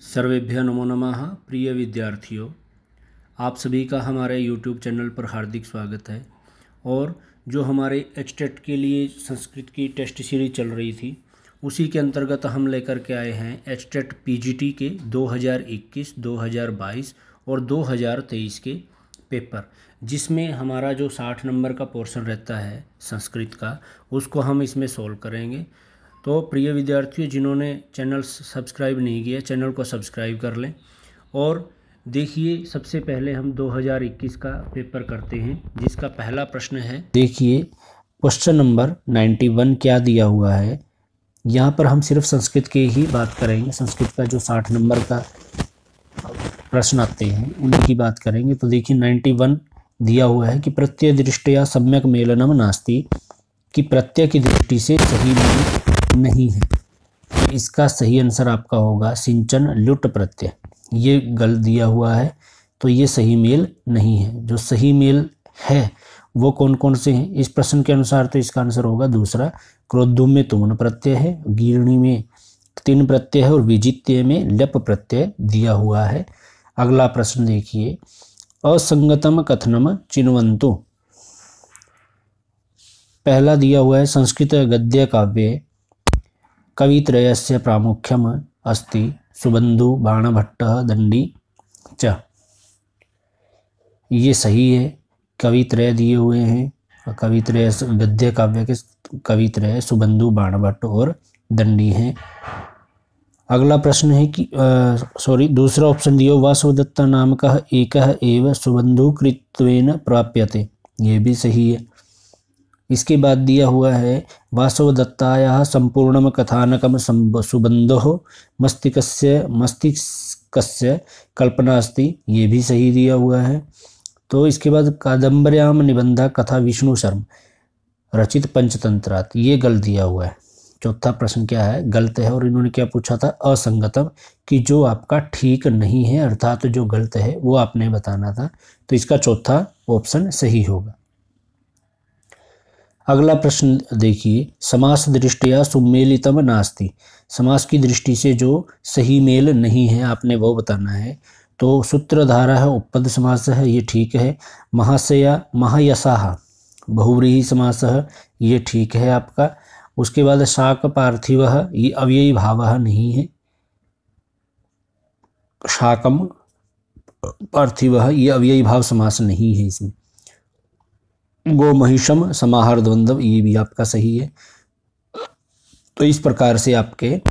सर्वेभ्य नमो नमः। प्रिय विद्यार्थियों, आप सभी का हमारे YouTube चैनल पर हार्दिक स्वागत है। और जो हमारे एचटेट के लिए संस्कृत की टेस्ट सीरीज चल रही थी, उसी के अंतर्गत हम लेकर के आए हैं एचटेट पीजीटी के 2021, 2022 और 2023 के पेपर, जिसमें हमारा जो 60 नंबर का पोर्शन रहता है संस्कृत का, उसको हम इसमें सोल्व करेंगे। तो प्रिय विद्यार्थियों, जिन्होंने चैनल सब्सक्राइब नहीं किया, चैनल को सब्सक्राइब कर लें। और देखिए, सबसे पहले हम 2021 का पेपर करते हैं, जिसका पहला प्रश्न है। देखिए, क्वेश्चन नंबर 91 क्या दिया हुआ है। यहाँ पर हम सिर्फ संस्कृत की ही बात करेंगे। संस्कृत का जो 60 नंबर का प्रश्न आते हैं उन्हीं की बात करेंगे। तो देखिए 91 दिया हुआ है कि प्रत्यय दृष्टया सम्यक मेलनम नास्ति, कि प्रत्यय की दृष्टि से सही मेल नहीं है। इसका सही आंसर आपका होगा सिंचन लुट प्रत्यय। ये गलत दिया हुआ है, तो ये सही मेल नहीं है। जो सही मेल है वो कौन कौन से हैं इस प्रश्न के अनुसार? तो इसका आंसर होगा दूसरा। क्रोधु में तुमन प्रत्यय है, गीर्णी में तीन प्रत्यय है और विजित्य में लप प्रत्यय दिया हुआ है। अगला प्रश्न देखिए, असंगतम कथनम चिन्वन्तु। पहला दिया हुआ है संस्कृत गद्य काव्ये कवित्रयस्य प्रामुख्यम अस्ति सुबंधु बाणभट्टः दंडी च। ये सही है। कवित्रय दिए हुए हैं। कवित्रय गद्य काव्य के कवित्रय सुबंधु बाणभट्ट और दंडी हैं। अगला प्रश्न है कि दूसरा ऑप्शन दिया वासवदत्ता नामकः एकः एव सुबंधु कृत्वेन प्राप्यते। ये भी सही है। इसके बाद दिया हुआ है वासवदत्तायाः संपूर्णम कथानकम सुबंधोः मस्तिष्कस्य कल्पना अस्ति। ये भी सही दिया हुआ है। तो इसके बाद कादम्बर्याम निबंधा कथा विष्णु शर्म रचित पंचतंत्रात्। ये गलत दिया हुआ है। चौथा प्रश्न क्या है? गलत है। और इन्होंने क्या पूछा था? असंगतम, कि जो आपका ठीक नहीं है, अर्थात जो गलत है वो आपने बताना था। तो इसका चौथा ऑप्शन सही होगा। अगला प्रश्न देखिए, समास दृष्टिया सुमेलितम नास्ति। समास की दृष्टि से जो सही मेल नहीं है आपने वो बताना है। तो सूत्रधारा है, उपपद समास है, ये ठीक है। महाशया महायसाह बहुव्रीहि समास है, ये ठीक है आपका। उसके बाद शाक पार्थिव, ये अव्ययी भाव नहीं है। शाकम पार्थिव, ये अव्ययी भाव समास नहीं है इसमें। गो महिषम समाहार द्वंद्व, ये भी आपका सही है। तो इस प्रकार से आपके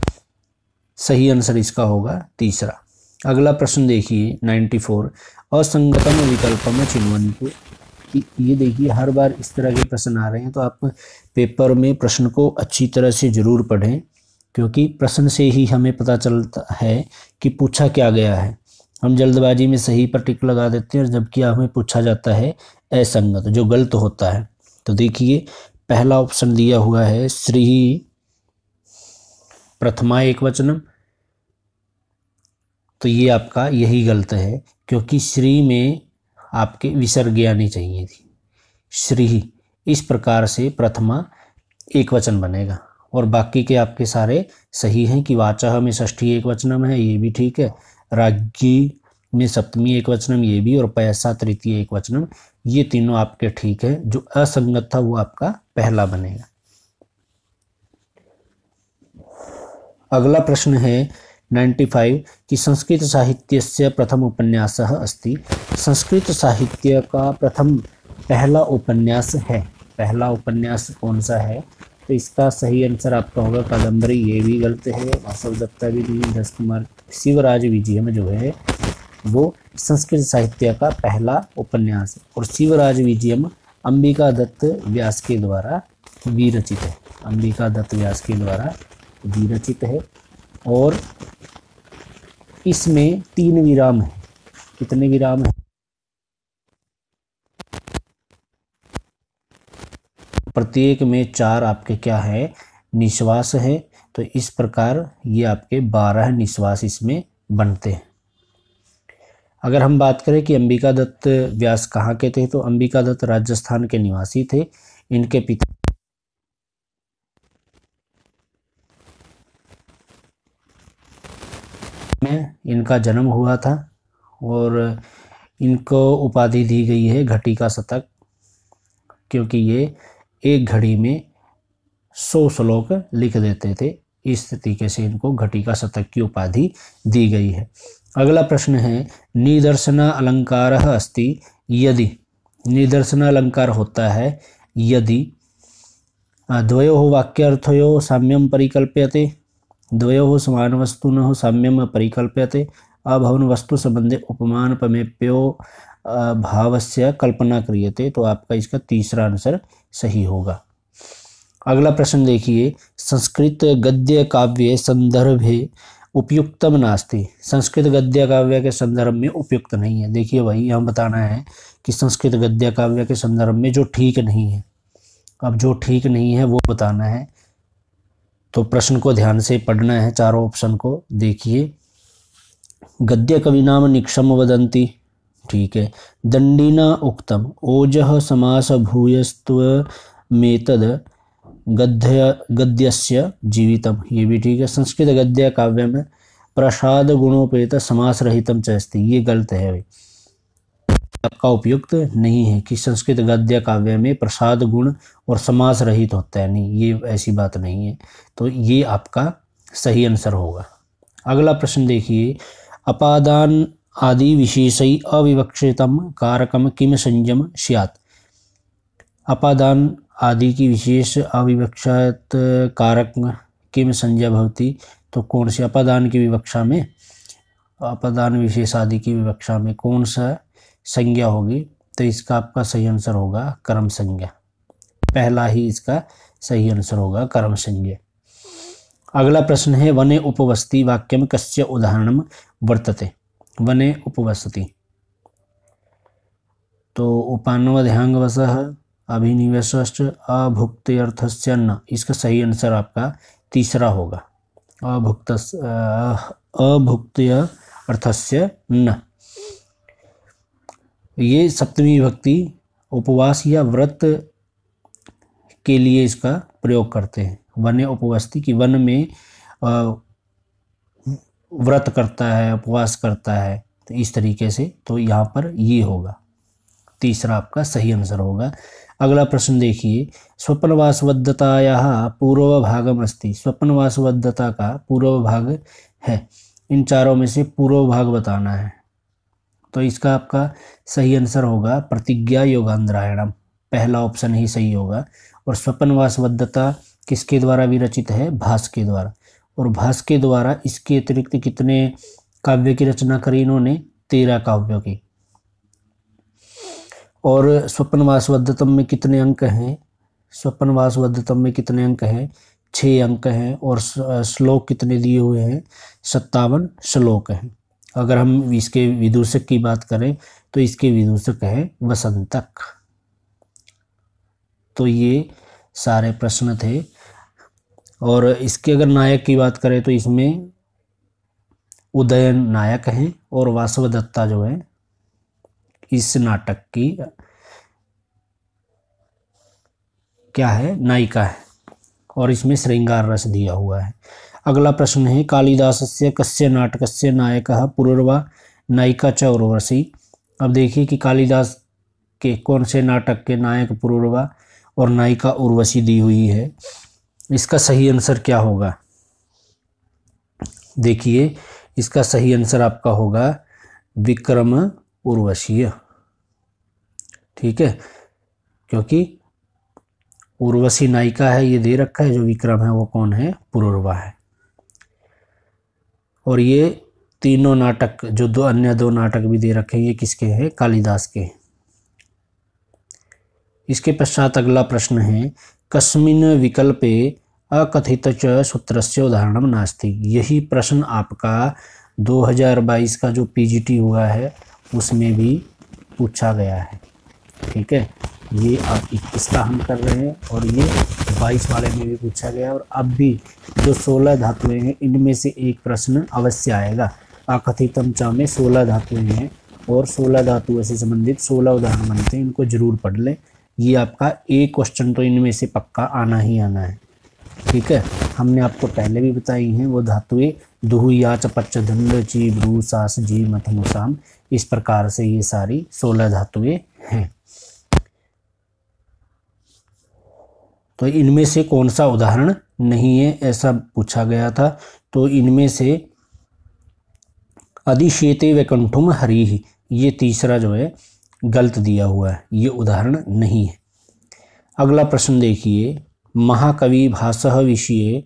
सही आंसर इसका होगा तीसरा। अगला प्रश्न देखिए 94, असंगतम विकल्पम चिन्वन्तु। ये देखिए, हर बार इस तरह के प्रश्न आ रहे हैं, तो आप पेपर में प्रश्न को अच्छी तरह से जरूर पढ़ें, क्योंकि प्रश्न से ही हमें पता चलता है कि पूछा क्या गया है। हम जल्दबाजी में सही पर टिक लगा देते हैं, जबकि हमें पूछा जाता है असंगत, जो गलत होता है। तो देखिए, पहला ऑप्शन दिया हुआ है श्री प्रथमा एक वचनम। तो ये आपका यही गलत है, क्योंकि श्री में आपके विसर्ग आनी चाहिए थी। श्री, इस प्रकार से प्रथमा एक वचन बनेगा। और बाकी के आपके सारे सही हैं कि वाचः में षष्ठी एक वचनम है, ये भी ठीक है। राज्ञी में सप्तमी एक वचनम, ये भी। और पैसा तृतीय एक वचनम, ये तीनों आपके ठीक है। जो असंगत था वो आपका पहला बनेगा। अगला प्रश्न है 95, कि संस्कृत साहित्यस्य प्रथम उपन्यासः अस्ति। संस्कृत साहित्य का पहला उपन्यास है। पहला उपन्यास कौन सा है? तो इसका सही आंसर आपका होगा कादम्बरी। ये भी गलत है। वासवदत्ता भी नहीं। दस कुमार शिवराज विजयम जो है वो संस्कृत साहित्य का पहला उपन्यास है। और शिवराज विजयम अंबिका दत्त व्यास के द्वारा विरचित है। अंबिका दत्त व्यास के द्वारा विरचित है। और इसमें 3 विराम है। कितने विराम है? प्रत्येक में 4 आपके क्या है? निश्वास है। तो इस प्रकार ये आपके 12 निश्वास इसमें बनते हैं। अगर हम बात करें कि अंबिका दत्त व्यास कहाँ के थे, तो अंबिका दत्त राजस्थान के निवासी थे। इनके पिता में इनका जन्म हुआ था और इनको उपाधि दी गई है घटिका शतक, क्योंकि ये एक घड़ी में 100 श्लोक लिख देते थे। इस तरीके से इनको घटिका शतक की उपाधि दी गई है। अगला प्रश्न है निदर्शन अलंकार अस्ति यदि, निदर्शन अलंकार होता है यदि द्वयोः वाक्यार्थयोः साम्यं परिकल्प्यते, द्वयोः समानवस्तुनः साम्यं परिकल्प्यते, अभवन वस्तु संबंधे उपमानपमेप्यो भावस्य कल्पना क्रियते। तो आपका इसका तीसरा आंसर सही होगा। अगला प्रश्न देखिए, संस्कृत गद्य काव्य संदर्भे उपयुक्तम नास्ति, संस्कृत गद्य काव्य के संदर्भ में उपयुक्त नहीं है। देखिए भाई यहाँ बताना है कि संस्कृत गद्य काव्य के संदर्भ में जो ठीक नहीं है। अब जो ठीक नहीं है वो बताना है, तो प्रश्न को ध्यान से पढ़ना है, चारों ऑप्शन को देखिए। गद्य कवि नाम निक्षम वदंती, ठीक है। दंडीना उक्तम ओजः समास भूयस्त्व मेतद गद्यस्य जीवितम, ये भी ठीक है। संस्कृत गद्य काव्य में प्रसाद गुणोपेत समास रहितम च अस्ति, ये गलत है भाई, आपका उपयुक्त नहीं है कि संस्कृत गद्य काव्य में प्रसाद गुण और समास रहित होता है, नहीं, ये ऐसी बात नहीं है। तो ये आपका सही आंसर होगा। अगला प्रश्न देखिए, अपादान आदि विशेषै अविवक्षितम कारकम किम संयम स्यात्, अपादान आदि की विशेष अविवक्षित कारक किम संज्ञा भवति, तो कौन से अपादान की विवक्षा में, अपादान विशेष आदि की विवक्षा में कौन सा संज्ञा होगी, तो इसका आपका सही आंसर होगा कर्म संज्ञा, पहला ही इसका सही आंसर होगा कर्म संज्ञा। अगला प्रश्न है वने उपवसति वाक्यम कस्य उदाहरणम वर्तते, वने उपवसति, तो उपान्वध्याङ्गवशः अभिनिवेशश्च अभुक्त्यर्थस्य न, इसका सही आंसर आपका तीसरा होगा, अभुक्त्य अर्थस्य न। ये सप्तमी विभक्ति उपवास या व्रत के लिए इसका प्रयोग करते हैं। वने उपवसति की वन में व्रत करता है, उपवास करता है, तो इस तरीके से, तो यहाँ पर ये होगा, तीसरा आपका सही आंसर होगा। अगला प्रश्न देखिए, स्वप्नवासवद्धतायाः पूर्वभागम अस्ति, स्वप्नवासवद्धता का पूर्व भाग है, इन चारों में से पूर्व भाग बताना है, तो इसका आपका सही आंसर होगा प्रतिज्ञा योगांतरायणम, पहला ऑप्शन ही सही होगा। और स्वप्नवासवद्धता किसके द्वारा विरचित है, भास के द्वारा, और भास के द्वारा इसके अतिरिक्त कितने काव्य की रचना करी इन्होंने, 13 काव्यों की। और स्वप्नवासवद्धतम में कितने अंक हैं, स्वप्नवासवद्धतम में कितने अंक हैं, 6 अंक हैं, और श्लोक कितने दिए हुए हैं, 57 श्लोक हैं। अगर हम इसके विदूषक की बात करें तो इसके विदूषक है वसंतक। तो ये सारे प्रश्न थे। और इसके अगर नायक की बात करें तो इसमें उदयन नायक हैं और वासवदत्ता जो है इस नाटक की क्या है, नायिका है, और इसमें श्रृंगार रस दिया हुआ है। अगला प्रश्न है कालिदासस्य कस्य नाटकस्य नायकः पुरुरवा नायिका च उर्वशी। अब देखिए कि कालिदास के कौन से नाटक के नायक पुरुरवा और नायिका उर्वशी दी हुई है, इसका सही आंसर क्या होगा। देखिए इसका सही आंसर आपका होगा विक्रम उर्वशीय, ठीक है, क्योंकि उर्वशी नायिका है, ये दे रखा है, जो विक्रम है वो कौन है, पुरुरवा है। और ये तीनों नाटक जो अन्य दो नाटक भी दे रखे हैं, ये किसके हैं, कालिदास के। इसके पश्चात अगला प्रश्न है कस्मिन् विकल्पे अकथित च सूत्रस्य उदाहरणं नास्ति। यही प्रश्न आपका 2022 का जो पीजीटी हुआ है उसमें भी पूछा गया है, ठीक है। ये आप 21 का हम कर रहे हैं और ये 22 वाले में भी पूछा गया, और अब भी जो 16 धातुएं हैं इनमें से एक प्रश्न अवश्य आएगा। अकथितम च में 16 धातुएं हैं और 16 धातुओं से संबंधित 16 उदाहरण बनते हैं, इनको जरूर पढ़ लें। ये आपका एक क्वेश्चन तो इनमें से पक्का आना ही आना है, ठीक है। हमने आपको पहले भी बताई हैं वो धातुएं दुहु याच पच्च धुंड ची ब्रू सास जी मथ मुसाम। इस प्रकार से ये सारी 16 धातुएं हैं। तो इनमें से कौन सा उदाहरण नहीं है ऐसा पूछा गया था। तो इनमें से अधिशेते वैकुंठुम हरि, ये तीसरा जो है गलत दिया हुआ है, ये उदाहरण नहीं है। अगला प्रश्न देखिए, महाकवि भासः विषये,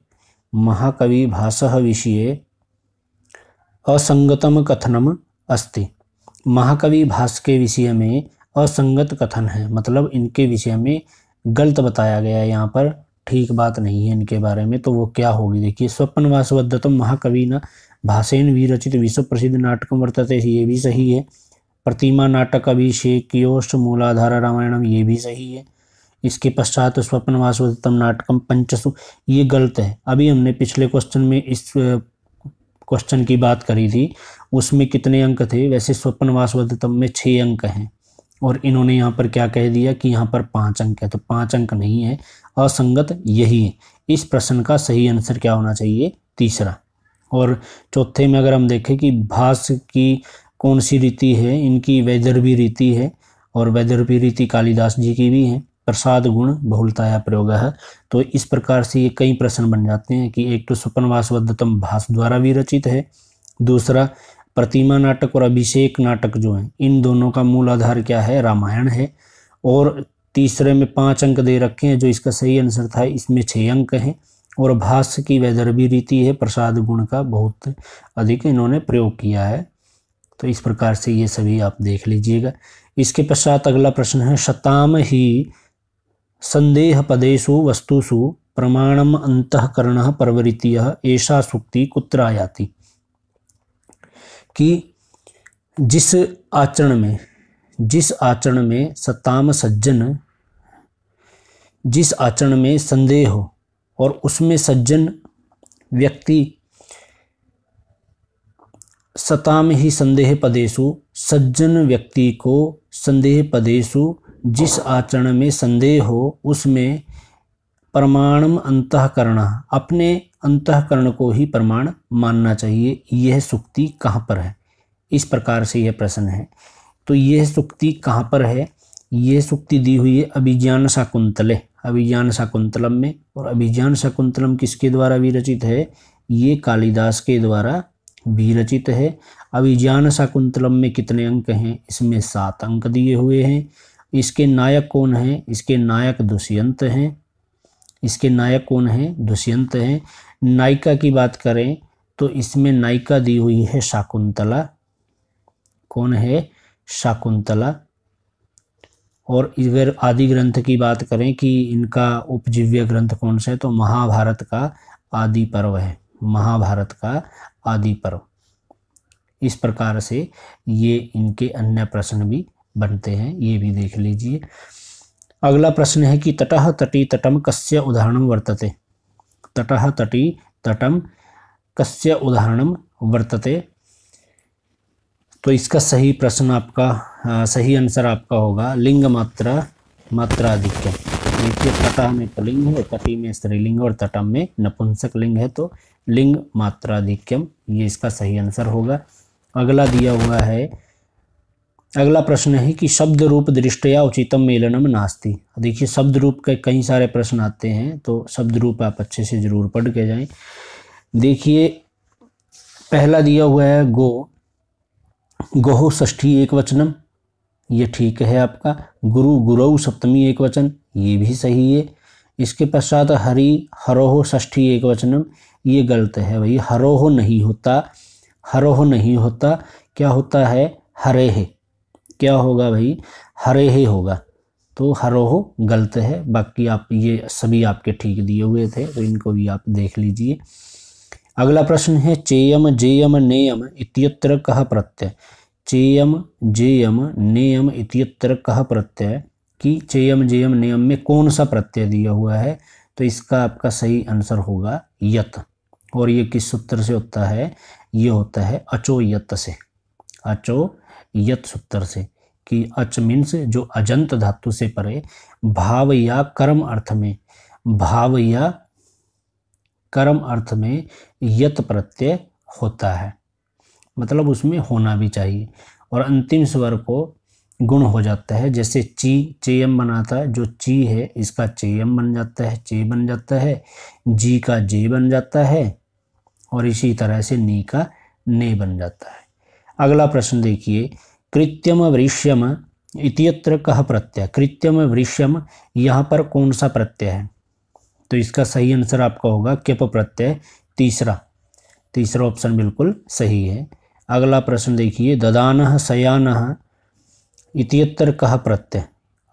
महाकवि भासः विषये असंगतम कथनम अस्ति। महाकवि भास के विषय में असंगत कथन है, मतलब इनके विषय में गलत बताया गया है, यहाँ पर ठीक बात नहीं है इनके बारे में। तो वो क्या होगी देखिए, स्वप्न वासवदत्तम महाकवि न भासेन विरचित विश्व प्रसिद्ध नाटकम वर्तते, ये भी सही है। प्रतिमा नाटक अभिषेक्योष्ट मूलाधार रामायणम, ये भी सही है। इसके पश्चात स्वप्न वासवदत्तम नाटकम पंचसु, ये गलत है। अभी हमने पिछले क्वेश्चन में इस क्वेश्चन की बात करी थी, उसमें कितने अंक थे, वैसे स्वप्न वासवदत्तम में 6 अंक हैं और इन्होंने यहाँ पर क्या कह दिया कि यहाँ पर 5 अंक है, तो 5 अंक नहीं है, असंगत यही है। इस प्रश्न का सही आंसर क्या होना चाहिए, तीसरा। और चौथे में अगर हम देखें कि भास की कौन सी रीति है, इनकी वैदर्भी रीति है और वैदर्भी रीति कालिदास जी की भी है। प्रसाद गुण बहुलताया प्रयोग है। तो इस प्रकार से ये कई प्रश्न बन जाते हैं कि एक तो स्वप्न वासवदत्तम भास द्वारा विरचित है, दूसरा प्रतिमा नाटक और अभिषेक नाटक जो है इन दोनों का मूल आधार क्या है, रामायण है, और तीसरे में 5 अंक दे रखे हैं, जो इसका सही आंसर था, इसमें 6 अंक हैं। और भाष्य की वैदर्भी रीति है, प्रसाद गुण का बहुत अधिक इन्होंने प्रयोग किया है। तो इस प्रकार से ये सभी आप देख लीजिएगा। इसके पश्चात अगला प्रश्न है, शताम ही संदेह पदेषु वस्तुषु प्रमाणम अंतःकरणः परवृत्तियः एषा सुक्ति कुत्र आयाति। कि जिस आचरण में सताम सज्जन, जिस आचरण में संदेह हो और उसमें सज्जन व्यक्ति, सताम ही संदेह पदेषु, सज्जन व्यक्ति को संदेह पदेषु, जिस आचरण में संदेह हो उसमें प्रमाणम अंतःकरण, अपने अंतःकरण को ही प्रमाण मानना चाहिए। यह सुक्ति कहाँ पर है, इस प्रकार से यह प्रश्न है। तो यह सुक्ति कहाँ पर है, यह सुक्ति दी हुई है अभिज्ञान शाकुंतले, अभिज्ञान शाकुंतलम में। और अभिज्ञान शाकुंतलम किसके द्वारा विरचित है, ये कालिदास के द्वारा विरचित है। अभिज्ञान शाकुंतलम में कितने अंक हैं, इसमें 7 अंक दिए हुए हैं। इसके नायक कौन है, इसके नायक दुष्यंत हैं, इसके नायक कौन है, दुष्यंत हैं। नायिका की बात करें तो इसमें नायिका दी हुई है शाकुंतला, कौन है, शाकुंतला। और अगर आदि ग्रंथ की बात करें कि इनका उपजीव्य ग्रंथ कौन सा है, तो महाभारत का आदि पर्व है, महाभारत का आदि पर्व। इस प्रकार से ये इनके अन्य प्रश्न भी बनते हैं, ये भी देख लीजिए। अगला प्रश्न है कि तटः तटी तटम कस्य उदाहरणम वर्तते। तटः तटी तटम कस्य उदाहरणम वर्तते। तो इसका सही प्रश्न आपका, सही आंसर आपका होगा लिंग मात्रा मात्राधिक्य। देखिए तटः में पुल्लिंग है, तटी में स्त्रीलिंग और तटम में नपुंसक लिंग है, तो लिंग मात्राधिक्यम ये इसका सही आंसर होगा। अगला दिया हुआ है, अगला प्रश्न है कि शब्द रूप दृष्टया उचितम मेलनम नास्ति। देखिए शब्द रूप के कई सारे प्रश्न आते हैं, तो शब्द रूप आप अच्छे से जरूर पढ़ के जाएं। देखिए पहला दिया हुआ है गो, गोहु षष्ठी एक वचनम, ये ठीक है आपका। गुरु गुरौ सप्तमी एक वचन, ये भी सही है। इसके पश्चात हरि हरोह षष्ठी एक वचनम, ये गलत है भाई, हरोह नहीं होता, हरोह नहीं होता, क्या होता है, हरे है। क्या होगा भाई, हरे ही होगा, तो हरोह गलत है। बाकी आप ये सभी आपके ठीक दिए हुए थे, तो इनको भी आप देख लीजिए। अगला प्रश्न है चेयम जेयम नेयम इत्यत्र कः प्रत्यय। चेयम जेयम नेयम इत्यत्र कः प्रत्यय, कि चेयम जेयम नेयम में कौन सा प्रत्यय दिया हुआ है, तो इसका आपका सही आंसर होगा यत। और ये किस सूत्र से होता है, ये होता है अचो यत से, अचो यत सूत्र से, कि अच मीन्स जो अजंत धातु से परे भाव या कर्म अर्थ में, भाव या कर्म अर्थ में यत प्रत्यय होता है, मतलब उसमें होना भी चाहिए। और अंतिम स्वर को गुण हो जाता है, जैसे ची चेयम बनाता है, जो ची है इसका चेयम बन जाता है, चे बन जाता है, जी का जे बन जाता है, और इसी तरह से नी का ने बन जाता है। अगला प्रश्न देखिए, कृत्यम वृष्यम इत्यत्र कह प्रत्यय। कृत्यम वृष्यम, यहाँ पर कौन सा प्रत्यय है? तो इसका सही आंसर आपका होगा क्यप प्रत्यय, तीसरा ऑप्शन बिल्कुल सही है। अगला प्रश्न देखिए, ददानः शयानः इत्यत्र कह प्रत्यय।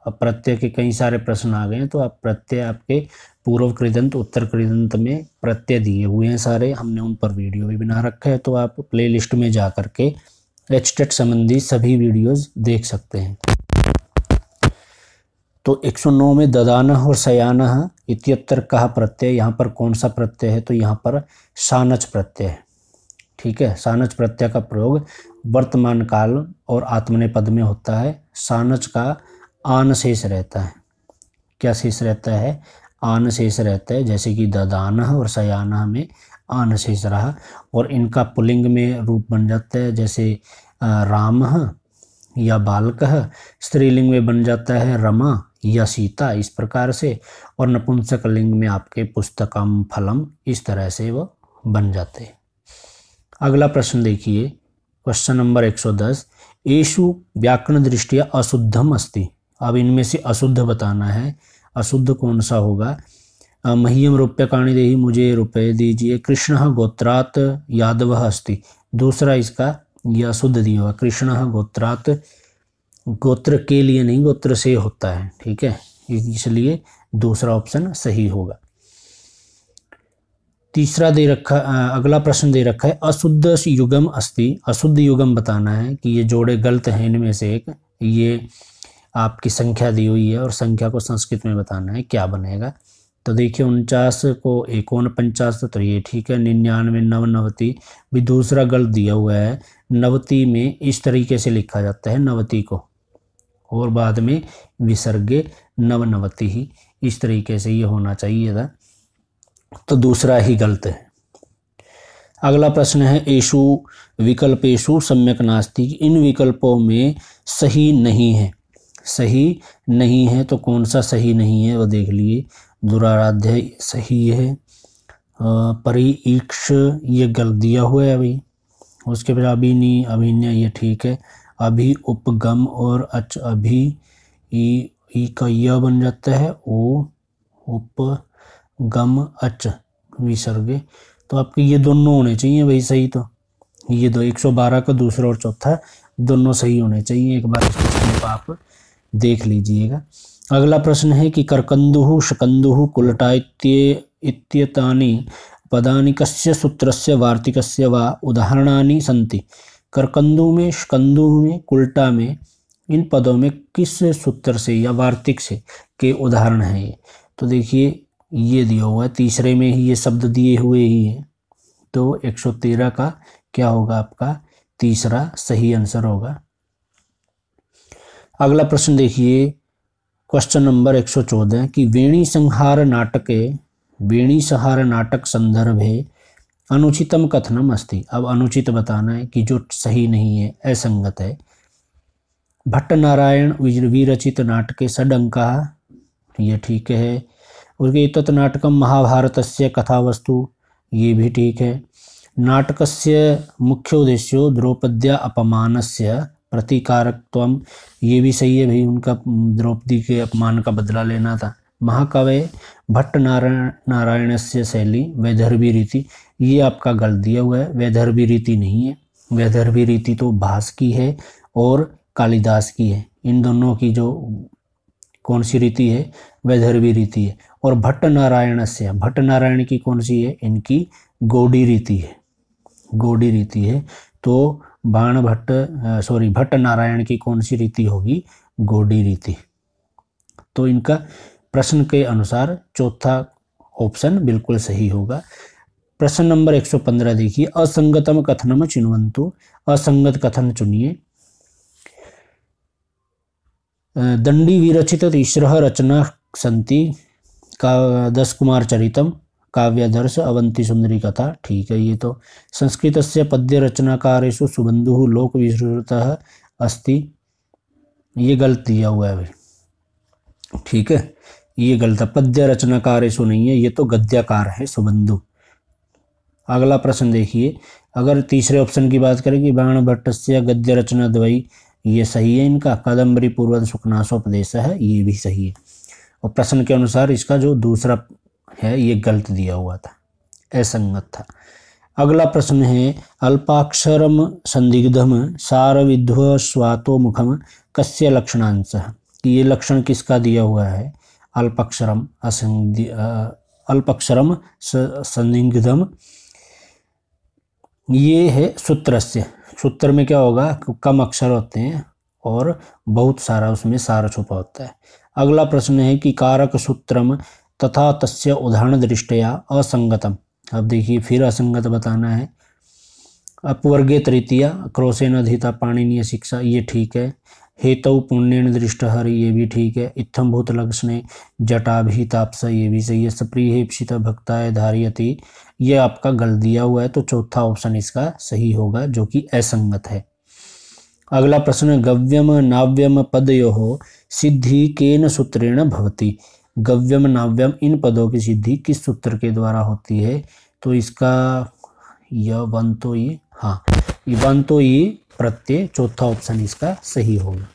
अब प्रत्यय के कई सारे प्रश्न आ गए हैं, तो आप प्रत्यय आपके पूर्व कृदंत उत्तर कृदंत में प्रत्यय दिए हुए हैं सारे, हमने उन पर वीडियो भी बना रखा है, तो आप प्लेलिस्ट में जा करके एचटेट संबंधी सभी वीडियोस देख सकते हैं। तो 109 में ददानः और शयानः इत्यत्र कह प्रत्यय, यहाँ पर कौन सा प्रत्यय है? तो यहाँ पर सानच प्रत्यय है। ठीक है, सानच प्रत्यय का प्रयोग वर्तमान काल और आत्मनेपद में होता है। सानच का आन शेष रहता है। क्या शेष रहता है? आन शेष रहता है, जैसे कि ददानः और शयानः में आन शेष रहा, और इनका पुल्लिंग में रूप बन जाता है, जैसे रामः या बालकः। स्त्रीलिंग में बन जाता है रमा या सीता, इस प्रकार से। और नपुंसक लिंग में आपके पुस्तकम फलम, इस तरह से वो बन जाते हैं। अगला प्रश्न देखिए, क्वेश्चन नंबर 110, येषु व्याकरण दृष्टिया अशुद्धम अस्ति। अब इनमें से अशुद्ध बताना है, अशुद्ध कौन सा होगा? मह्यम रूप्यकाणि देहि, मुझे रुपए दीजिए। कृष्णः गोत्रात् यादवः अस्ति, दूसरा इसका यह अशुद्ध दिया हुआ। कृष्णः गोत्रात्, गोत्र के लिए नहीं, गोत्र से होता है। ठीक है, इसलिए दूसरा ऑप्शन सही होगा। तीसरा दे रखा, अगला प्रश्न दे रखा है, अशुद्ध युगम अस्ति। अशुद्ध युगम बताना है कि ये जोड़े गलत हैं, इनमें से एक, ये आपकी संख्या दी हुई है और संख्या को संस्कृत में बताना है, क्या बनेगा? तो देखिए 49 को 49, तो ये ठीक है। 99 नवनवति भी दूसरा गलत दिया हुआ है। नवति में इस तरीके से लिखा जाता है नवति को, और बाद में विसर्गे नवनवति ही, इस तरीके से ये होना चाहिए था, तो दूसरा ही गलत है। अगला प्रश्न है, एषु विकल्पेषु सम्यक नास्ति। इन विकल्पों में सही नहीं है। सही नहीं है तो कौन सा सही नहीं है वो देख लिए। दुराराध्य सही है, परिईक्ष ये गलत दिया हुआ है अभी। उसके बाद अभिनी अभिन्य ये ठीक है। अभी उपगम और अच अभी ई का यह बन जाता है, ओ उपगम अच विसर्गे, तो आपके ये दोनों होने चाहिए भाई सही। तो ये दो 112 का दूसरा और चौथा दोनों सही होने चाहिए, एक बार इसको आप देख लीजिएगा। अगला प्रश्न है कि करकंदुः शकंदुः कुलटा इत्येतानि पदानि कस्य सूत्रस्य वार्तिकस्य वा उदाहरणानि सन्ति। करकंदु में, शकंदु में, कुलटा में, इन पदों में किस सूत्र से या वार्तिक से के उदाहरण हैं ये? तो देखिए ये दिया हुआ है, तीसरे में ही ये शब्द दिए हुए ही हैं, तो 113 का क्या होगा आपका? तीसरा सही आंसर होगा। अगला प्रश्न देखिए, क्वेश्चन नंबर 114 कि वेणी संहार नाटक संदर्भे अनुचितम कथनम अस्ति। अब अनुचित बताना है कि जो सही नहीं है, असंगत है। भट्ट नारायण विरचित नाटके षडंका, ये ठीक है। उसके तत् नाटकम महाभारतस्य कथावस्तु, ये भी ठीक है। नाटकस्य मुख्य उद्देश्यो द्रौपद्या अपमानस्य प्रतिकारकत्वम, ये भी सही है भाई, उनका द्रौपदी के अपमान का बदला लेना था। महाकाव्य भट्ट नारायणस्य शैली वैदर्भी रीति, ये आपका गलत दिया हुआ है, वैदर्भी रीति नहीं है। वैदर्भी रीति तो भास की है और कालिदास की है, इन दोनों की जो कौन सी रीति है? वैदर्भी रीति है। और भट्ट नारायण की कौन सी है? इनकी गौड़ी रीति है, गौड़ी रीति है। तो भट्ट नारायण की कौन सी रीति होगी? गौड़ी रीति। तो इनका प्रश्न के अनुसार चौथा ऑप्शन बिल्कुल सही होगा। प्रश्न नंबर 115 देखिए, असंगतम कथनम चिन्वन्तु। असंगत कथन चुनिए। दंडी विरचित तीसरः रचना सन्ति का 10 कुमार चरितम, काव्यादर्श अवंती सुंदरी कथा, ठीक है ये तो। संस्कृतस्य पद्य रचनाकारेषु सुबंधुः लोक विश्रुतः अस्ति, ये गलत दिया हुआ है भाई, ठीक है ये गलत है, पद्य रचनाकारेषु नहीं है, ये तो गद्यकार है सुबंधु। अगला प्रश्न देखिए, अगर तीसरे ऑप्शन की बात करें कि बाण भट्टस्य गद्य रचना द्वयी, ये सही है इनका, कादम्बरी पूर्वज सुखनासोपदेश है, ये भी सही है। और प्रश्न के अनुसार इसका जो दूसरा है ये गलत दिया हुआ था, असंगत था। अगला प्रश्न है, अल्पाक्षरम संदिग्धम सार विध्वस्वातो मुखम कस्य लक्षणांशः, कि ये लक्षण किसका दिया हुआ है, अल्पाक्षरम अल्पाक्षरम संदिग्धम, ये है सूत्रस्य, सूत्र में क्या होगा, कम अक्षर होते हैं और बहुत सारा उसमें सार छुपा होता है। अगला प्रश्न है कि कारक सूत्रम तथा तस्य उदाहरण दृष्टया असंगतम, अब देखिए फिर असंगत बताना है। अपवर्गे तृतीया क्रोशेन अधिता पाणिनीय शिक्षा, ये ठीक है। हेतु पुण्येन दृष्टहर, ये भी ठीक है। इत्थम भूत लक्षणे जटाभिताप्स, ये भी सही है। सप्रीहेप्सित भक्ताय धारियति, ये आपका गलत दिया हुआ है, तो चौथा ऑप्शन इसका सही होगा जो कि असंगत है। अगला प्रश्न, गव्यम नाव्यम पदयोः सिद्धि केन सूत्रेण भवति, गव्यम नाव्यम इन पदों की सिद्धि किस सूत्र के द्वारा होती है, तो इसका यह बंतो ये, हाँ ये बंतो ये प्रत्यय, चौथा ऑप्शन इसका सही होगा।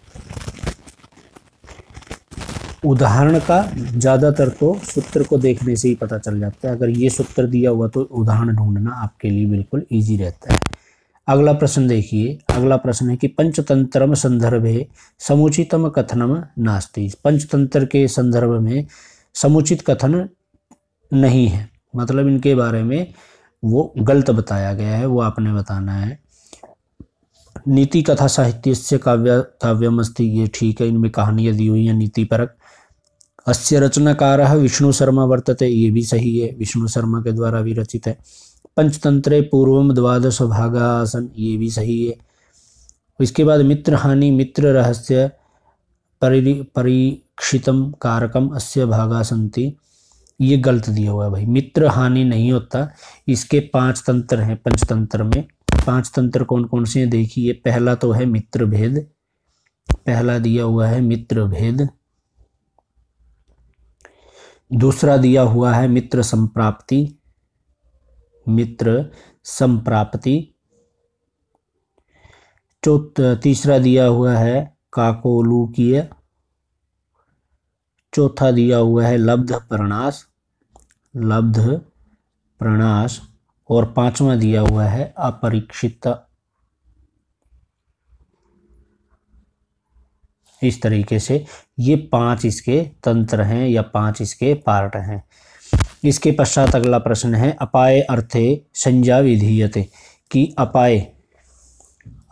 उदाहरण का ज़्यादातर तो सूत्र को देखने से ही पता चल जाता है, अगर ये सूत्र दिया हुआ तो उदाहरण ढूंढना आपके लिए बिल्कुल ईजी रहता है। अगला प्रश्न देखिए, अगला प्रश्न है कि पंचतंत्रम संदर्भे समुचितम कथनम नास्ति, पंचतंत्र के संदर्भ में समुचित कथन नहीं है, मतलब इनके बारे में वो गलत बताया गया है, वो आपने बताना है। नीति कथा साहित्य से काव्यमस्ति, ये ठीक है, इनमें कहानियाँ दी हुई हैं नीति परक। अस्य रचनाकारः विष्णु शर्मा वर्तते, ये भी सही है, विष्णु शर्मा के द्वारा भी रचित है। पंचतंत्रे पूर्वम द्वादश भागा आसन, ये भी सही है। इसके बाद मित्र हानि मित्र रहस्य परीक्षितम कारकम अस्य भागा सन्ति, ये गलत दिया हुआ है भाई, मित्र हानि नहीं होता, इसके 5 तंत्र हैं पंचतंत्र में। 5 तंत्र कौन कौन से हैं देखिए, पहला तो है मित्र भेद, पहला दिया हुआ है मित्र भेद। दूसरा दिया हुआ है मित्र संप्राप्ति, मित्र संप्राप्ति। तीसरा दिया हुआ है काकोलूकीय। चौथा दिया हुआ है लब्ध प्रणाश, लब्ध प्रणाश। और 5वां दिया हुआ है अपरीक्षित। इस तरीके से ये 5 इसके तंत्र हैं या 5 इसके पार्ट हैं। इसके पश्चात अगला प्रश्न है, अपाय अर्थे संज्ञा विधीयते, कि अपाय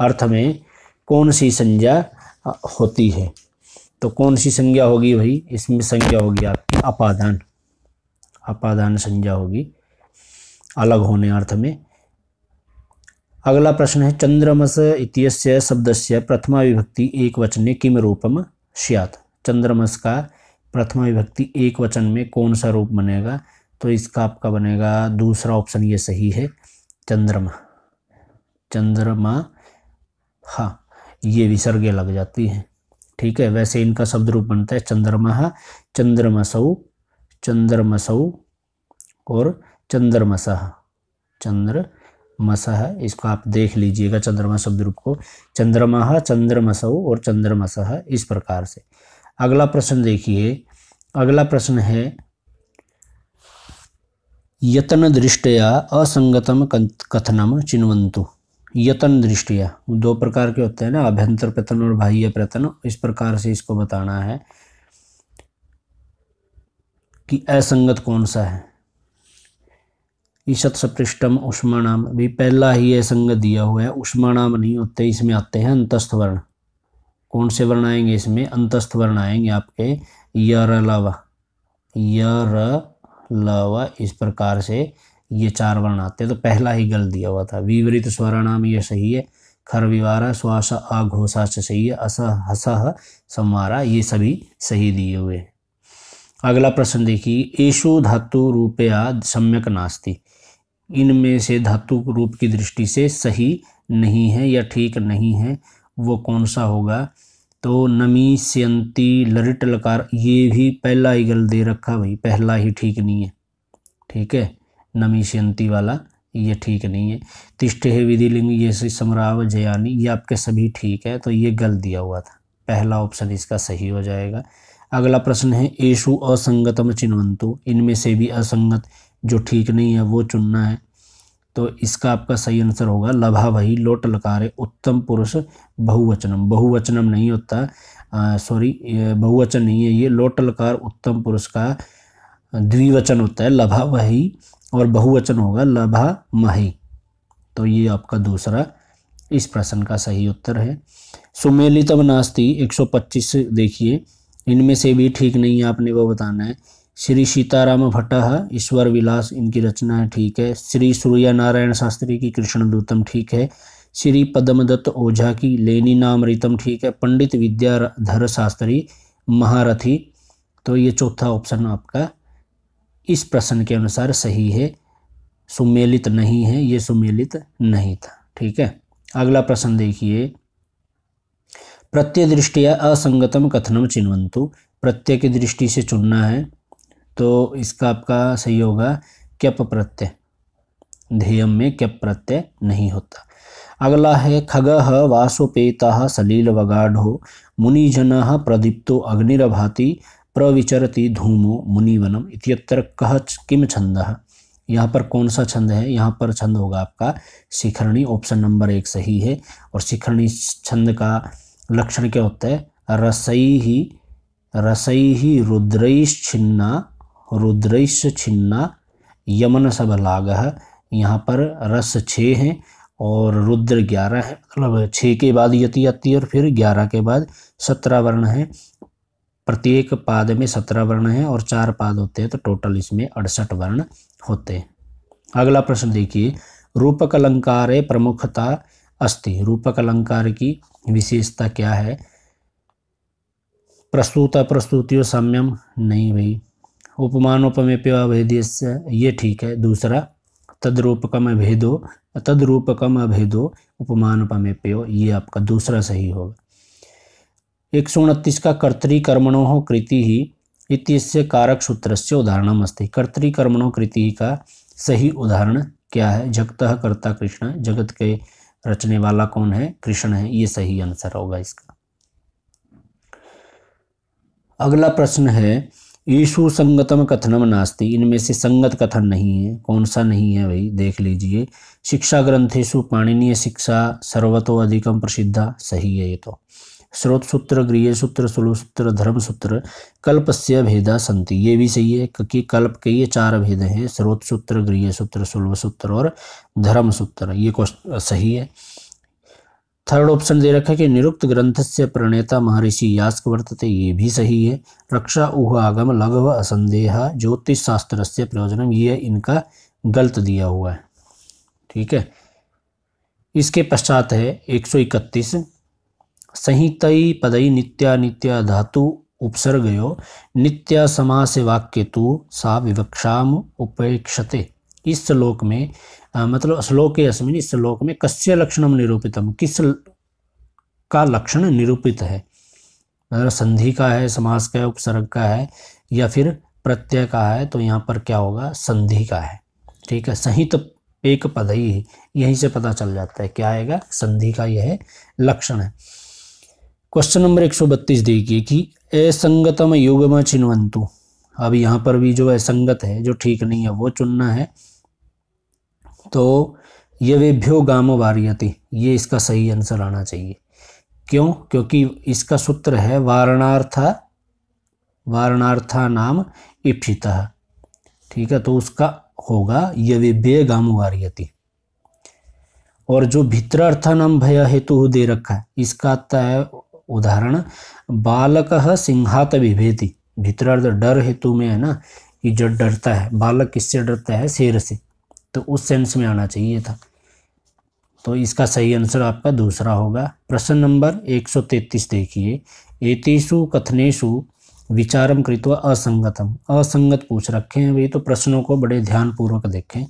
अर्थ में कौन सी संज्ञा होती है, तो कौन सी संज्ञा होगी भाई, इसमें संज्ञा होगी आपकी अपादान, अपादान संज्ञा होगी अलग होने अर्थ में। अगला प्रश्न है, चंद्रमस इत्यस्य शब्दस्य प्रथमा विभक्ति एक वचने किम रूपम स्यात्, चंद्रमस का प्रथमा विभक्ति एक वचन में कौन सा रूप बनेगा, तो इसका आपका बनेगा दूसरा ऑप्शन, ये सही है, चंद्रमा, चंद्रमा। हाँ ये विसर्ग लग जाती है, ठीक है। वैसे इनका शब्द रूप बनता है चंद्रमा, चंद्रमसौ, चंद्रमसौ और चंद्रमसः, चंद्रमसः। इसको आप देख लीजिएगा चंद्रमा शब्द रूप को, चंद्रमा, चंद्रमसौ और चंद्रमसः, इस प्रकार से। अगला प्रश्न देखिए, अगला प्रश्न है, यतन दृष्टया असंगतम कथनम चिन्वन्तु, यतन दृष्टिया 2 प्रकार के होते हैं ना, अभ्यंतर प्रतन और बाह्य प्रतन, इस प्रकार से इसको बताना है कि असंगत कौन सा है। ईशत सपृष्टम उष्माणाम, भी पहला ही असंगत दिया हुआ है, उष्माणाम नहीं होते, इसमें आते हैं अंतस्थ वर्ण। कौन से वर्ण आएंगे इसमें, अंतस्थ वर्ण आएंगे आपके, यरलवा, यरलवा, इस प्रकार से ये 4 वर्ण आते हैं, तो पहला ही गलत दिया हुआ था। विवरित स्वराणाम, ये सही है। खरविवारा श्वास आघोषा से सही है। अस हसह संवारा, ये सभी सही दिए हुए हैं। अगला प्रश्न देखिए, एषु धातु रूपया सम्यक नास्ति, इनमें से धातु रूप की दृष्टि से सही नहीं है या ठीक नहीं है, वो कौन सा होगा? तो नमीष्यन्ति लरिट लकार, ये भी पहला ही गल दे रखा भाई, पहला ही ठीक नहीं है। ठीक है, नमीष्यन्ति वाला ये ठीक नहीं है। तिष्ठे है विधिलिंग, ये से समराव जयानी, ये आपके सभी ठीक है, तो ये गल दिया हुआ था, पहला ऑप्शन इसका सही हो जाएगा। अगला प्रश्न है, एषु असंगतम चिन्वन्तु, इनमें से भी असंगत जो ठीक नहीं है वो चुनना है। तो इसका आपका सही आंसर होगा लभा वही लोट लकारे उत्तम पुरुष बहुवचनम, बहुवचनम नहीं होता, सॉरी बहुवचन नहीं है ये, लोट लकार उत्तम पुरुष का द्विवचन होता है लभा वही, और बहुवचन होगा लभा मही। तो ये आपका दूसरा इस प्रश्न का सही उत्तर है। सुमेलितम नास्ति 125 देखिए, इनमें से भी ठीक नहीं है, आपने वो बताना है। श्री सीताराम भट्टः ईश्वर विलास, इनकी रचना है, ठीक है। श्री सूर्य नारायण शास्त्री की कृष्णदूतम, ठीक है। श्री पद्मदत्त ओझा की लेनिनामृतम, ठीक है। पंडित विद्याधर शास्त्री महारथी, तो ये चौथा ऑप्शन आपका इस प्रश्न के अनुसार सही है। सुमेलित नहीं है, ये सुमेलित नहीं था, ठीक है। अगला प्रश्न देखिए, प्रत्यय दृष्टिया असंगतम कथनम चिन्वन्तु, प्रत्यय की दृष्टि से चुनना है, तो इसका आपका सही होगा क्यप प्रत्यय, ध्येयम में क्यप प्रत्यय नहीं होता। अगला है, खगः वासोपेतः सलील वगाढ़ो मुनिजनः प्रदीप्तो अग्निरभाति प्रविचरति धूमो मुनिवनम इत्यत्र कः किम छंदः, यहाँ पर कौन सा छंद है? यहाँ पर छंद होगा आपका शिखरणी, ऑप्शन नंबर 1 सही है। और शिखरणी छंद का लक्षण क्या होता है? रसैहि रुद्रैश्छिन्ना यमन सबलागः, यहाँ पर रस 6 है और रुद्र 11 है, मतलब 6 के बाद यति आती है और फिर 11 के बाद 17 वर्ण है। प्रत्येक पाद में 17 वर्ण है और 4 पाद होते हैं, तो टोटल इसमें 68 वर्ण होते हैं। अगला प्रश्न देखिए, रूपक अलंकारे प्रमुखता अस्ति, रूपक अलंकार की विशेषता क्या है? प्रस्तुता प्रस्तुतियों साम्यम, नहीं भाई। उपमानोपमेप्य भेद्यस्य, ये ठीक है। दूसरा, तद्रूपकम अभेदो उपमानोपमेप्यो, ये आपका दूसरा सही होगा। 129 का कर्तृकर्मणोः कृति ही इत्यस्य कारक सूत्रस्य उदाहरणम अस्ति, कर्तृकर्मणो कृति का सही उदाहरण क्या है? जगतः कर्ता कृष्ण, जगत के रचने वाला कौन है? कृष्ण है, ये सही आंसर होगा इसका। अगला प्रश्न है, ईशु संगतम कथनम नास्ति, इनमें से संगत कथन नहीं है, कौन सा नहीं है भाई? देख लीजिए। शिक्षा ग्रंथेषु पाणिनीय शिक्षा सर्वतो अधिकम प्रसिद्धा, सही है ये तो। स्रोत सूत्र, गृह सूत्र, सुलभ सूत्र, धर्म सूत्र, कल्पस्य भेदा संति, ये भी सही है क्योंकि कल्प के ये 4 भेद हैं, स्रोत सूत्र, गृह सूत्र, सुलभ सूत्र और धर्म सूत्र, ये सही है। थर्ड ऑप्शन दे रखा है कि निरुक्त ग्रंथ से प्रणेता महर्षि यास्क वर्तते, ये भी सही है। रक्षा उह आगम लघव असंदेह ज्योतिष शास्त्र से प्रयोजनम, ये इनका गलत दिया हुआ है, ठीक है। इसके पश्चात है 131, संहितई पदई नित्या धातु उपसर्गयो नित्या समास वाक्य तु सा विवक्षाम उपेक्षते, इस श्लोक में मतलब श्लोक के अस्मिन्, इस श्लोक में कस्य लक्षणम निरूपितम, किस का लक्षण निरूपित है? मतलब संधि का है, समास का है, उपसर्ग का है या फिर प्रत्यय का है? तो यहाँ पर क्या होगा? संधि का है, ठीक है। संहित एक पद ही, यहीं से पता चल जाता है क्या आएगा, संधि का यह लक्षण है। क्वेश्चन नंबर 132 देखिए कि असंगतम युग्म चिन्वन्तु, अब यहाँ पर भी जो असंगत है, जो ठीक नहीं है, वो चुनना है। तो यवेभ्यो गाम वार्यति, ये इसका सही आंसर आना चाहिए। क्यों? क्योंकि इसका सूत्र है वारणार्था नाम इप्सितः, ठीक है। तो उसका होगा यवेभ्य गाम वार्यति। और जो भित्रार्था नाम भय हेतु दे रखा है, इसका आता है उदाहरण बालकः सिंहात बिभेति, भित्रार्थ डर हेतु में है ना, कि जो डरता है, बालक किससे डरता है? शेर से, तो उस सेंस में आना चाहिए था। तो इसका सही आंसर आपका दूसरा होगा। प्रश्न नंबर 133 देखिए, एतेषु कथनेषु विचारम कृत्वा असंगतम, असंगत पूछ रखे हैं भाई, तो प्रश्नों को बड़े ध्यानपूर्वक देखें।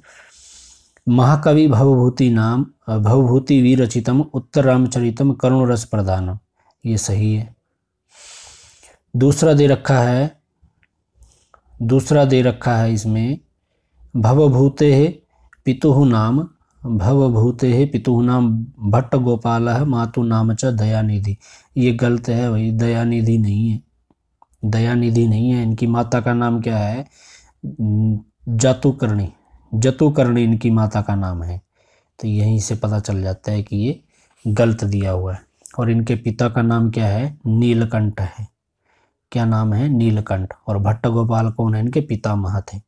महाकवि भवभूति विरचितम उत्तर रामचरितम करुण रस प्रधानम, ये सही है। दूसरा दे रखा है इसमें भवभूतेः पितुः नाम भट्ट गोपालः मातु नाम च दयानिधि, ये गलत है भाई, दयानिधि नहीं है, दयानिधि नहीं है। इनकी माता का नाम क्या है? जतुकर्णी इनकी माता का नाम है। तो यहीं से पता चल जाता है कि ये गलत दिया हुआ है। और इनके पिता का नाम क्या है? नीलकंठ है। क्या नाम है? नीलकंठ। और भट्ट गोपाल कौन है? इनके पितामह थे।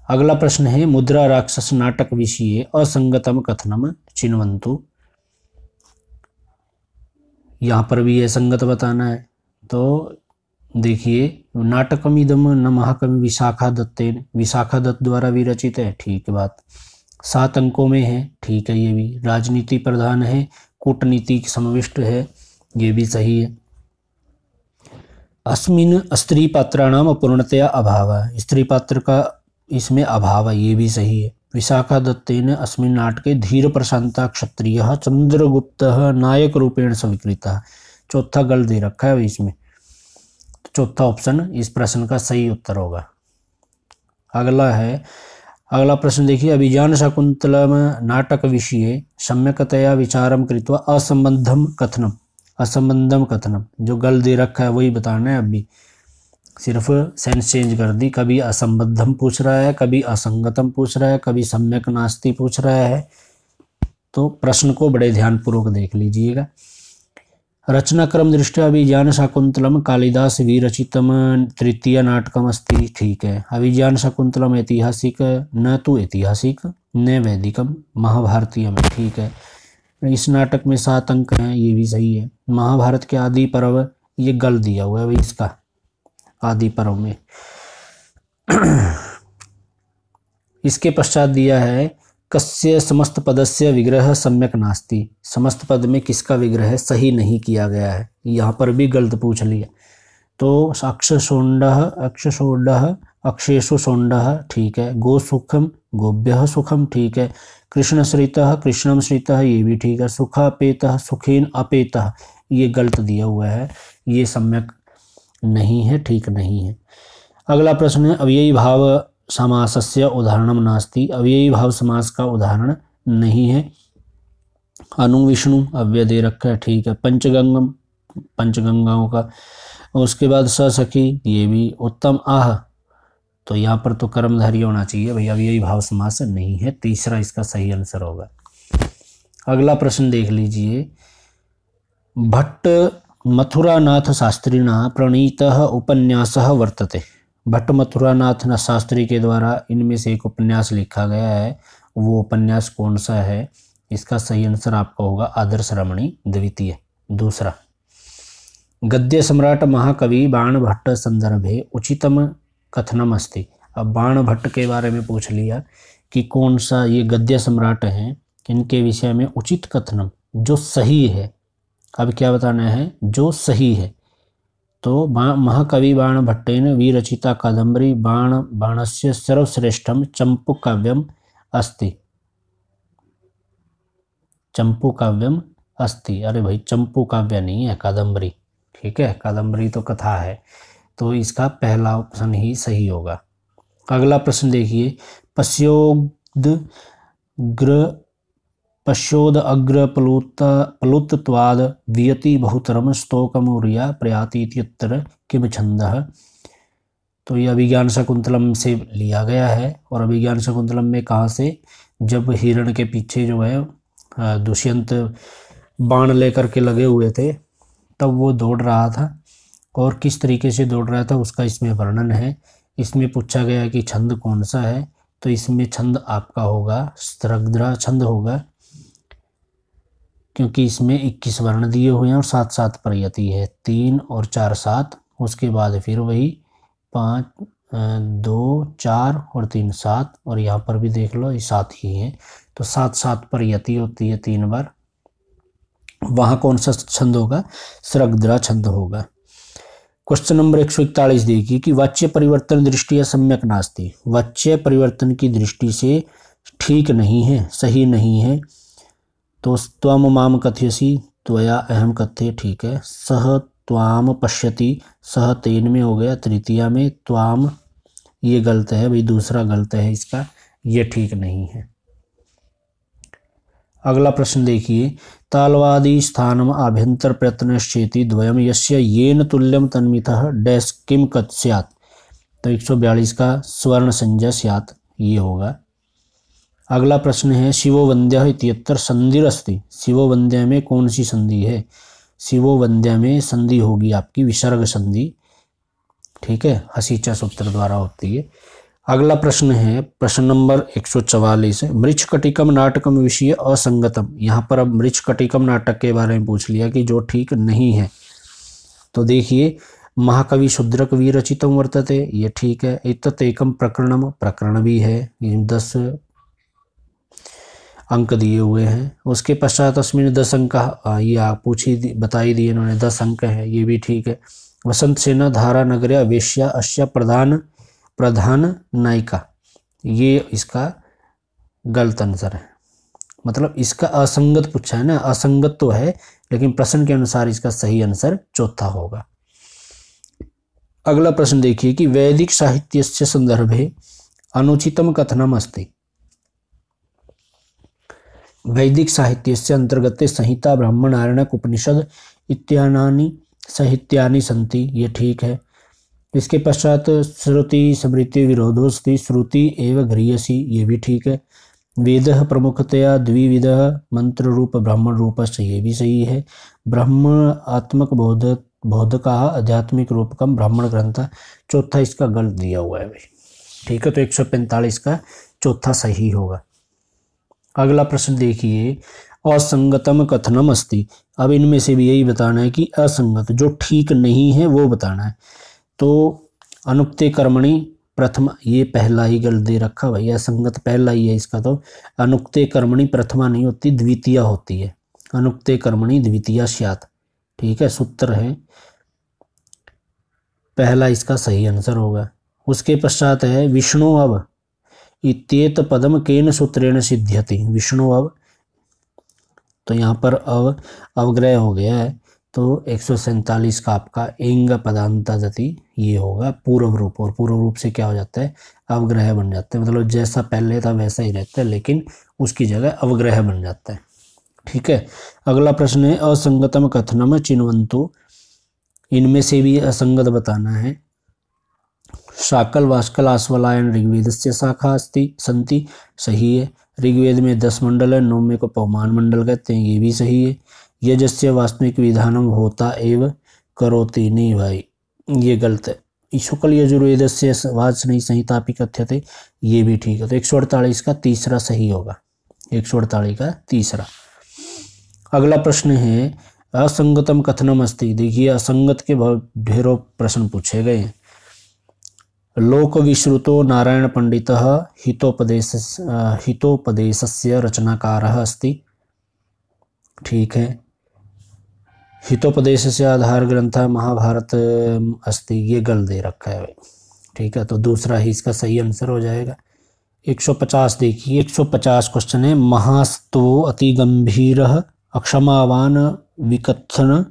अगला प्रश्न है मुद्रा राक्षस नाटक विषये असंगतम कथनम चिन्वन्तु, यहाँ पर भी ये संगत बताना है। तो देखिए, नाटकमिदम न महाकवि विशाखा दत्त द्वारा विरचित है, ठीक बात। 7 अंकों में है, ठीक है, ये भी। राजनीति प्रधान है, कूटनीति समाविष्ट है, ये भी सही है। अस्मिन स्त्री पात्राणाम अपूर्णतया अभाव, स्त्री पात्र का इसमें अभाव है, ये भी सही है। विशाखा दत्तेन अस्मिन् नाटके धीर प्रशांता क्षत्रियः चंद्रगुप्तः नायक रूपेण स्वीकृतः, चौथा गलत दे रखा है इसमें, तो चौथा ऑप्शन इस प्रश्न का सही उत्तर होगा। अगला प्रश्न देखिए, अभिज्ञान शाकुंतलम नाटक विषये सम्यकतया विचारम कृत्वा असंबद्धम कथनम, जो गलत दे रखा है वही बताना है। अभी सिर्फ सेंस चेंज कर दी, कभी असंबद्धम पूछ रहा है, कभी असंगतम पूछ रहा है, कभी सम्यक नास्ति पूछ रहा है। तो प्रश्न को बड़े ध्यानपूर्वक देख लीजिएगा। रचनाक्रम दृष्ट्या अभिज्ञान शाकुंतलम कालिदास विरचितम तृतीय नाटकम अस्ति, ठीक है। अभिज्ञान शाकुंतलम ऐतिहासिक न तो ऐतिहासिक न वैदिकम महाभारतीय में, ठीक है। इस नाटक में 7 अंक हैं, ये भी सही है। महाभारत के आदि पर्व, ये गलत दिया हुआ है भाई इसका, आदि पर्व में। इसके पश्चात दिया है कस्य समस्त पदस्य विग्रह सम्यक नास्ति, समस्त पद में किसका विग्रह सही नहीं किया गया है, यहाँ पर भी गलत पूछ लिया। तो अक्षशोंडः अक्षेषु शोंडः, ठीक है। गोसुखम गोभ्यः सुखम, ठीक है। कृष्णश्रितः कृष्णम श्रितः, ये भी ठीक है। सुखापेतः सुखेन अपेतः, ये गलत दिया हुआ है, ये सम्यक नहीं है, ठीक नहीं है। अगला प्रश्न है अव्ययी भाव समासस्य उदाहरणम नास्ति, अव्ययी भाव समास का उदाहरण नहीं है। अनु विष्णु अव्यय दे रखा है, ठीक है। पंचगंगाओं का। और उसके बाद सखी, ये भी। उत्तम आह, तो यहाँ पर तो कर्मधारी होना चाहिए भाई, अव्ययी भाव समास नहीं है, तीसरा इसका सही आंसर होगा। अगला प्रश्न देख लीजिए, भट्ट मथुरानाथ शास्त्रिणा प्रणीतः उपन्यासः वर्तते, भट्ट मथुरानाथ शास्त्री के द्वारा इनमें से एक उपन्यास लिखा गया है, वो उपन्यास कौन सा है? इसका सही आंसर आपका होगा आदर्श रमणी द्वितीय, दूसरा। गद्य सम्राट महाकवि बाण भट्ट संदर्भे उचितम कथनम अस्ति, अब बाण भट्ट के बारे में पूछ लिया कि कौन सा ये गद्य सम्राट हैं, इनके विषय में उचित कथनम, जो सही है। अब क्या बताना है? जो सही है। तो महाकवि बाण भट्टेन विरचिता कादम्बरी बाणस्य सर्वश्रेष्ठम चंपू काव्यम अस्ति, चंपू काव्यम अस्ति, अरे भाई चंपू काव्य नहीं है, कादम्बरी, ठीक है। कादम्बरी तो कथा है, तो इसका पहला ऑप्शन ही सही होगा। अगला प्रश्न देखिए, पश्योद अग्र प्लुतत्वाद वियति बहुतरम स्तोकमूर्या प्रयातीत्युत्तर किम छंदः, तो ये अभिज्ञान शाकुंतलम से लिया गया है। और अभिज्ञान शाकुंतलम में कहाँ से? जब हिरण के पीछे जो है दुष्यंत बाण लेकर के लगे हुए थे, तब वो दौड़ रहा था, और किस तरीके से दौड़ रहा था उसका इसमें वर्णन है। इसमें पूछा गया कि छंद कौन सा है, तो इसमें छंद आपका होगा स्त्रग्ध्रा छंद होगा, क्योंकि इसमें 21 वर्ण दिए हुए हैं और 7-7 प्रयति है, 3 और 4 7, उसके बाद फिर वही 5 2 4 और 3 7, और यहाँ पर भी देख लो ये 7 ही है, तो 7-7 प्रयति होती है 3 बार। वहाँ कौन सा छंद होगा? स्त्रग्ध्रा छंद होगा। क्वेश्चन नंबर 141 देखिए कि वाच्य परिवर्तन दृष्टिया सम्यक नास्ति, वाच्य परिवर्तन की दृष्टि से ठीक नहीं है, सही नहीं है। तो त्वम माम कथयसि त्वया अहम कथ्ये, ठीक है। सह त्वाम पश्यति, सह तेन में हो गया, तृतीया में त्वाम ये गलत है भाई, दूसरा गलत है इसका, ये ठीक नहीं है। अगला प्रश्न देखिए, तालवादी स्थानम आभ्यंतर प्रयत्नश्चेति द्वयम यस्य येन तुल्यम तन्मितः डैश किम कत स्यात्। तो 142 का स्वर्ण संज्ञा स्यात् ये होगा। अगला प्रश्न है, शिवो वंद्यः इत्यत्र संधिरस्ति, शिवो वंद्य में कौन सी संधि है। शिवो वंद्य में संधि होगी आपकी विसर्ग संधि, ठीक है, हसीचा सूत्र द्वारा होती है। अगला प्रश्न है प्रश्न नंबर 144, मृच्छकटिकम नाटकम विषय असंगतम। यहाँ पर अब मृच्छकटिकम नाटक के बारे में पूछ लिया कि जो ठीक नहीं है। तो देखिए, महाकवि शूद्रक विरचितम वर्तते, ये ठीक है। एतत् एकम प्रकरणम, प्रकरण भी है, 10 अंक दिए हुए हैं। उसके पश्चात अस्मिन 10 अंक, ये आप बताई दिए इन्होंने, 10 अंक है, ये भी ठीक है। वसंत सेना धारा नगर्या वेश्या अश्या प्रधान नायिका, ये इसका गलत आंसर है। मतलब इसका असंगत पूछा है ना, असंगत तो है लेकिन प्रश्न के अनुसार इसका सही आंसर चौथा होगा। अगला प्रश्न देखिए कि वैदिक साहित्यस्य संदर्भे अनुचितम कथनम अस्ति। वैदिक साहित्यस्य अंतर्गते संहिता ब्राह्मण आरण्यक उपनिषद इत्यादि साहित्यानि सन्ति, ये ठीक है। इसके पश्चात श्रुति स्मृति विरोधोस्ति, श्रुति एवं गृह्यसि, ये भी ठीक है। वेदः प्रमुखतया द्विविधः मंत्र रूप ब्राह्मण रूपस्य, ये भी सही है। ब्रह्म आत्मक बोधका आध्यात्मिक रूपकम ब्राह्मण ग्रंथ, चौथा इसका गलत दिया हुआ है भाई, ठीक है। तो 145 का चौथा सही होगा। अगला प्रश्न देखिए, असंगतम कथनम अस्ति। अब इनमें से भी यही बताना है कि असंगत जो ठीक नहीं है वो बताना है। तो अनुक्ते कर्मणि प्रथमा, ये पहला ही गलत दे रखा भाई, असंगत पहला ही है इसका। तो अनुक्ते कर्मणि प्रथमा नहीं होती, द्वितीया होती है। अनुक्ते कर्मणि द्वितीया स्यात्, ठीक है, सूत्र है, पहला इसका सही आंसर होगा। उसके पश्चात है विष्णु अव इत्येत पदम केन सूत्रेण सिद्ध्यति, विष्णु अव, तो यहाँ पर अवग्रह हो गया है। तो 147 का आपका एंग पदांता जति ये होगा पूर्व रूप, और पूर्व रूप से क्या हो जाता है, अवग्रह बन जाता है। मतलब जैसा पहले था वैसा ही रहता है लेकिन उसकी जगह अवग्रह बन जाता है, ठीक है। अगला प्रश्न है, असंगतम कथनम चिन्वन्तु। इनमें से भी असंगत बताना है। शाकल वास्कल आश्वलायन ऋग्वेदस्य शाखा अस्ति सन्ति, सही है। ऋग्वेद में 10 मंडल है, 9वें को पवमान मंडल कहते हैं, ये भी सही है। यजस्य वास्तविक विधानम होता एव करोति, नहीं भाई ये गलत है। शुक्ल यजुर्वेदस्य वाचनी संहिता भी कथ्यते, ये भी ठीक है। तो 148 का तीसरा सही होगा, 148 का तीसरा। अगला प्रश्न है, असंगतम कथनम अस्ति। देखिए असंगत के बहुत ढेरों प्रश्न पूछे गए हैं। लोक विश्रुतो नारायण पंडितः हितोपदेशस्य रचनाकारः अस्ति, ठीक है। हितोपदेश से आधार ग्रंथ महाभारत अस्ति, ये गलत दे रखा है भाई, ठीक है। तो दूसरा ही इसका सही आंसर हो जाएगा। 150 देखिए, 150 क्वेश्चन है, महास्तो अति गंभीर अक्षमावान विकथन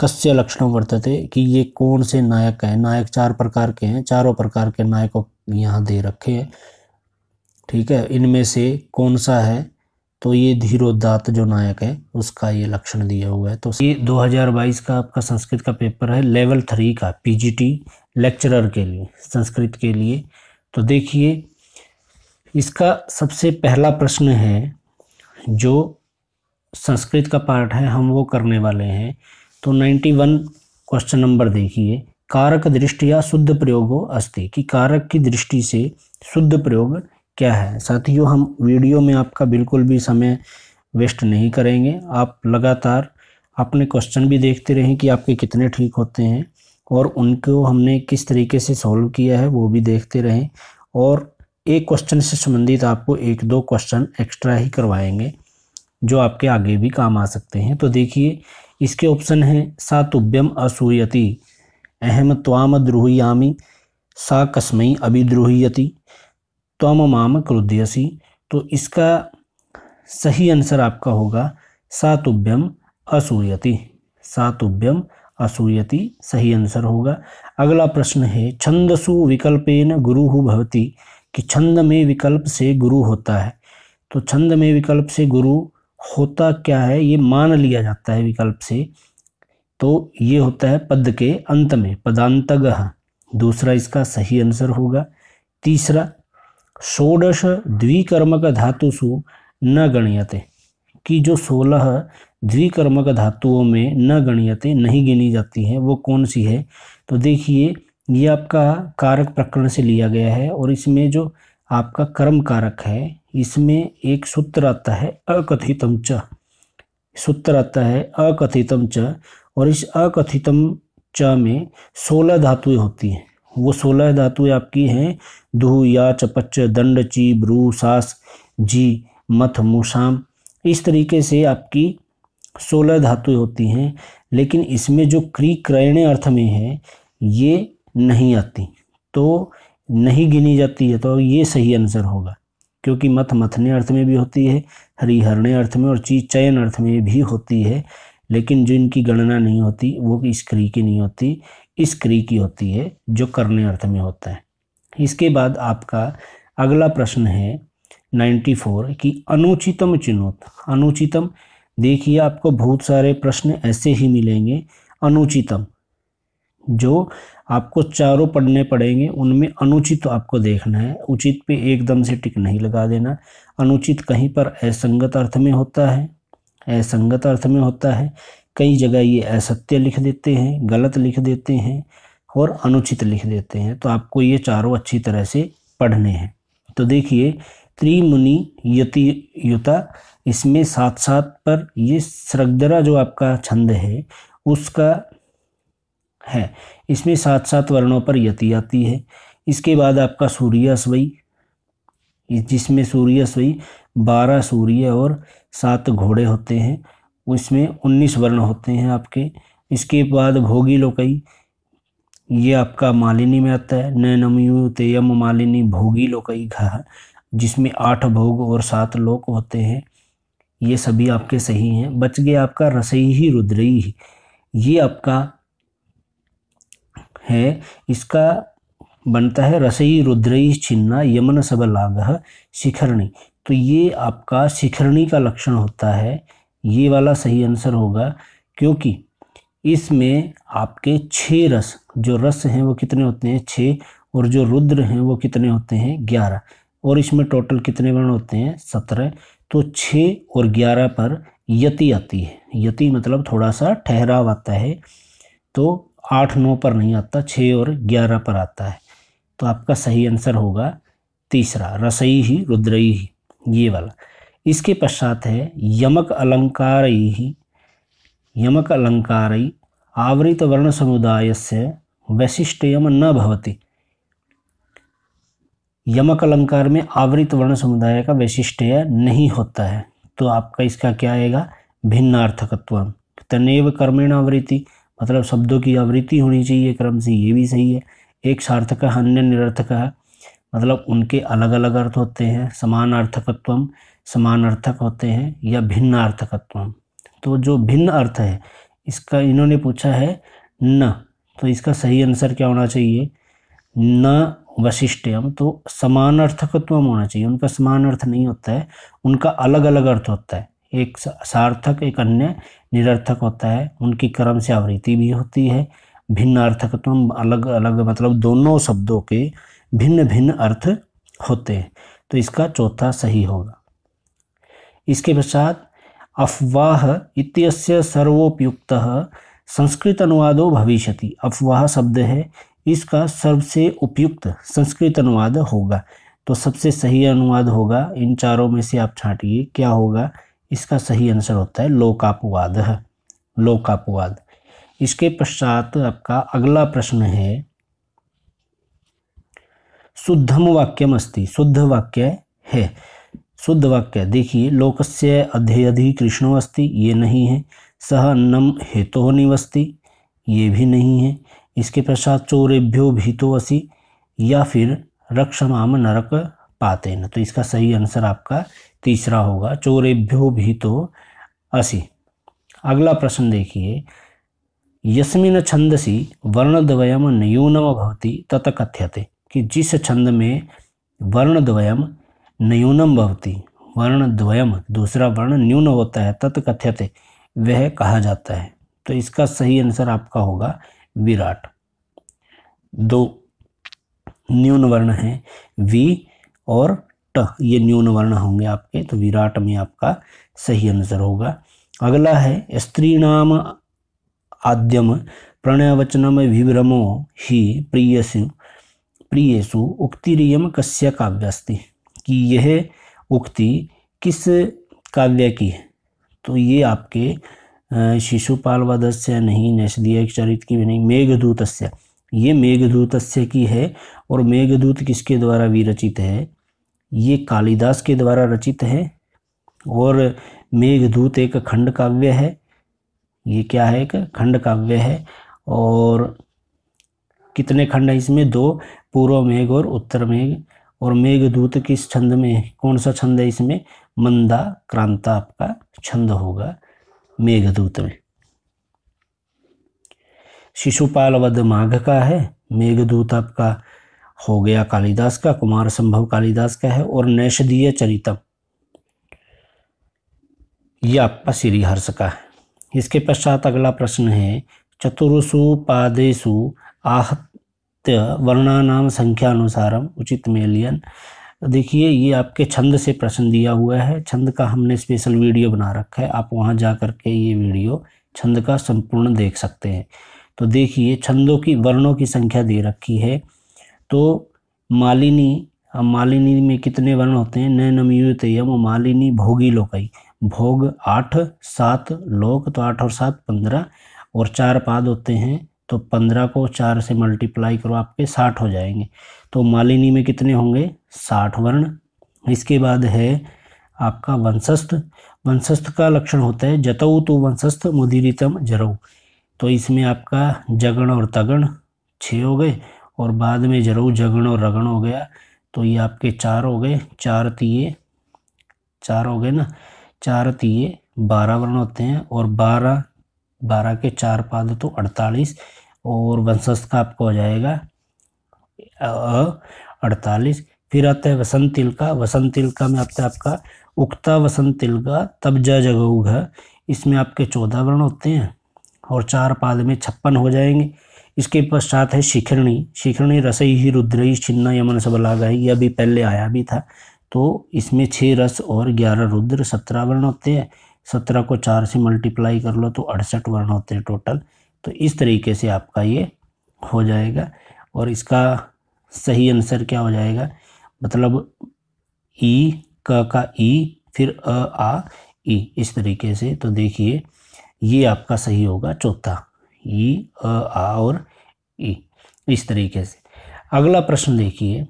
कस्य लक्षण वर्तते, कि ये कौन से नायक हैं। नायक 4 प्रकार के हैं, चारों प्रकार के नायकों यहाँ दे रखे हैं, ठीक है। इनमें से कौन सा है, तो ये धीरोदात्त जो नायक है उसका ये लक्षण दिया हुआ है। तो ये 2022 का आपका संस्कृत का पेपर है, लेवल 3 का पीजीटी लेक्चरर के लिए, संस्कृत के लिए। तो देखिए इसका सबसे पहला प्रश्न है, जो संस्कृत का पार्ट है हम वो करने वाले हैं। तो 91 क्वेश्चन नंबर देखिए, कारक दृष्टिया शुद्ध प्रयोगो अस्ति, कि कारक की दृष्टि से शुद्ध प्रयोग क्या है। साथियों हम वीडियो में आपका बिल्कुल भी समय वेस्ट नहीं करेंगे, आप लगातार अपने क्वेश्चन भी देखते रहें कि आपके कितने ठीक होते हैं, और उनको हमने किस तरीके से सॉल्व किया है वो भी देखते रहें। और एक क्वेश्चन से संबंधित आपको 1-2 क्वेश्चन एक्स्ट्रा ही करवाएंगे जो आपके आगे भी काम आ सकते हैं। तो देखिए इसके ऑप्शन हैं, सातुभ्यम असूयति, अहम त्वाम द्रुह्यामि सा कस्मै अभिद्रुह्यति त्वम माम क्रुध्यसि। तो इसका सही आंसर आपका होगा सा तुभ्यम असूयति। सा तुभ्यम असूयति सही आंसर होगा। अगला प्रश्न है छंदसु विकल्पेन गुरुः भवति, कि छंद में विकल्प से गुरु होता है। तो छंद में विकल्प से गुरु होता क्या है, ये मान लिया जाता है विकल्प से, तो ये होता है पद के अंत में, पदांतगः। दूसरा इसका सही आंसर होगा। तीसरा षोडश द्विकर्मक धातुषु न गण्यते, कि जो 16 द्विकर्मक धातुओं में न गण्यते नहीं गिनी जाती हैं, वो कौन सी है। तो देखिए ये आपका कारक प्रकरण से लिया गया है, और इसमें जो आपका कर्म कारक है इसमें एक सूत्र आता है अकथितम च, सूत्र आता है अकथितम च, और इस अकथितम च में 16 धातुएं होती हैं। वो 16 धातुएं आपकी हैं धु या चपच दंड ची ब्रू सास जी मथ मुसाम। इस तरीके से आपकी 16 धातुएं होती हैं, लेकिन इसमें जो क्री क्रयणे अर्थ में है ये नहीं आती, तो नहीं गिनी जाती है। तो ये सही आंसर होगा, क्योंकि मथ मथने अर्थ में भी होती है, हरि हरणे अर्थ में, और ची चयन अर्थ में भी होती है, लेकिन जिनकी गणना नहीं होती वो इस क्री की नहीं होती, इस क्री की होती है जो करने अर्थ में होता है। इसके बाद आपका अगला प्रश्न है 94 कि अनुचितम चिनोत। अनुचितम, देखिए आपको बहुत सारे प्रश्न ऐसे ही मिलेंगे अनुचितम, जो आपको चारों पढ़ने पड़ेंगे, उनमें अनुचित आपको देखना है। उचित पे एकदम से टिक नहीं लगा देना। अनुचित कहीं पर असंगत अर्थ में होता है, असंगत अर्थ में होता है, कई जगह ये असत्य लिख देते हैं, गलत लिख देते हैं, और अनुचित लिख देते हैं। तो आपको ये चारों अच्छी तरह से पढ़ने हैं। तो देखिए त्रिमुनि यति युता, इसमें साथ साथ पर ये सृगधरा जो आपका छंद है उसका है, इसमें साथ साथ वर्णों पर यति आती है। इसके बाद आपका सूर्यास्वई, जिसमें सूर्यास्वई 12 सूर्य और 7 घोड़े होते हैं, उसमें 19 वर्ण होते हैं आपके। इसके बाद भोगी लोकई, ये आपका मालिनी में आता है, नैनमयु तेयम मालिनी भोगी लोकई घा, जिसमें 8 भोग और 7 लोक होते हैं। ये सभी आपके सही हैं। बच गया आपका रसई ही रुद्रई ही, ये आपका है, इसका बनता है रसई रुद्रई छिन्ना यमन सब लाग शिखरणी। तो ये आपका शिखरणी का लक्षण होता है, ये वाला सही आंसर होगा, क्योंकि इसमें आपके 6 रस, जो रस हैं वो कितने होते हैं 6, और जो रुद्र हैं वो कितने होते हैं 11, और इसमें टोटल कितने वर्ण होते हैं 17। तो 6 और 11 पर यति आती है। यति मतलब थोड़ा सा ठहराव आता है, तो 8-9 पर नहीं आता, 6 और 11 पर आता है। तो आपका सही आंसर होगा तीसरा, रसई ही रुद्रई ही, ये वाला। इसके पश्चात है यमक अलंकारई ही, यमक अलंकारई आवृत वर्ण समुदायस्य वैशिष्ट्यम न भवति। यमक अलंकार में आवृत वर्ण समुदाय का वैशिष्ट्य नहीं होता है, तो आपका इसका क्या आएगा भिन्नार्थकत्व। तनेव कर्मेण आवृत्ति, मतलब शब्दों की आवृत्ति होनी चाहिए क्रम से, ये भी सही है। एक सार्थक अन्य निरर्थक, मतलब उनके अलग अलग अर्थ होते हैं। समानार्थकत्वम, समानार्थक होते हैं, या भिन्नार्थकत्वम। तो जो भिन्न अर्थ है इसका इन्होंने पूछा है न, तो इसका सही आंसर क्या होना चाहिए न वैशिष्ट्यम, तो समानार्थकत्वम होना चाहिए। उनका समान अर्थ नहीं होता है, उनका अलग अलग अर्थ होता है। एक सार्थक एक अन्य निरर्थक होता है, उनकी क्रम से आवृत्ति भी होती है। भिन्नार्थकत्वम अलग अलग, मतलब दोनों शब्दों के भिन्न भिन्न अर्थ होते हैं। तो इसका चौथा सही होगा। इसके पश्चात अफवाह इत्यस्य सर्वोपयुक्तः संस्कृत अनुवादो भविष्यति। अफवाह शब्द है, इसका सबसे उपयुक्त संस्कृत अनुवाद होगा। तो सबसे सही अनुवाद होगा, इन चारों में से आप छांटिए क्या होगा। इसका सही आंसर होता है लोकापवाद, लोकापवाद। इसके पश्चात आपका अगला प्रश्न है शुद्धम वाक्यम अस्ति, शुद्ध वाक्य है। शुद्ध वाक्य देखिए, लोकस्य अध्ययधि कृष्णो अस्ति, ये नहीं है। सह अन्नम हेतोः निवस्ति, ये भी नहीं है। इसके पश्चात चोरेभ्यो भीतो असि या फिर रक्षमाम नरक पातेन। तो इसका सही आंसर आपका तीसरा होगा, चोरेभ्यो भीतो असि। अगला प्रश्न देखिए, यस्मिन् छंदसि वर्णद्वयम् न्यूनम् भवति तत् कथ्यते, कि जिस छंद में वर्णद्वयम् न्यूनम् भवति, वर्णद्वयम् दूसरा वर्ण न्यून होता है, तत् कथ्यते वह कहा जाता है। तो इसका सही आंसर आपका होगा विराट। दो न्यून वर्ण हैं, वी और ट, ये न्यून वर्ण होंगे आपके, तो विराट में आपका सही आंसर होगा। अगला है, स्त्रीणाम आद्यम प्रणयवचनम विभ्रमो ही प्रियेषु उक्तिरियम कस्य काव्यास्ति, कि यह उक्ति किस काव्य की है। तो ये आपके शिशुपाल वधस्य नहीं, नैषधीय चरित की भी नहीं, मेघदूतस्य, ये मेघदूतस्य की है। और मेघदूत किसके द्वारा विरचित है, ये कालिदास के द्वारा रचित है। और मेघदूत एक खंड काव्य है, ये क्या है, एक खंड काव्य है। और कितने खंड है इसमें, दो, पूर्व मेघ और उत्तर मेघ। और मेघदूत किस छंद में, कौन सा छंद है इसमें, मंदा क्रांता आपका छंद होगा मेघदूत में। शिशुपाल वध माघ का है, मेघदूत आपका हो गया कालिदास का, कुमार संभव कालिदास का है। और नैषधीय चरितम ये आपका श्रीहर्ष का है। इसके पश्चात अगला प्रश्न है, चतुर्षु पादेषु आहत्य वर्णानाम संख्यानुसारम उचित मेलियन। देखिए ये आपके छंद से प्रश्न दिया हुआ है, छंद का हमने स्पेशल वीडियो बना रखा है, आप वहां जा करके ये वीडियो छंद का संपूर्ण देख सकते हैं। तो देखिए छंदों की वर्णों की संख्या दे रखी है। तो मालिनी, अब मालिनी में कितने वर्ण होते हैं, नैनमयूत यम मालिनी भोगी लोकई, भोग 8, 7 लोक, तो 8 और 7 15, और 4 पाद होते हैं, तो 15 को 4 से मल्टीप्लाई करो आपके 60 हो जाएंगे। तो मालिनी में कितने होंगे, 60 वर्ण। इसके बाद है आपका वंशस्थ, वंशस्थ का लक्षण होता है जतऊ तो वंशस्थ मुदीरितम जरऊ। तो इसमें आपका जगण और तगण 6 हो गए, और बाद में जरऊ जगण और रगण हो गया। तो ये आपके 4 हो गए, 4 तिये 4 हो गए ना, 4 तिये 12 वर्ण होते हैं। और 12 के 4 पाद तो 48, और वंशस्थ का आपको हो जाएगा 48। फिर आता है वसंत तिलका, वसंत तिलका में आता है आपका उक्ता वसंत तिलका तबजा जगऊ घ, इसमें आपके 14 वर्ण होते हैं, और 4 पाद में 56 हो जाएंगे। इसके पश्चात है शिखरणी, शिखरणी रसई ही रुद्रई छिन्ना यमन सबलागा, यह भी पहले आया भी था। तो इसमें 6 रस और 11 रुद्र, 17 वर्ण होते हैं। 17 को 4 से मल्टीप्लाई कर लो तो 68 वर्ण होते हैं टोटल। तो इस तरीके से आपका ये हो जाएगा। और इसका सही आंसर क्या हो जाएगा, मतलब ई, क का ई, फिर अ आ ई, इस तरीके से। तो देखिए ये आपका सही होगा चौथा, ई, अ आ और ई, इस तरीके से। अगला प्रश्न देखिए,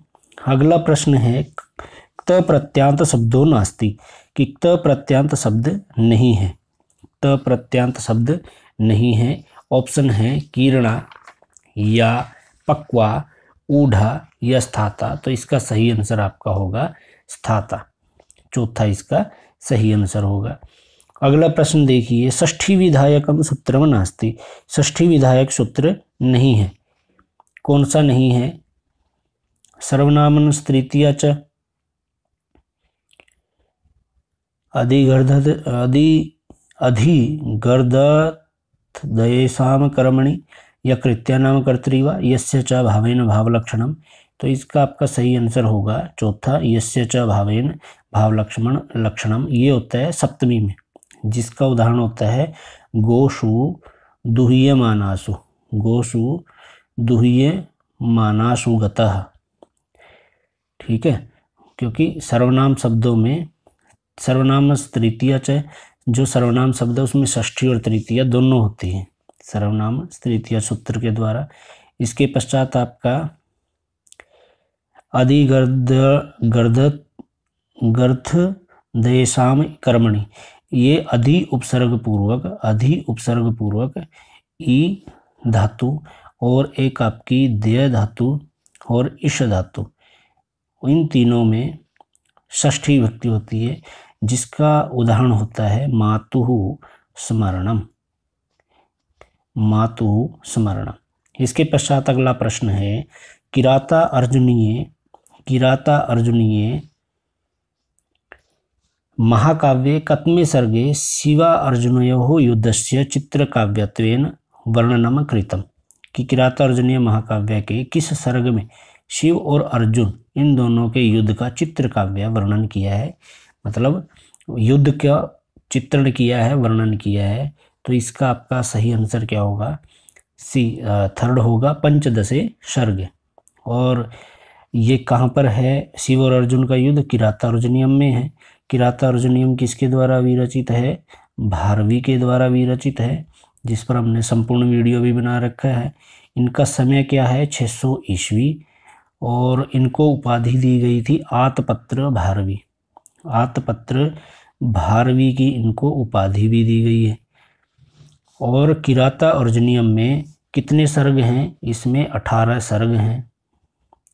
अगला प्रश्न है त प्रत्यांत शब्दों नास्ति, कि त प्रत्यांत शब्द नहीं है, त प्रत्यांत शब्द नहीं है। ऑप्शन है कीर्णा या पक्वा, ऊढ़ा या स्थाता। तो इसका सही आंसर आपका होगा स्थाता, चौथा इसका सही आंसर होगा। अगला प्रश्न देखिए, षष्ठी विधायकम सूत्रम नास्ति, षष्ठी विधायक सूत्र नहीं है, कौन सा नहीं है, सर्वनामन तृतीया च, अधिगर्धदयेषां कर्मणि या कृत्यानाम कर्तृवा यस्य च भावेन भावलक्षणम। तो इसका आपका सही आंसर होगा चौथा, यस्य च भावेन भावलक्षणम। ये होता है सप्तमी में, जिसका उदाहरण होता है गोषु दुह्यमानासु, गोषु दुह्यमानासु गतः। ठीक है, क्योंकि सर्वनाम शब्दों में सर्वनाम तृतीया च, जो सर्वनाम शब्द है उसमें षष्ठी और तृतीया दोनों होती हैं, सर्वनाम तृतीया सूत्र के द्वारा। इसके पश्चात आपका अधिगर्धदयेषां कर्मणि, ये अधि उपसर्ग पूर्वक ई धातु और एक आपकी दय धातु और ईश धातु, इन तीनों में षष्ठी विभक्ति होती है, जिसका उदाहरण होता है मातुः स्मरणम, मातुः स्मरणम। इसके पश्चात अगला प्रश्न है किराता अर्जुनीय, किराता अर्जुनीय महाकाव्ये कतमे सर्गे शिवा अर्जुनयोः युद्धस्य चित्रकाव्यत्वेन वर्णनम कृतम, कि किरातार्जुनीय महाकाव्य के किस सर्ग में शिव और अर्जुन इन दोनों के युद्ध का चित्रकाव्य वर्णन किया है, मतलब युद्ध का चित्रण किया है, वर्णन किया है। तो इसका आपका सही आंसर क्या होगा? थर्ड होगा पंचदशे सर्ग। और ये कहाँ पर है शिव और अर्जुन का युद्ध? किरातार्जुनीयम में है। किरातार्जुनीयम किसके द्वारा विरचित है? भारवी के द्वारा विरचित है, जिस पर हमने संपूर्ण वीडियो भी बना रखा है। इनका समय क्या है? 600 ईस्वी, और इनको उपाधि दी गई थी आतपत्र भारवी, आतपत्र भारवी की इनको उपाधि भी दी गई है। और किरातार्जुनीयम में कितने सर्ग हैं? इसमें 18 सर्ग हैं।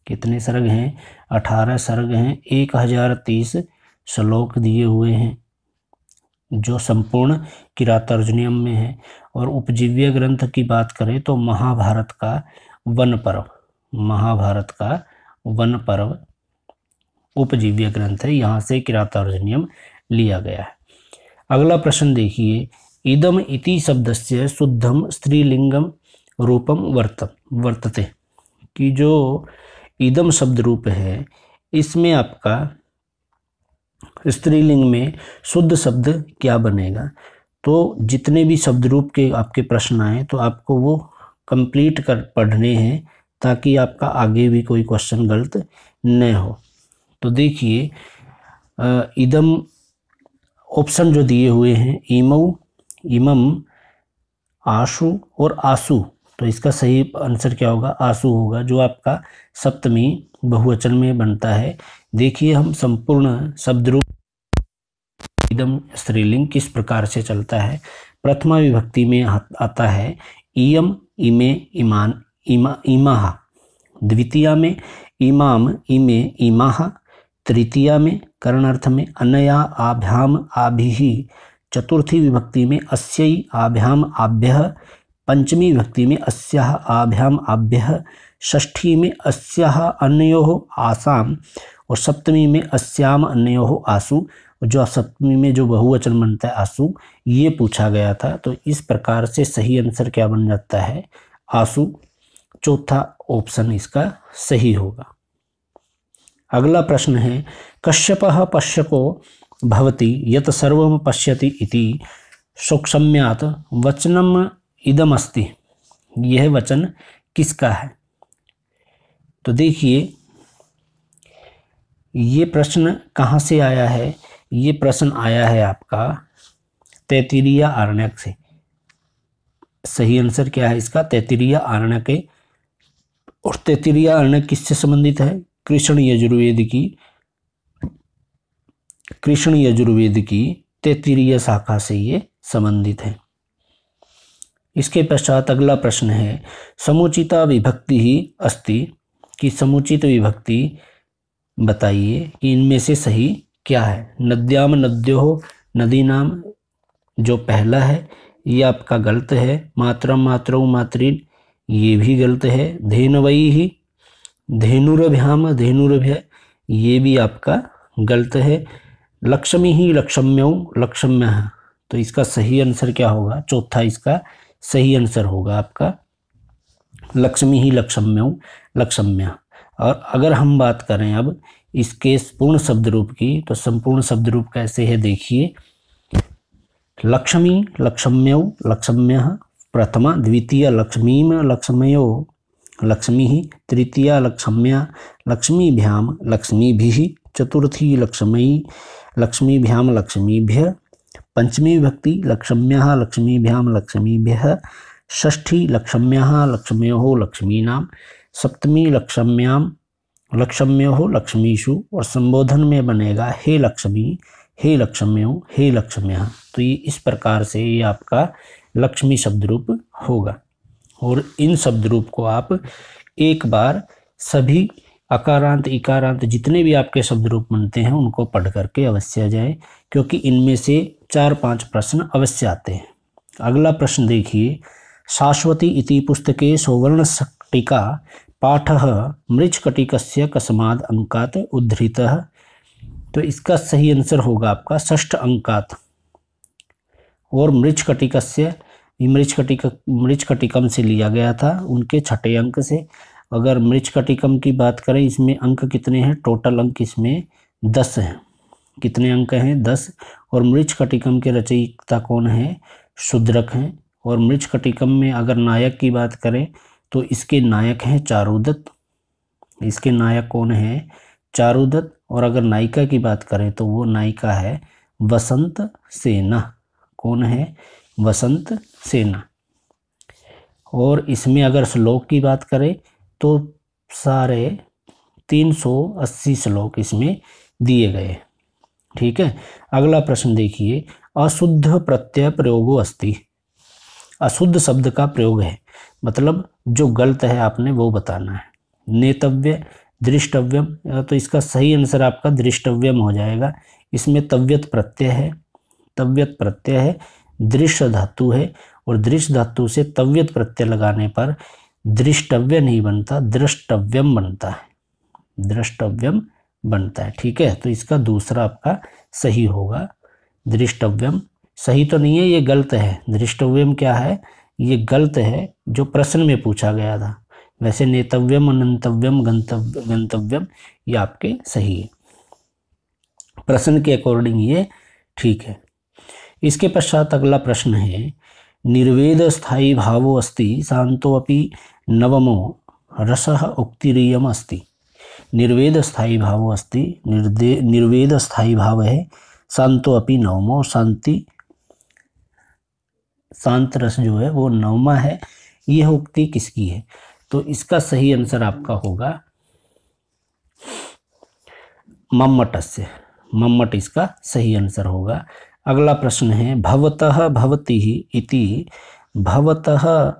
कितने सर्ग हैं? 18 सर्ग हैं। 1030 श्लोक दिए हुए हैं जो संपूर्ण किरातार्जुनीयम में है। और उपजीव्य ग्रंथ की बात करें तो महाभारत का वन पर्व, महाभारत का वन पर्व उपजीव्य ग्रंथ है, यहाँ से किरातार्जुनीयम लिया गया है। अगला प्रश्न देखिए, इदम इति शब्दस्य शुद्धम स्त्रीलिंगम रूपम वर्तते, कि जो इदम शब्द रूप है इसमें आपका स्त्रीलिंग में शुद्ध शब्द क्या बनेगा? तो जितने भी शब्द रूप के आपके प्रश्न आए तो आपको वो कंप्लीट कर पढ़ने हैं, ताकि आपका आगे भी कोई क्वेश्चन गलत न हो। तो देखिए इदम ऑप्शन जो दिए हुए हैं, इमऊ, इमम, आशु और आसु, तो इसका सही आंसर क्या होगा? आसु होगा, जो आपका सप्तमी बहुवचन में बनता है। देखिए हम संपूर्ण शब्द रूप इदम स्त्रीलिंग किस प्रकार से चलता है। प्रथमा विभक्ति में आता है इयम, इमे, इमान, इमाह। द्वितीया में इमाम, इमे, इमाह। तृतीया में करणार्थ में अनया, आभ्याम, आभिहि। चतुर्थी विभक्ति में अस्यै, आभ्याम, आभ्यः। पंचमी विभक्ति में अस्याः, आभ्याम, आभ्यः। षष्ठी में अस्याः अन्योः आसाम, और सप्तमी में अस्याम अन्योः आसु। जो सप्तमी में जो बहुवचन बनता है आसु, ये पूछा गया था। तो इस प्रकार से सही आंसर क्या बन जाता है? आसु। चौथा ऑप्शन इसका सही होगा। अगला प्रश्न है कश्यपः पश्यको भवति यत सर्वं पश्यति इति सूक्ष्म्यात् वचनम इदमस्ति, यह वचन किसका है? तो देखिए ये प्रश्न कहाँ से आया है? ये प्रश्न आया है आपका तैत्तिरीय आरण्यक से। सही आंसर क्या है इसका? तैत्तिरीय आरण्यक है। और तैत्तिरीय आरण्यक किससे संबंधित है? कृष्ण यजुर्वेद की तैत्तिरीय शाखा से ये संबंधित है। इसके पश्चात अगला प्रश्न है समुचिता विभक्ति ही अस्ति, कि समुचित विभक्ति बताइए कि इनमें से सही क्या है। नद्याम, नद्योः, नदीनाम जो पहला है ये आपका गलत है। मातरम, मातरौ, मातृन ये भी गलत है। धेनवैः, धेनुरभ्याम, धेनुरभ्य ये भी आपका गलत है। लक्ष्मी ही, लक्ष्म्यौ, लक्ष्म्यः, तो इसका सही आंसर क्या होगा? चौथा इसका सही आंसर होगा आपका लक्ष्मी ही, लक्ष्म्यौ, लक्ष्म्यः। और अगर हम बात करें अब इसके पूर्ण शब्द रूप की, तो संपूर्ण शब्द रूप कैसे है देखिए। लक्ष्मी, लक्ष्म्यौ, लक्ष्म्यः। प्रथमा, द्वितीय लक्ष्मीम, लक्ष्मयो, लक्ष्मीः। तृतीया लक्ष्म्या, लक्ष्मीभ्याम, लक्ष्मीभिः। चतुर्थी लक्ष्मी, लक्ष्मीभ्याम, लक्ष्मीभ्यः। पंचमी विभक्ति लक्ष्म्याः, लक्ष्मीभ्याम, लक्ष्मीभ्यः। षष्ठी लक्ष्म्याः, लक्ष्म्योः, लक्ष्मीनाम। सप्तमी लक्ष्म्याम, लक्ष्म्योः, लक्ष्मीषु। और संबोधन में बनेगा हे लक्ष्मी, हे लक्ष्म्यो, हे लक्ष्म्यः। तो ये इस प्रकार से ये आपका लक्ष्मी शब्द रूप होगा। और इन शब्द रूप को आप एक बार सभी अकारांत इकारांत जितने भी आपके शब्द रूप बनते हैं उनको पढ़ करके अवश्य जाएं, क्योंकि इनमें से 4-5 प्रश्न अवश्य आते हैं। अगला प्रश्न देखिए, शाश्वती इति पुस्तके सौवर्णस्फटिका पाठः मृच्छकटिकस्य कस्माद् अंकात् उद्धृतः। तो इसका सही आंसर होगा आपका 6ठ अंकात्। और मृच्छकटिकस्य, मृच्छकटिकम से लिया गया था, उनके 6ठे अंक से। अगर मृच्छकटिकम की बात करें, इसमें अंक कितने हैं? टोटल अंक इसमें 10 हैं। कितने अंक हैं? 10। और मृच्छकटिकम के रचयिता कौन है? शूद्रक हैं। और मृच्छकटिकम में अगर नायक की बात करें तो इसके नायक हैं चारुदत्त। इसके नायक कौन है? चारुदत्त। और अगर नायिका की बात करें तो वो नायिका है वसंत सेना। कौन है? वसंत सेना। और इसमें अगर श्लोक की बात करें तो सारे 380 श्लोक इसमें दिए गए। ठीक है। अगला प्रश्न देखिए, अशुद्ध प्रत्यय प्रयोगो अस्ति। अशुद्ध शब्द का प्रयोग है, मतलब जो गलत है आपने वो बताना है। नेतव्य, दृष्टव्यम, तो इसका सही आंसर आपका दृष्टव्यम हो जाएगा। इसमें तव्यत प्रत्यय है, तव्यत प्रत्यय है, दृश्य धातु है, और दृश्य धातु से तव्यत प्रत्यय लगाने पर दृष्टव्य नहीं बनता, दृष्टव्यम बनता है। दृष्टव्यम बनता है। ठीक है। तो इसका दूसरा आपका सही होगा, दृष्टव्यम। सही तो नहीं है, ये गलत है। दृष्टव्यम क्या है? ये गलत है, जो प्रश्न में पूछा गया था। वैसे नेतव्यम, अनंतव्यम, गंतव्यम ये आपके सही है। प्रश्न के अकॉर्डिंग ये ठीक है। इसके पश्चात अगला प्रश्न है, निर्वेद स्थायी भावो अस्ति शांतो अपि नवमो रसः उक्तिरियम अस्ति। निर्वेद स्थायी भावो अस्ति, निर्वेद स्थायी भाव है, शांतो अपि नवमो, शांति शांत रस जो है वो नवमा है। यह उक्ति किसकी है? तो इसका सही आंसर आपका होगा मम्मटस्य। मम्मट इसका सही आंसर होगा। अगला प्रश्न है, भवतः भवति इति भवतः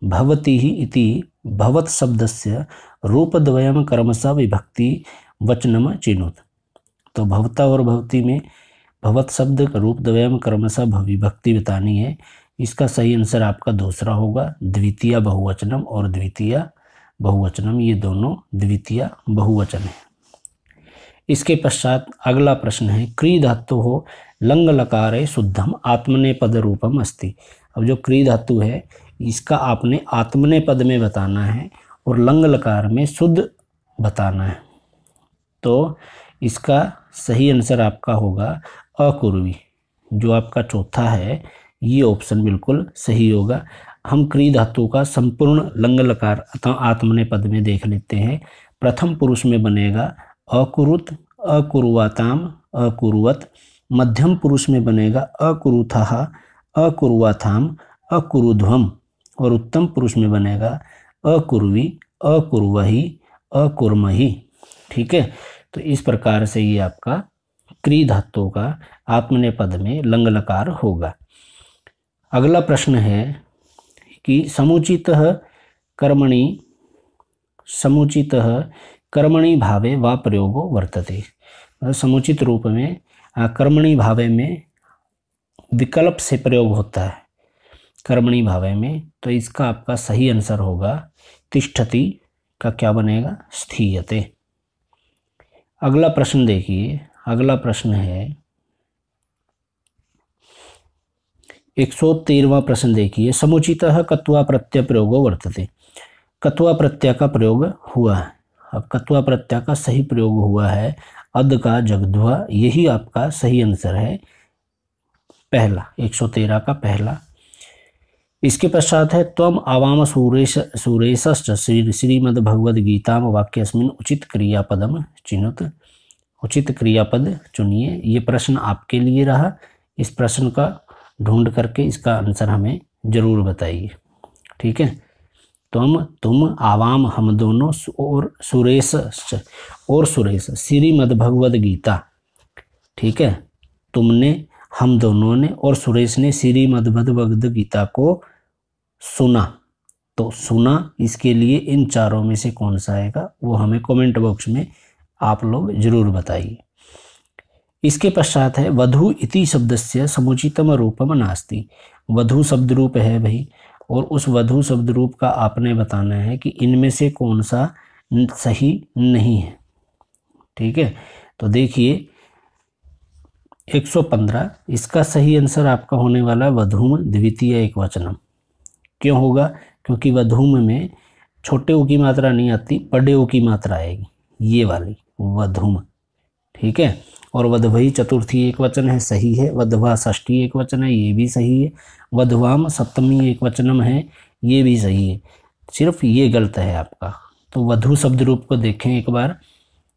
भवति इति भवत शब्दस्य रूपद्वयम कर्मशः विभक्ति वचनम चिनुत। तो भवता और भवति में भवत शब्द का रूपद्वयम कर्मशः विभक्ति बतानी है। इसका सही आंसर आपका दूसरा होगा, द्वितीय बहुवचनम और द्वितीय बहुवचनम, ये दोनों द्वितीय बहुवचन है। इसके पश्चात अगला प्रश्न है, क्री धातु हो लंग लकारे शुद्धम आत्मनेपद रूपम अस्ति। अब जो क्री धातु है इसका आपने आत्मनेपद में बताना है और लंग लकार में शुद्ध बताना है। तो इसका सही आंसर आपका होगा अकुर्वी। जो आपका चौथा है ये ऑप्शन बिल्कुल सही होगा। हम क्री धातु का संपूर्ण लंग लकार अथवा आत्मनेपद में देख लेते हैं। प्रथम पुरुष में बनेगा अकुरुत, अकुरुवाताम, अकुरुवत। मध्यम पुरुष में बनेगा अकुरुथः, अकुरुवाथाम, अकुरुध्वम। और उत्तम पुरुष में बनेगा अकुर्वी, अकुर्वही, अकुर्मही। ठीक है। तो इस प्रकार से ये आपका क्री धातु का आत्मनेपद में लंग लकार होगा। अगला प्रश्न है कि समुचितः कर्मणि भावे वा प्रयोगो वर्तते। समुचित रूप में कर्मणि भावे में विकल्प से प्रयोग होता है कर्मणि भावे में। तो इसका आपका सही आंसर होगा तिष्ठति का क्या बनेगा? स्थीयते। अगला प्रश्न देखिए। अगला प्रश्न है 113वां प्रश्न देखिए, समुचितः कत्वा प्रत्यय प्रयोगो वर्तते। कत्वा प्रत्यय का प्रयोग हुआ है। अब कत्वा प्रत्यय का सही प्रयोग हुआ है अद का जगध्वा। यही आपका सही आंसर है पहला, 113 का पहला। इसके पश्चात है त्वम आवाम सुरेशश्च श्रीमद्भगवद्गीता वाक्यस्मिन् उचित क्रियापदम चिनुत। उचित क्रियापद चुनिए। ये प्रश्न आपके लिए रहा। इस प्रश्न का ढूंढ करके इसका आंसर हमें जरूर बताइए। ठीक है। तुम आवाम हम दोनों और सुरेश श्रीमद्भगवद्गीता। ठीक है। तुमने, हम दोनों ने और सुरेश ने श्रीमद्भगवद्गीता को सुना। तो सुना इसके लिए इन चारों में से कौन सा आएगा वो हमें कमेंट बॉक्स में आप लोग जरूर बताइए। इसके पश्चात है वधु इति शब्दस्य समुचितम रूपम नास्ति। वधु शब्द रूप है भाई, और उस वधु शब्द रूप का आपने बताना है कि इनमें से कौन सा सही नहीं है। ठीक है, तो देखिए 115 इसका सही आंसर आपका होने वाला वधूम द्वितीय एकवचनम। क्यों होगा? क्योंकि वधूम में छोटे ऊ की मात्रा नहीं आती, बड़े ऊ की मात्रा आएगी, ये वाली वधूम। ठीक है, और वधवई चतुर्थी एक वचन है, सही है। वधवा षष्ठी एक वचन है, ये भी सही है। वधवाम सप्तमी एक वचनम है, ये भी सही है। सिर्फ ये गलत है आपका। तो वधु शब्द रूप को देखें एक बार।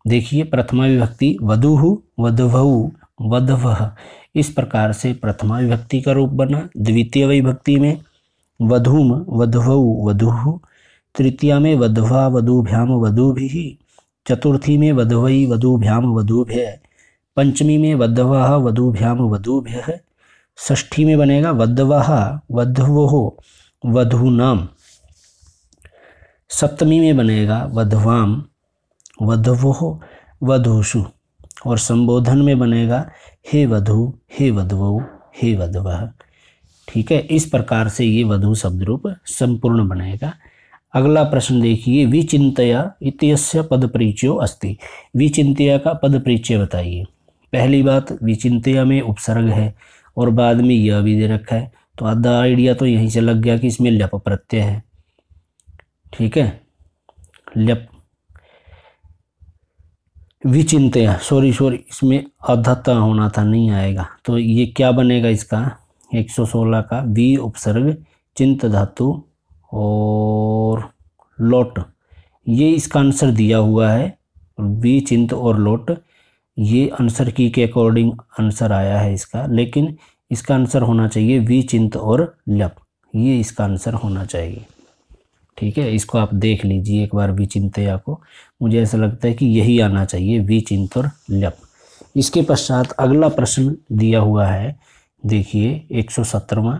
देखिए प्रथमा विभक्ति वधुहु, वधवहु, वधवः, इस प्रकार से प्रथमा विभक्ति का रूप बना। द्वितीय विभक्ति में वधूम, वधवहु, वधुः। तृतीया में वधवा, वधूभ्याम, वधूभिः। चतुर्थी में वधवई, वधूभ्याम, वधूभ्यः। पंचमी में वधवः, वधूभ्याम, वधूभ्यः। षष्ठी में बनेगा वधवः, वधवोः, वधूनाम। सप्तमी में बनेगा वधवाम, वधवोः, वधूषु। और संबोधन में बनेगा हे वधू, हे वधवौ, हे वधवः। ठीक है, इस प्रकार से ये वधू शब्द रूप संपूर्ण बनेगा। अगला प्रश्न देखिए, विचिंतया इत्यस्य पद परिचयो अस्ति। विचिंतया का पद परिचय बताइए। पहली बात, विचिंतया में उपसर्ग है और बाद में यह भी दे रखा है, तो आधा आइडिया तो यहीं से लग गया कि इसमें ल्यप प्रत्यय है। ठीक है, ल्यप विचिंतया, सॉरी इसमें आधाता होना था, नहीं आएगा। तो ये क्या बनेगा इसका 116 का वी उपसर्ग चिंत धातु और लोट, ये इसका आंसर दिया हुआ है। वी चिंत और लोट, ये आंसर की के अकॉर्डिंग आंसर आया है इसका, लेकिन इसका आंसर होना चाहिए वी चिंत और लप, ये इसका आंसर होना चाहिए। ठीक है, इसको आप देख लीजिए एक बार विचिंतया को, मुझे ऐसा लगता है कि यही आना चाहिए विचिंत और लप। इसके पश्चात अगला प्रश्न दिया हुआ है, देखिए 117वां,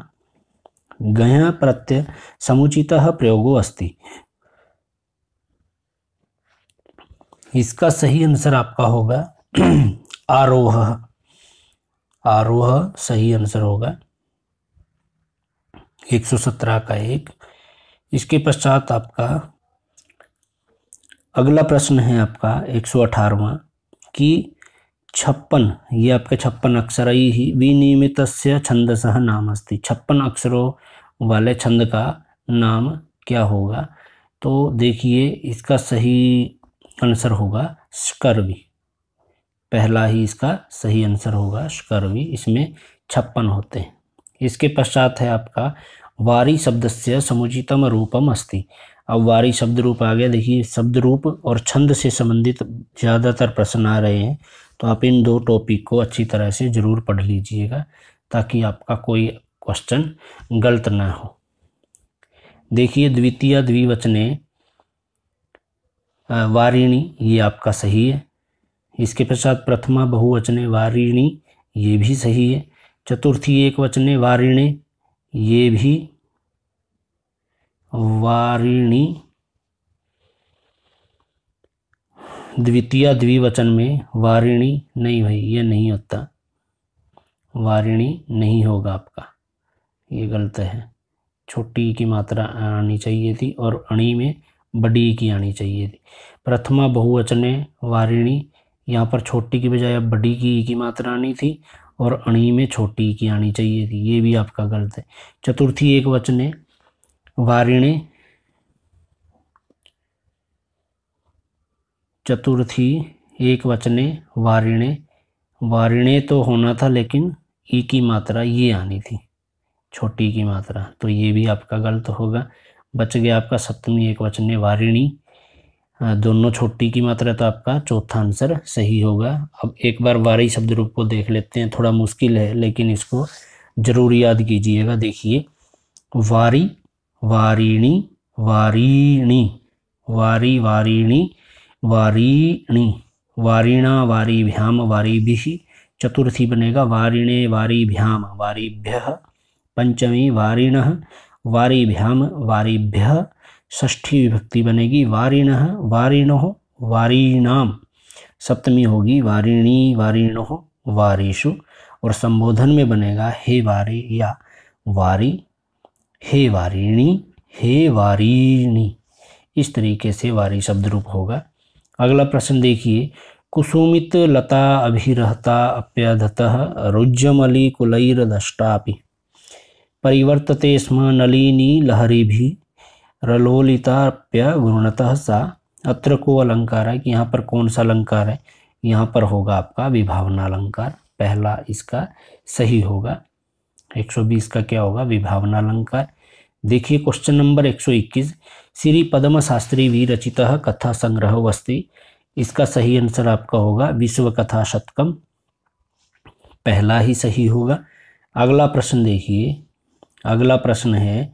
गया प्रत्यय समुचितः प्रयोगो अस्ति। इसका सही आंसर आपका होगा आरोह। आरोह सही आंसर होगा 117 का एक। इसके पश्चात आपका अगला प्रश्न है आपका 118वां कि 56, ये आपके 56 अक्षर ही विनियमितस्य छंदसः नाम अस्ति। 56 अक्षरों वाले छंद का नाम क्या होगा? तो देखिए इसका सही आंसर होगा स्कर्वी। पहला ही इसका सही आंसर होगा स्कर्वी, इसमें 56 होते हैं। इसके पश्चात है आपका वारी शब्दस्य समुचितम रूपम अस्ति। अब वारी शब्द रूप आ गया। देखिए शब्द रूप और छंद से संबंधित ज़्यादातर प्रश्न आ रहे हैं, तो आप इन दो टॉपिक को अच्छी तरह से ज़रूर पढ़ लीजिएगा ताकि आपका कोई क्वेश्चन गलत ना हो। देखिए द्वितीय द्विवचने वारिणी, ये आपका सही है। इसके पश्चात प्रथमा बहुवचने वारिणी, ये भी सही है। चतुर्थी एक वचने वारिणे, ये भी वारिणी। द्वितीय द्विवचन में वारिणी नहीं भाई, ये नहीं होता, वारिणी नहीं होगा आपका, ये गलत है। छोटी की मात्रा आनी चाहिए थी और अणी में बड़ी की आनी चाहिए थी। प्रथमा बहुवचने वारिणी, यहाँ पर छोटी की बजाय अब बड़ी की मात्रा आनी थी और अणी में छोटी की आनी चाहिए थी, ये भी आपका गलत है। चतुर्थी एक वचने वारिणे, चतुर्थी एक वचने वारिणे, वारिणे तो होना था लेकिन ई की मात्रा ये आनी थी, छोटी की मात्रा, तो ये भी आपका गलत होगा। बच गया आपका सप्तमी एक वचने वारिणी, दोनों छोटी की मात्रा, तो आपका चौथा आंसर सही होगा। अब एक बार वारी शब्द रूप को देख लेते हैं, थोड़ा मुश्किल है लेकिन इसको जरूर याद कीजिएगा। देखिए वारी, वारिणी, वारिणी, वारी, वारिणी, वारिणी, वारिणा, वारिभ्याम, वारिभिः। चतुर्थी बनेगा वारिणे, वारिभ्याम, वारिभ्यः। पंचमी वारिणः वारिभ्याम वारिभ्यः, षष्ठी विभक्ति बनेगी वारिणः वारिणोः वारीणाम, सप्तमी होगी वारिणी वारिणोः वारीषु, और संबोधन में बनेगा हे वारी या वारी, हे वारिणी हे वारिणी। इस तरीके से वारी शब्द रूप होगा। अगला प्रश्न देखिए, कुसुमित लता अभिरहता अप्यधतः रुज्जमली कुलैर्दष्टापि परिवर्तते स्म नलिनी लहरीभिः रलोलिताप्य गुणतः सा। अत्र को अलंकार है कि यहाँ पर कौन सा अलंकार है, यहाँ पर होगा आपका विभावना अलंकार, पहला इसका सही होगा। 120 का क्या होगा, विभावना अलंकार। देखिए क्वेश्चन नंबर 121, श्री पद्म शास्त्री विरचितः कथा संग्रह वस्ति, इसका सही आंसर आपका होगा विश्व कथा शतकम, पहला ही सही होगा। अगला प्रश्न देखिए, अगला प्रश्न है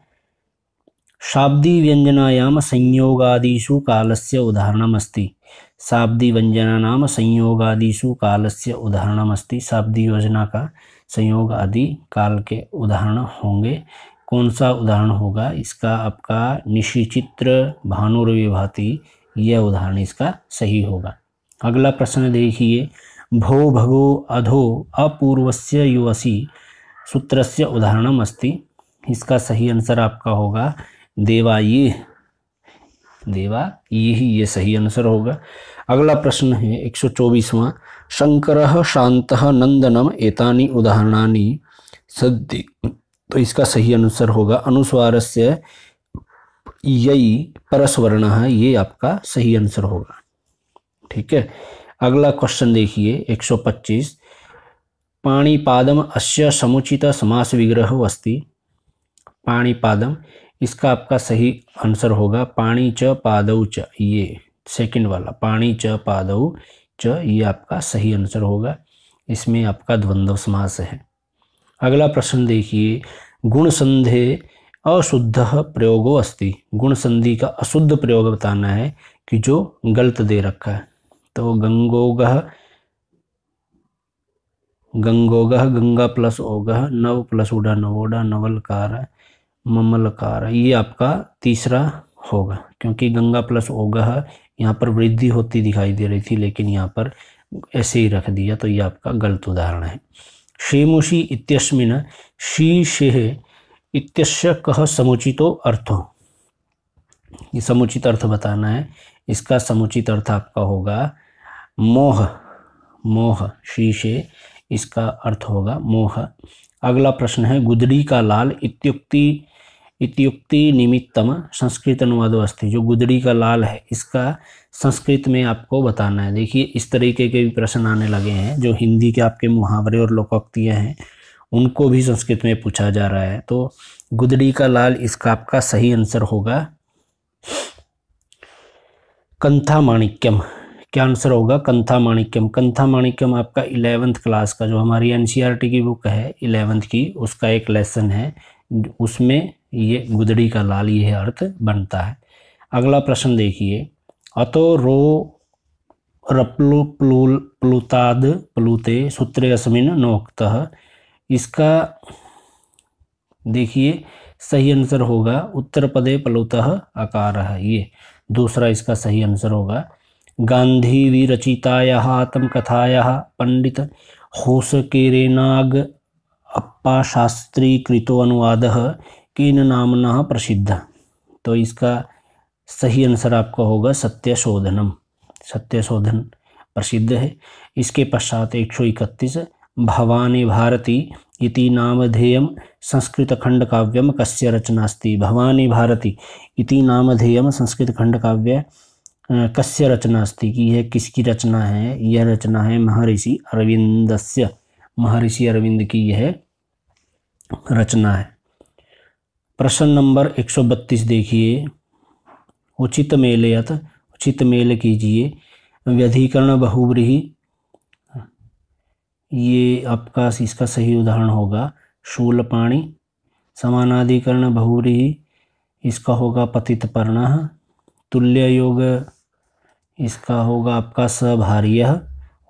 शाब्दी व्यंजनायाम संयोगादिषु कालस्य उदाहरणमस्ति। शाब्दी व्यंजनानाम संयोगादिषु कालस्य उदाहरणमस्ति, शाब्दी योजना का संयोग आदि काल के उदाहरण होंगे। कौन सा उदाहरण होगा इसका, आपका निशिचित्र भानुर्विभाति, यह उदाहरण इसका सही होगा। अगला प्रश्न देखिए, भो भगो अधो अपूर्वस्य युवसी सूत्रस्य उदाहरणम अस्ति, इसका सही आंसर आपका होगा देवाये, देवाये ही ये सही आंसर होगा। अगला प्रश्न है 124वां, शंकरः शान्तः नंदनम एतानि उदाहरणानि सन्ति, तो इसका सही आंसर होगा अनुस्वारस्य यई परस्वर्णः, ये आपका सही आंसर होगा। ठीक है। अगला क्वेश्चन देखिए 125, पाणिपादम अस्य समुचित समास विग्रह अस्ति। पाणिपादम, इसका आपका सही आंसर होगा पाणी च पादौ च, ये सेकंड वाला पाणी च पादौ च, ये आपका सही आंसर होगा। इसमें आपका द्वंद्व समास है। अगला प्रश्न देखिए, गुण संधे अशुद्ध प्रयोगो अस्ति। गुण संधि का अशुद्ध प्रयोग बताना है कि जो गलत दे रखा है। तो गंगोगः, गंगोगः, गंगा प्लस ओगः, नव प्लस उड़ा नवोड़ा, नवलकार ममलकार, ये आपका तीसरा होगा, क्योंकि गंगा प्लस ओगः यहाँ पर वृद्धि होती दिखाई दे रही थी, लेकिन यहाँ पर ऐसे ही रख दिया, तो ये आपका गलत उदाहरण है। शेमुषी इत्यस्मिन् शीशेः इत्यस्य कः समुचितो अर्थो, ये समुचित अर्थ बताना है। इसका समुचित अर्थ आपका होगा मोह, मोह, शीशे, इसका अर्थ होगा मोह। अगला प्रश्न है, गुदड़ी का लाल इत्युक्ति निमित्तम संस्कृत अनुवादो अस्ति। जो गुदड़ी का लाल है, इसका संस्कृत में आपको बताना है। देखिए इस तरीके के भी प्रश्न आने लगे हैं, जो हिंदी के आपके मुहावरे और लोकोक्तियाँ हैं उनको भी संस्कृत में पूछा जा रहा है। तो गुदड़ी का लाल, इसका आपका सही आंसर होगा कंथा माणिक्यम। क्या आंसर होगा, कंथा माणिक्यम। कंथा माणिक्यम आपका 11th क्लास का, जो हमारी एनसीईआरटी की बुक है 11th की, उसका एक लेसन है, उसमें ये गुदड़ी का लाल ये अर्थ बनता है। अगला प्रश्न देखिए, अतो रो रप्लु प्लुताद प्लुते सूत्रे अस्मिन् नोक्तः, इसका देखिए सही आंसर होगा उत्तर पदे प्लुतः अकारः, ये दूसरा इसका सही आंसर होगा। गांधी विरचितायाः आत्मकथायाः पंडित होसकेरेनाग अप्पा शास्त्री कृतो अनुवादः केन नाम्ना प्रसिद्ध, तो इसका सही आंसर आपका होगा सत्यशोधनम, सत्यशोधन प्रसिद्ध है। इसके पश्चात 131, भवानी भारती इति नामधेयम संस्कृत खंड काव्यम कस्य रचना अस्ति। भवानी भारती इति नामधेयम संस्कृत खंड काव्य कस्य रचना अस्ति, कि यह किसकी रचना है, यह रचना है महर्षि अरविंदस्य, महर्षि अरविंद की यह रचना है। प्रश्न नंबर 132 देखिए, उचित मेलयत, उचित मेल कीजिए। व्यधिकरण बहुव्रीहि, ये आपका इसका सही उदाहरण होगा शूलपाणि। समानाधिकरण बहुव्रीहि, इसका होगा पतितपर्णः। तुल्य योग, इसका होगा आपका सभार्यः।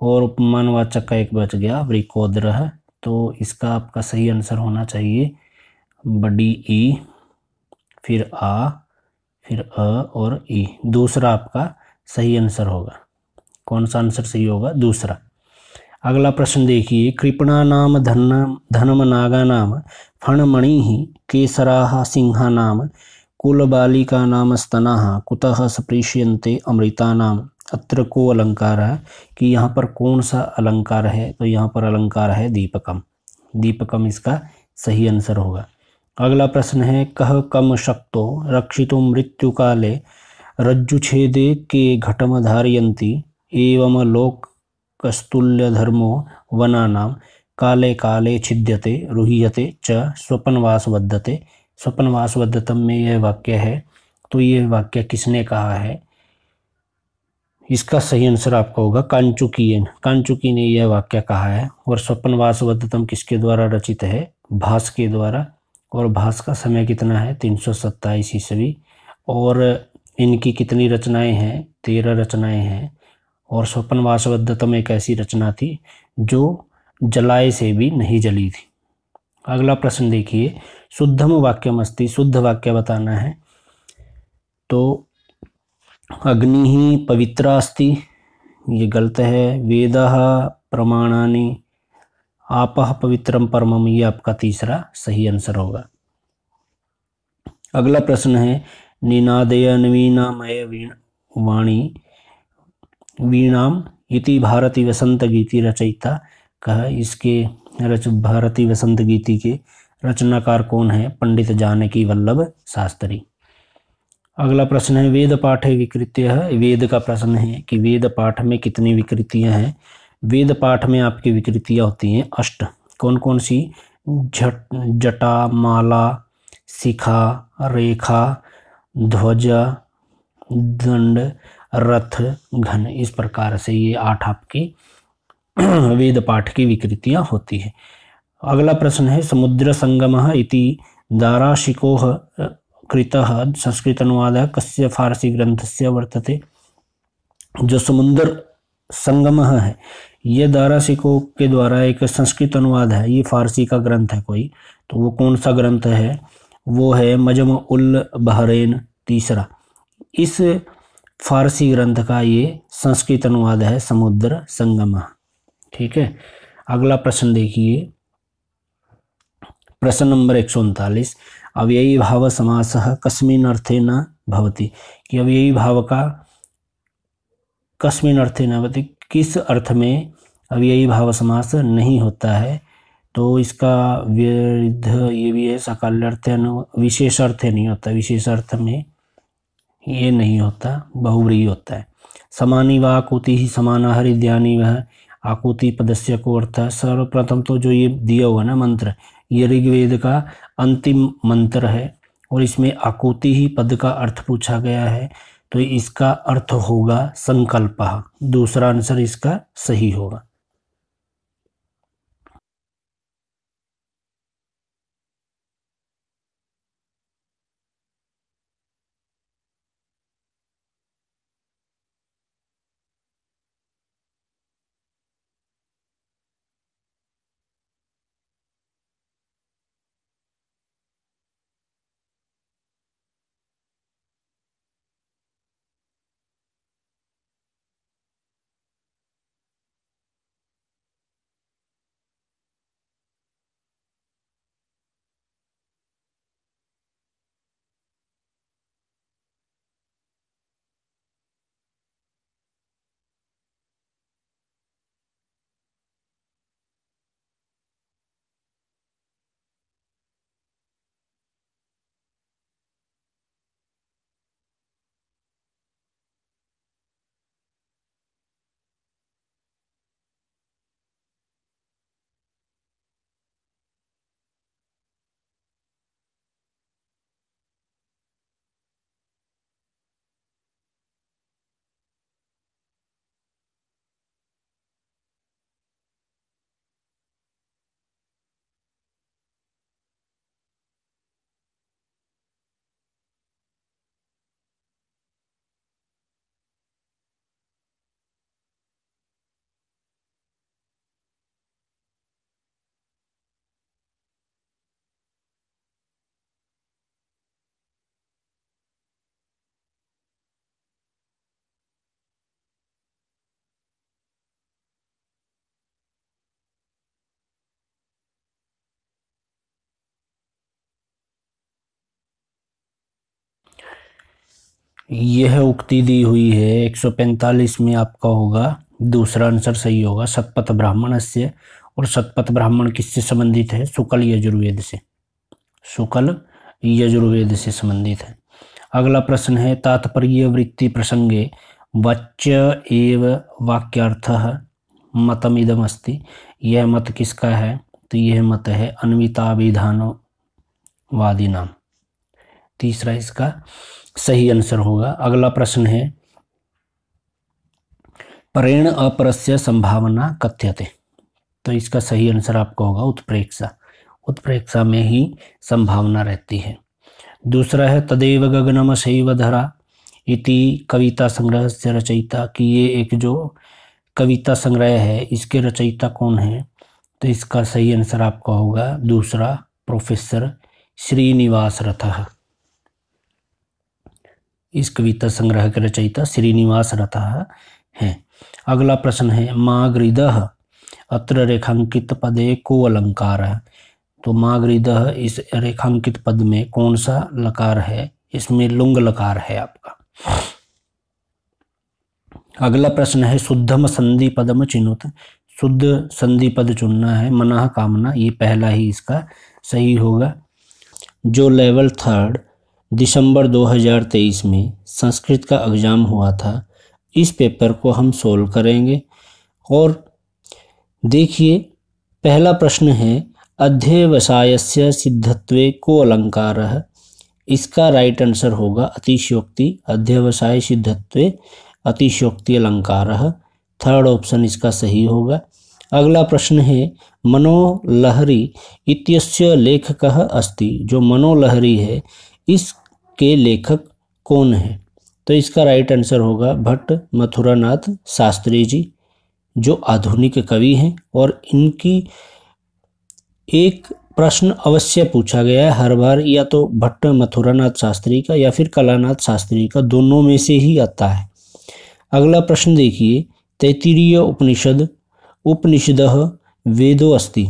और उपमानवाचक का एक बच गया वृकोदरः, तो इसका आपका सही आंसर होना चाहिए बड़ी ई। फिर आ, फिर अ और ई। दूसरा आपका सही आंसर होगा। कौन सा आंसर सही होगा? दूसरा। अगला प्रश्न देखिए, कृपणा नाम धनम नागा नाम फणमणि केसरा सिंहा नाम कुलबालिका नाम स्तना कुतः स्पृश्यन्ते अमृता नाम। अत्र को अलंकार है कि यहाँ पर कौन सा अलंकार है? तो यहाँ पर अलंकार है दीपकम। दीपकम इसका सही आंसर होगा। अगला प्रश्न है, कह कम शक्तो रक्षितुं मृत्यु काले रज्जुछेदे के घटम धारयन्ति एवं लोक कस्तुल्य धर्मो वनानाम काले काले छिद्यते रुह्यते च स्वपनवास बद्धते। स्वपनवास बद्धतम में यह वाक्य है, तो यह वाक्य किसने कहा है? इसका सही आंसर आपका होगा कांचुकी। कांचुकी ने यह वाक्य कहा है। और स्वपनवास बद्धतम किसके द्वारा रचित है? भास के द्वारा। और भास का समय कितना है? 327 ईस्वी। और इनकी कितनी रचनाएं हैं? 13 रचनाएं हैं। और स्वपन वासवदत्तम एक ऐसी रचना थी जो जलाए से भी नहीं जली थी। अगला प्रश्न देखिए, शुद्धम वाक्यम अस्ति, शुद्ध वाक्य बताना है। तो अग्नि ही पवित्रा अस्ति, ये गलत है। वेदः प्रमाणानि आपः पवित्रम परमम, ये आपका तीसरा सही आंसर होगा। अगला प्रश्न है, निनादय नवीनामय वाणी वीणाम इति भारती वसंत गीति रचयिता कह। इसके भारती वसंत गीति के रचनाकार कौन है? पंडित जानकी वल्लभ शास्त्री। अगला प्रश्न है, वेद पाठे विकृतियां है। वेद का प्रश्न है कि वेद पाठ में कितनी विकृतियां हैं? वेद पाठ में आपकी विकृतियां होती हैं 8। कौन कौन सी? जटा, माला, शिखा, रेखा, ध्वज, दंड, रथ, घन। इस प्रकार से ये 8 आपकी वेद पाठ की विकृतियां होती है। अगला प्रश्न है, समुद्र संगमः इति दाराशिकोः कृतः संस्कृत अनुवादः कस्य फारसी ग्रंथस्य वर्तते। जो समुद्र संगम है, ये दाराशिकों के द्वारा एक संस्कृत अनुवाद है। ये फारसी का ग्रंथ है कोई, तो वो कौन सा ग्रंथ है? वो है मजम उल बहरैन तीसरा। इस फारसी ग्रंथ का ये संस्कृत अनुवाद है समुद्र संगम। ठीक है। अगला प्रश्न देखिए, प्रश्न नंबर 139, अव्ययी भाव समासः कस्मिन् अर्थे न भवति। कि अव्ययी भाव का कस्मिन् अर्थे न भवति, किस अर्थ में अव्ययी भाव समास नहीं होता है? तो इसका विरुद्ध ये भी है, साकल्यर्थ विशेष अर्थ नहीं होता। विशेष अर्थ में ये नहीं होता, बहुव्रीहि होता है। समानी व आकुति ही समाना हरिद्यानी वह आकुति पदस्य को अर्थ। सर्वप्रथम तो जो ये दिया हुआ ना मंत्र, ये ऋग्वेद का अंतिम मंत्र है और इसमें आकुति ही पद का अर्थ पूछा गया है, तो इसका अर्थ होगा संकल्प। दूसरा आंसर इसका सही होगा। यह उक्ति दी हुई है 145 में, आपका होगा दूसरा आंसर सही होगा, शतपथ ब्राह्मण से। और शतपथ ब्राह्मण किससे संबंधित है? शुक्ल यजुर्वेद से, शुक्ल यजुर्वेद से संबंधित है। अगला प्रश्न है तात्पर्य वृत्ति प्रसंगे वाच्य एव वाक्यार्थः मतमिदम अस्ति। यह मत किसका है? तो यह मत है अन्विताभिधानवादी नाम। तीसरा इसका सही आंसर होगा। अगला प्रश्न है परेण अपरस्य संभावना कथ्यते। तो इसका सही आंसर आपका होगा उत्प्रेक्षा। उत्प्रेक्षा में ही संभावना रहती है। दूसरा है तदेव गगनमसैव धरा इति कविता संग्रह से रचयिता, कि ये एक जो कविता संग्रह है इसके रचयिता कौन है? तो इसका सही आंसर आपका होगा दूसरा, प्रोफेसर श्रीनिवास रथः। इस कविता संग्रह के रचयिता श्रीनिवास रथः हैं। अगला प्रश्न है मागृदः अत्र रेखांकित पदे को अलंकार है। तो मागृदः इस रेखांकित पद में कौन सा लकार है? इसमें लुंग लकार है आपका। अगला प्रश्न है शुद्धम संधि पदम चिनुत। शुद्ध संधि पद चुनना है, मनाह कामना, ये पहला ही इसका सही होगा। जो लेवल 3 दिसंबर 2023 में संस्कृत का एग्जाम हुआ था, इस पेपर को हम सोल्व करेंगे। और देखिए पहला प्रश्न है अध्यवसायस्य सिद्धत्वे को अलंकारः। इसका राइट आंसर होगा अतिशयोक्ति। अध्यवसाय सिद्धत्वे अतिशयोक्ति अलंकारः, थर्ड ऑप्शन इसका सही होगा। अगला प्रश्न है मनोलहरी इत्यस्य लेखकः अस्ति। जो मनोलहरी है इसके लेखक कौन है? तो इसका राइट आंसर होगा भट्ट मथुरानाथ शास्त्री जी, जो आधुनिक कवि हैं। और इनकी एक प्रश्न अवश्य पूछा गया है हर बार, या तो भट्ट मथुरानाथ शास्त्री का या फिर कलानाथ शास्त्री का, दोनों में से ही आता है। अगला प्रश्न देखिए तैत्तिरीय उपनिषद उपनिषदः वेदो अस्ति।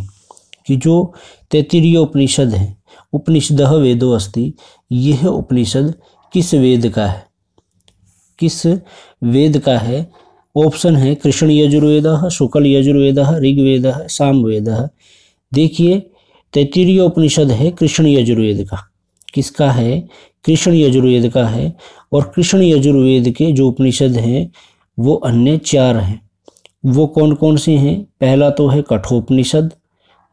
कि जो तैत्तिरीय उपनिषद है उपनिषदः वेदो अस्ति, यह उपनिषद किस वेद का है? किस वेद का है? ऑप्शन है कृष्ण यजुर्वेदः, शुक्ल यजुर्वेदः, ऋग्वेदः, सामवेदः। देखिए तैत्तिरीय उपनिषद है कृष्ण यजुर्वेद का। किसका है? कृष्ण यजुर्वेद का है। और कृष्ण यजुर्वेद के जो उपनिषद हैं वो अन्य 4 हैं। वो कौन कौन से हैं? पहला तो है कठोपनिषद,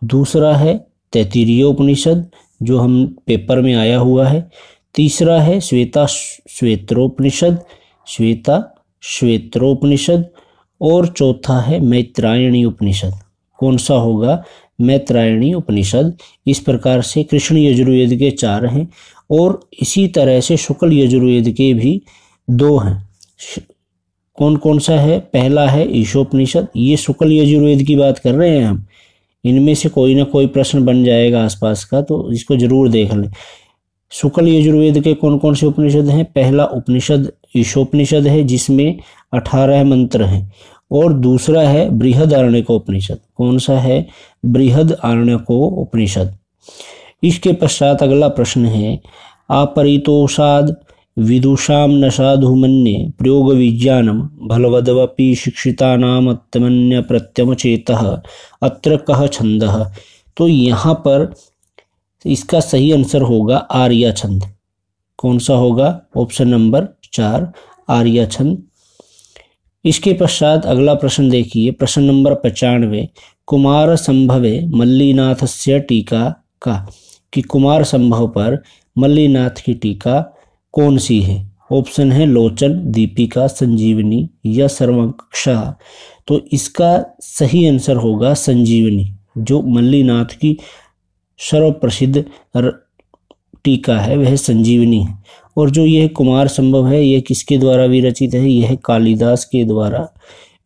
दूसरा है तैत्तिरीय उपनिषद जो हम पेपर में आया हुआ है, तीसरा है श्वेता श्वेत्रोपनिषद, श्वेता श्वेत्रोपनिषद, और चौथा है मैत्रायणी उपनिषद। कौन सा होगा? मैत्रायणी उपनिषद। इस प्रकार से कृष्ण यजुर्वेद के 4 हैं और इसी तरह से शुक्ल यजुर्वेद के भी 2 हैं। कौन कौन सा है? पहला है ईशोपनिषद। ये शुक्ल यजुर्वेद की बात कर रहे हैं हम, इनमें से कोई ना कोई प्रश्न बन जाएगा आसपास का, तो इसको जरूर देख लें। शुक्ल यजुर्वेद के कौन कौन से उपनिषद हैं? पहला उपनिषद ईशोपनिषद है जिसमें 18 मंत्र हैं, और दूसरा है बृहदारण्यको उपनिषद। कौन सा है? बृहदारण्यको उपनिषद। इसके पश्चात अगला प्रश्न है अपरितोषाद विदुषाम न साधु मन्ये प्रयोग विज्ञानम बलवदवपि शिक्षितानाम अत्यमन्य प्रत्यम चेतः अत्र कः छंदः। तो यहाँ पर इसका सही आंसर होगा आर्या छंद। कौन सा होगा? ऑप्शन नंबर 4 आर्या छंद। इसके पश्चात अगला प्रश्न देखिए, प्रश्न नंबर 95 कुमार संभवे मल्लीनाथस्य टीका का। कि कुमार संभव पर मल्लीनाथ की टीका कौन सी है? ऑप्शन है लोचन, दीपिका, संजीवनी या सर्वकषा। तो इसका सही आंसर होगा संजीवनी। जो मल्लीनाथ की सर्वप्रसिद्ध टीका है वह संजीवनी है। और जो यह कुमार संभव है यह किसके द्वारा विरचित है? यह कालिदास के द्वारा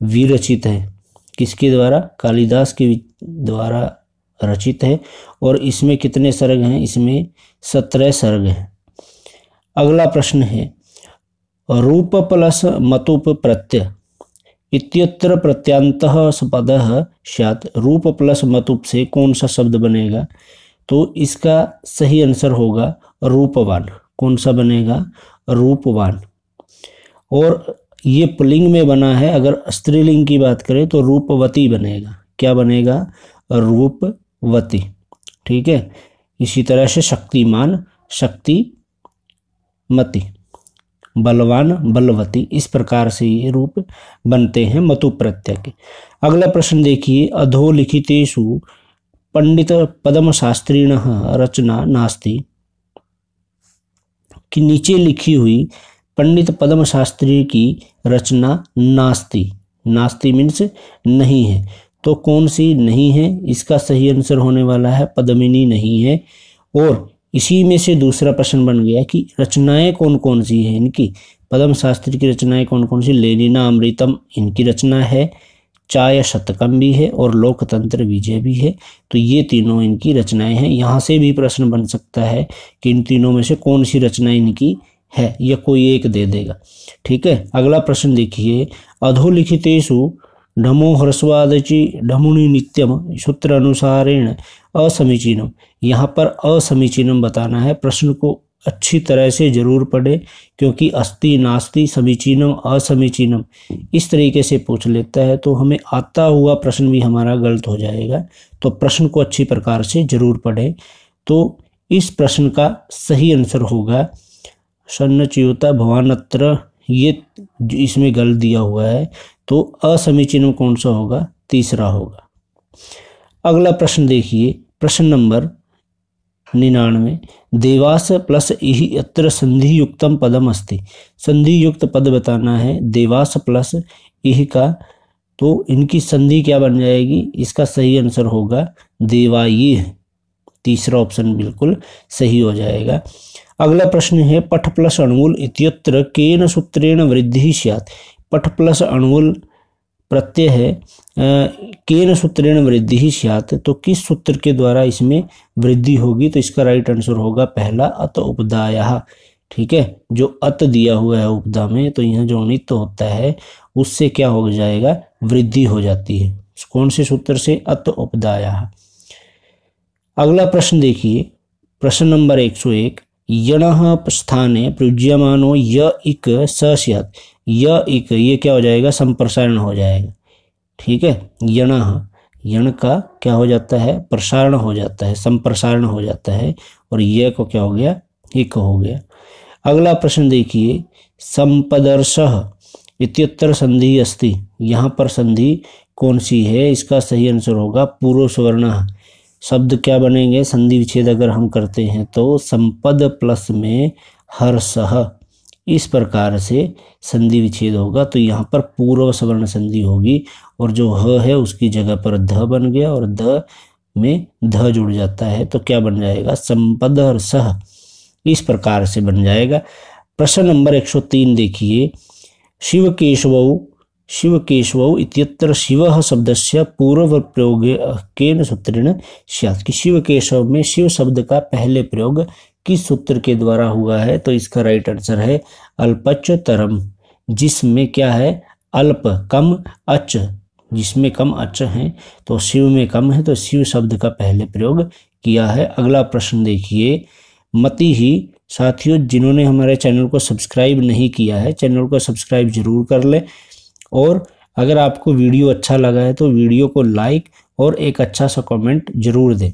विरचित है। किसके द्वारा? कालिदास के द्वारा रचित है। और इसमें कितने सर्ग हैं? इसमें 17 सर्ग हैं। अगला प्रश्न है रूप प्लस मतुप प्रत्यय इत्यत्र प्रत्यांतः पदः स्यात्। रूप प्लस मतुप से कौन सा शब्द बनेगा? तो इसका सही आंसर होगा रूपवान। कौन सा बनेगा? रूपवान। और ये पुल्लिंग में बना है। अगर स्त्रीलिंग की बात करें तो रूपवती बनेगा। क्या बनेगा? रूपवती। ठीक है। इसी तरह से शक्तिमान, शक्तिमती, बलवान, बलवती, इस प्रकार से ये रूप बनते हैं मतु प्रत्यय के। अगला प्रश्न देखिए, अधोलिखितेषु पंडित पद्म शास्त्रिणः रचना नास्ति, कि नीचे लिखी हुई पंडित पद्म शास्त्री की रचना नास्ति, नास्ति मीन्स नहीं है, तो कौन सी नहीं है? इसका सही आंसर होने वाला है पद्मिनी नहीं है। और इसी में से दूसरा प्रश्न बन गया कि रचनाएं कौन कौन सी हैं इनकी। पद्म शास्त्री की रचनाएं कौन कौन सी? लेनिना अमृतम इनकी रचना है, चाय शतकम भी है और लोकतंत्र विजय भी है। तो ये तीनों इनकी रचनाएं हैं। यहाँ से भी प्रश्न बन सकता है कि इन तीनों में से कौन सी रचना इनकी है, या कोई एक दे देगा। ठीक है। अगला प्रश्न देखिए, अधोलिखितेषु ढमो ह्रस्वादचि ढमुनि नित्यम सूत्र अनुसारेण असमीचीनम। यहाँ पर असमीचीनम बताना है। प्रश्न को अच्छी तरह से जरूर पढ़े, क्योंकि अस्ति, नास्ति, समीचीनम, असमीचीनम इस तरीके से पूछ लेता है तो हमें आता हुआ प्रश्न भी हमारा गलत हो जाएगा। तो प्रश्न को अच्छी प्रकार से जरूर पढ़े। तो इस प्रश्न का सही आंसर होगा सन्नच्युता भवानत्र, ये इसमें गलत दिया हुआ है। तो असमीचीनम कौन सा होगा? तीसरा होगा। अगला प्रश्न देखिए, प्रश्न नंबर 99, देवास प्लस इहि अत्र संधि युक्तम पदम अस्ति। संधि युक्त पद बताना है देवास प्लस इहि का, तो इनकी संधि क्या बन जाएगी? इसका सही आंसर होगा देवायिह। तीसरा ऑप्शन बिल्कुल सही हो जाएगा। अगला प्रश्न है, पठ प्लस अणुवुल इत्यत्र केन सूत्रेण वृद्धि स्यात्। पठ प्लस अणुवुल प्रत्यय है, केन सूत्रेण वृद्धि स्यात्, तो किस सूत्र के द्वारा इसमें वृद्धि होगी? तो इसका राइट आंसर होगा पहला, अत उपदायः। ठीक है। जो अत दिया हुआ है उपदा में, तो यहाँ जो नित्य होता है उससे क्या हो जाएगा? वृद्धि हो जाती है। कौन से सूत्र से? अत उपदायः। अगला प्रश्न देखिए, प्रश्न नंबर 101, यणः स्थाने प्रयुज्यमानो य इक स स्यात्। य इक, ये क्या हो जाएगा? संप्रसारण हो जाएगा। ठीक है। यणः, यण का क्या हो जाता है? प्रसारण हो जाता है, संप्रसारण हो जाता है। और ये को क्या हो गया? इक हो गया। अगला प्रश्न देखिए, संपदर्शः इत्यत्र संधि अस्ति। यहाँ पर संधि कौन सी है? इसका सही आंसर होगा पूर्व सवर्णः। शब्द क्या बनेंगे? संधि विच्छेद अगर हम करते हैं तो संपद प्लस में हर्षः, इस प्रकार से संधि विच्छेद होगा। तो यहाँ पर पूर्व सवर्ण संधि होगी, और जो ह है उसकी जगह पर ध बन गया, और ध में ध जुड़ जाता है तो क्या बन जाएगा? संपद हर्षः, इस प्रकार से बन जाएगा। प्रश्न नंबर 103 देखिए, शिवकेशवौ इत्यत्र शिवः शब्दस्य पूर्व प्रयोग केन सूत्रेण स्यात्। कि शिवकेशव में शिव शब्द का पहले प्रयोग किस सूत्र के द्वारा हुआ है? तो इसका राइट आंसर है अल्पच्चतरम, जिसमें क्या है? अल्प, कम, अच, जिसमें कम अच है, तो शिव में कम है, तो शिव शब्द का पहले प्रयोग किया है। अगला प्रश्न देखिए, मति ही। साथियों, जिन्होंने हमारे चैनल को सब्सक्राइब नहीं किया है, चैनल को सब्सक्राइब जरूर कर ले, और अगर आपको वीडियो अच्छा लगा है तो वीडियो को लाइक और एक अच्छा सा कमेंट जरूर दें,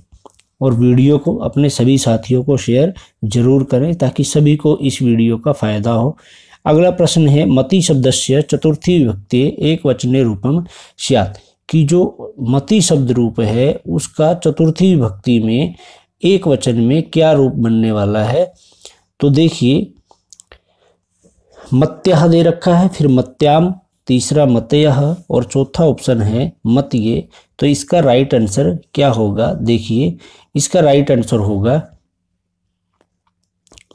और वीडियो को अपने सभी साथियों को शेयर जरूर करें ताकि सभी को इस वीडियो का फायदा हो। अगला प्रश्न है, मति शब्दस्य चतुर्थी विभक्ति एक वचने रूपम स्यात्। कि जो मति शब्द रूप है उसका चतुर्थी विभक्ति में एक वचन में क्या रूप बनने वाला है? तो देखिए, मत्यः दे रखा है, फिर मत्याम, तीसरा मतयः, और चौथा ऑप्शन है मत्ये। तो इसका राइट आंसर क्या होगा? देखिए, इसका राइट आंसर होगा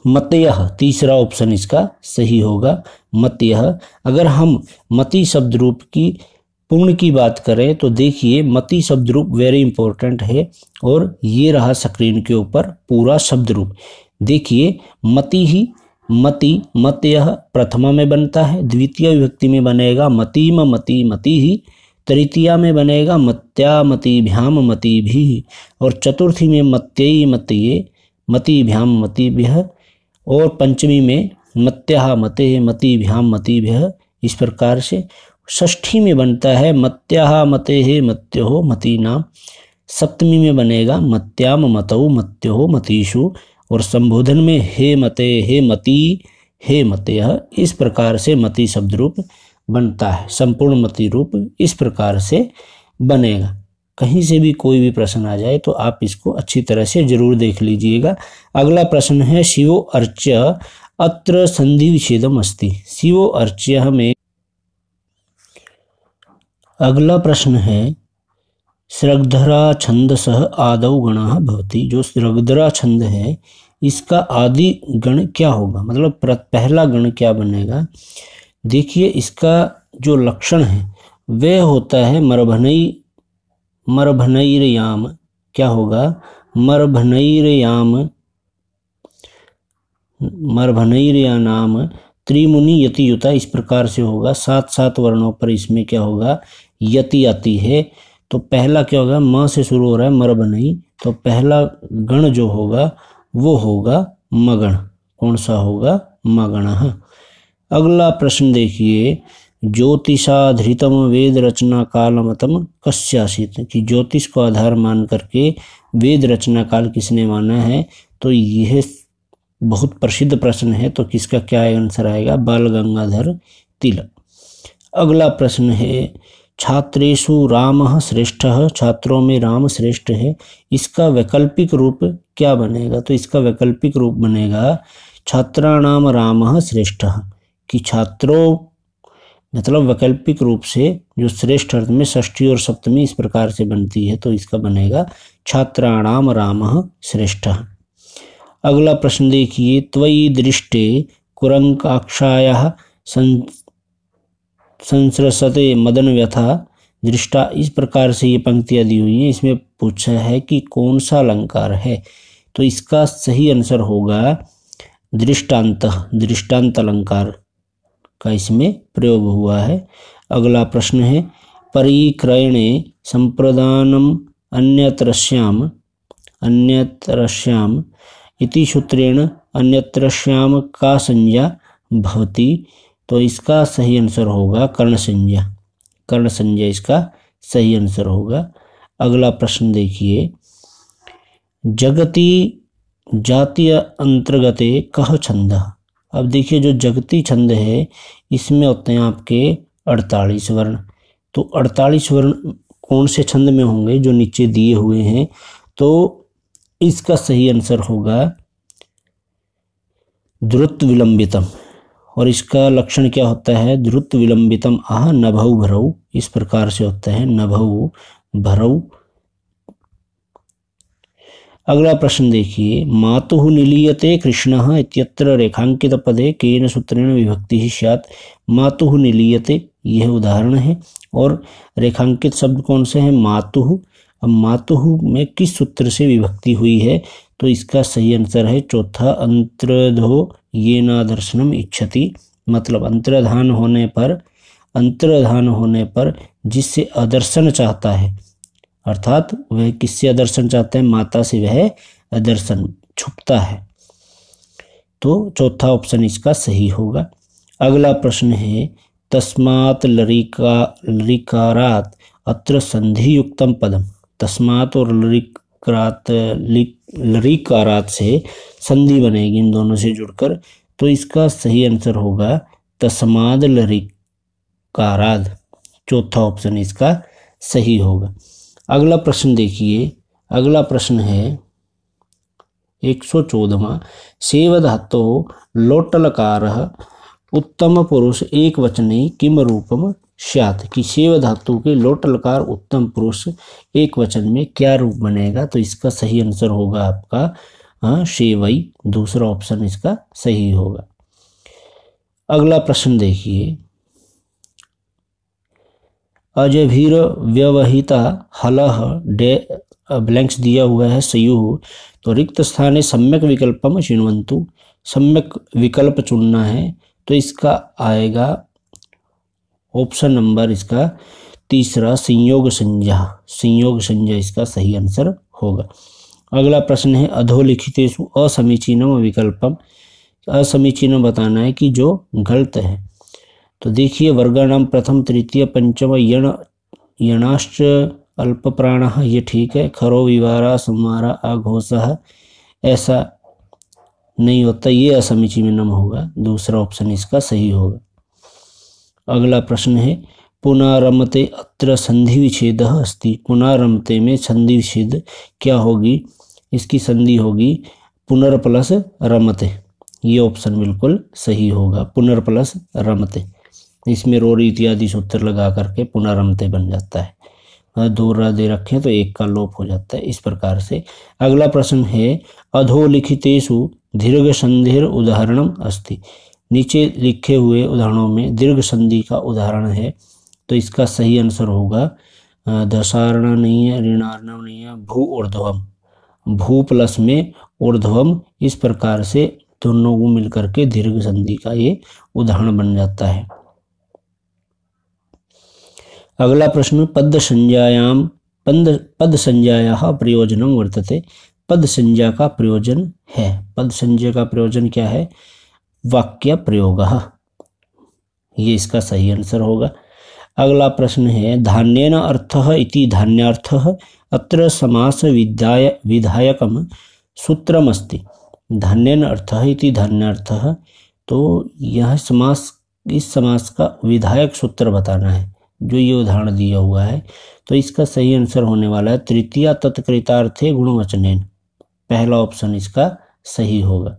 मतयः। तीसरा ऑप्शन इसका सही होगा, मतयः। अगर हम मति शब्द रूप की पूर्ण की बात करें तो देखिए, मति शब्द रूप वेरी इंपॉर्टेंट है, और ये रहा स्क्रीन के ऊपर पूरा शब्द रूप। देखिए, मति ही, मति, मतयः प्रथमा में बनता है, द्वितीय विभक्ति में बनेगा मतिम, मति, मति ही, तृतीया में बनेगा मत्या, मतिभ्याम, मतिभिः, और चतुर्थी में मत्यई, मत्ये, मतिभ्याम, मतिभ्यः, और पंचमी में मत्याः मते मतिभ्यां मतिभ्यः, इस प्रकार से। षष्ठी में बनता है मत्याः मते मत्योः मतीनां, सप्तमी में बनेगा मत्याम मतौ मत्योः मतीषु, और संबोधन में हे मते हे मती हे मतयः, इस प्रकार से मति शब्द रूप बनता है। संपूर्ण मति रूप इस प्रकार से बनेगा। कहीं से भी कोई भी प्रश्न आ जाए तो आप इसको अच्छी तरह से जरूर देख लीजिएगा। अगला प्रश्न है शिवो अर्च्य अत्र संधि विच्छेदम अस्ति। शिवो अर्च्य में अगला प्रश्न है सृग्धरा छंदसः आदौ गणः भवति। जो सृग्धरा छंद है इसका आदि गण क्या होगा, मतलब पहला गण क्या बनेगा। देखिए इसका जो लक्षण है वह होता है मरभनैर्याम, क्या होगा, मरभनैर्यानाम त्रिमुनि यतियुता, इस प्रकार से होगा। 7 वर्णों पर इसमें क्या होगा, यति आती है। तो पहला क्या होगा, म से शुरू हो रहा है मरभनई, तो पहला गण जो होगा वो होगा मगण। कौन सा होगा, मगणः। अगला प्रश्न देखिए ज्योतिषाधृतम वेद रचना कालमतम कस्यासीत, कि ज्योतिष को आधार मान करके वेद रचना काल किसने माना है। तो यह बहुत प्रसिद्ध प्रश्न है, तो किसका क्या आंसर आएगा, बाल गंगाधर तिलक। अगला प्रश्न है छात्रेषु रामः श्रेष्ठः, छात्रों में राम श्रेष्ठ है, इसका वैकल्पिक रूप क्या बनेगा। तो इसका वैकल्पिक रूप बनेगा छात्राणाम रामः श्रेष्ठः, कि छात्रों मतलब वैकल्पिक रूप से जो श्रेष्ठ अर्थ में षष्ठी और सप्तमी इस प्रकार से बनती है, तो इसका बनेगा छात्राणाम रामः श्रेष्ठः। अगला प्रश्न देखिए त्वयि दृष्टे कुरंकाक्षायाः संसृसते मदन व्यथा दृष्टा, इस प्रकार से ये पंक्तियां दी हुई हैं। इसमें पूछा है कि कौन सा अलंकार है। तो इसका सही आंसर होगा दृष्टांत, दृष्टांत अलंकार का इसमें प्रयोग हुआ है। अगला प्रश्न है परिक्रयणे संप्रदानम अन्यत्रस्याम इति सूत्रेण अन्यत्रस्याम का संज्ञा भवति। तो इसका सही आंसर होगा कर्ण संज्ञा, कर्ण संज्ञा इसका सही आंसर होगा। अगला प्रश्न देखिए जगति जातीय अंतर्गते कह छंद। अब देखिए जो जगती छंद है इसमें होते हैं आपके 48 वर्ण। तो 48 वर्ण कौन से छंद में होंगे, जो नीचे दिए हुए हैं। तो इसका सही आंसर होगा द्रुत विलंबितम, और इसका लक्षण क्या होता है, द्रुत विलंबितम आह नभौ भरौ, इस प्रकार से होता है नभौ भरौ। अगला प्रश्न देखिए मातुः निलीयते कृष्णः इत्यत्र रेखांकित पदे केन सूत्रेण विभक्ति स्यात्। मातुः निलीयते यह उदाहरण है, और रेखांकित शब्द कौन से हैं, मातुः। अब मातुः में किस सूत्र से विभक्ति हुई है। तो इसका सही आंसर है चौथा अंतर्धो येन दर्शनम इच्छति, मतलब अंतर्धान होने पर जिससे अदर्शन चाहता है, अर्थात वह किससे अदर्शन चाहता है, माता से वह अदर्शन छुपता है। तो चौथा ऑप्शन इसका सही होगा। अगला प्रश्न है तस्मात् लरिकारात् अत्र संधियुक्तम पदम। तस्मात् और लरिकारात् से संधि बनेगी इन दोनों से जुड़कर। तो इसका सही आंसर होगा तस्माद् लरिकारात्, चौथा ऑप्शन इसका सही होगा। अगला प्रश्न देखिए, अगला प्रश्न है 114वां सेवधातो लोटलकारः उत्तम पुरुष एक वचने किम रूपम स्यात्, कि सेव धातु के लोटलकार उत्तम पुरुष एक वचन में क्या रूप बनेगा। तो इसका सही आंसर होगा आपका सेवई, दूसरा ऑप्शन इसका सही होगा। अगला प्रश्न देखिए अजभीर व्यवहिता हलह ब्लैंक्स दिया हुआ है सयुः। तो रिक्त स्थाने सम्यक विकल्पम चिन्वन्तु, सम्यक विकल्प चुनना है। तो इसका आएगा ऑप्शन नंबर इसका तीसरा संयोग संज्ञा, संयोग संज्ञा इसका सही आंसर होगा। अगला प्रश्न है अधोलिखितेषु असमीचीनम विकल्पम, असमीचीन बताना है कि जो गलत है। तो देखिए वर्गाणाम प्रथम तृतीय पंचम यण यणाश्च अल्पप्राणः ये ठीक है। खरो विवारा संवारा अघोषः ऐसा नहीं होता, ये असमीचीनम होगा। दूसरा ऑप्शन इसका सही होगा। अगला प्रश्न है पुनरमते अत्र संधि विच्छेद अस्ति। पुनरमते में संधि विच्छेद क्या होगी? इसकी संधि होगी पुनर प्लस रमते। ये ऑप्शन बिल्कुल सही होगा, पुनर प्लस रमते। इसमें रोरी इत्यादि सूत्र लगा करके पुनरमते बन जाता है। दो रा दे रखें तो एक का लोप हो जाता है, इस प्रकार से। अगला प्रश्न है अधोलिखितेषु दीर्घ संधिर उदाहरणम अस्ति। नीचे लिखे हुए उदाहरणों में दीर्घ संधि का उदाहरण है, तो इसका सही आंसर होगा दशार्ण नहीं है, ऋणार्णव नहीं है, भू ऊर्ध्वम। भू प्लस में ऊर्ध्वम, इस प्रकार से दोनों को मिलकर के दीर्घ संधि का ये उदाहरण बन जाता है। अगला प्रश्न पद संज्ञायाम पद संज्ञायाः प्रयोजनं वर्तते। पद संज्ञा का प्रयोजन है। पद संज्ञा का प्रयोजन क्या है? वाक्य प्रयोगः, ये इसका सही आंसर होगा। अगला प्रश्न है धान्येन अर्थः इति धान्यार्थः अत्र समास विधायकम सूत्रमस्ति। धान्येन अर्थः इति धान्यार्थः, तो यह समास, इस समास का विधायक सूत्र बताना है जो ये उदाहरण दिया हुआ है। तो इसका सही आंसर होने वाला है तृतीया तत्कृतार्थे गुणवचनेन। पहला ऑप्शन इसका सही होगा।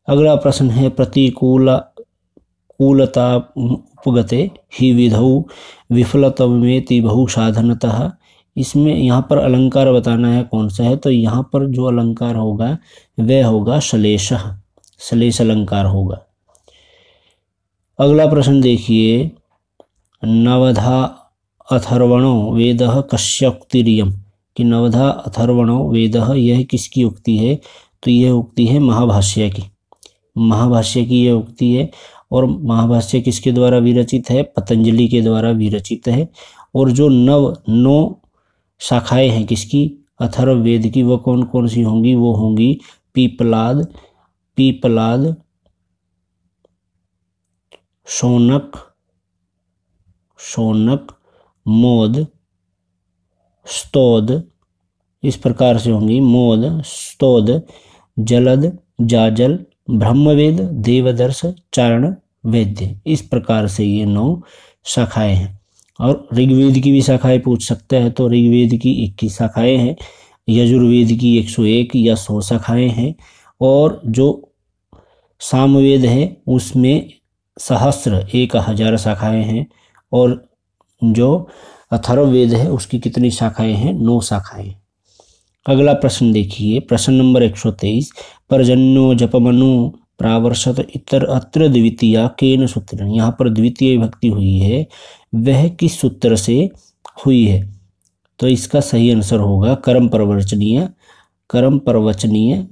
अगला प्रश्न है प्रतिकूलता उपगते ही विधौ विफलतमेति बहुसाधनतः। इसमें यहाँ पर अलंकार बताना है कौन सा है, तो यहाँ पर जो अलंकार होगा वह होगा श्लेषः, श्लेष अलंकार होगा। अगला प्रश्न देखिए नवधा अथर्वणो वेदः कस्य उक्तिरियम्, कि नवधा अथर्वणो वेदः यह किसकी उक्ति है? तो यह उक्ति है महाभाष्य की। महाभाष्य की यह उक्ति है, और महाभाष्य किसके द्वारा विरचित है? पतंजलि के द्वारा विरचित है। और जो 9 शाखाएं हैं किसकी? अथर्ववेद की, वो कौन कौन सी होंगी? वो होंगी पीपलाद, शौनक, मोद, स्तोद, इस प्रकार से होंगी। मोद, स्तोद, जलद, जाजल, ब्रह्मवेद, देवदर्श, चारण, वेद्य, इस प्रकार से ये 9 शाखाएं हैं। और ऋग्वेद की भी शाखाएं पूछ सकते हैं, तो ऋग्वेद की 21 शाखाएं हैं, यजुर्वेद की 101 या 100 शाखाएं हैं, और जो सामवेद है उसमें 1000 शाखाएं हैं, और जो अथर्ववेद है उसकी कितनी शाखाएं हैं? 9 शाखाएं। अगला प्रश्न देखिए, प्रश्न नंबर 123 पर्जन्यो जपमनु प्रावर्षत इतर अत्र द्वितीया केन सूत्र। यहाँ पर द्वितीय विभक्ति हुई है, वह किस सूत्र से हुई है? तो इसका सही आंसर होगा कर्म प्रवचनीय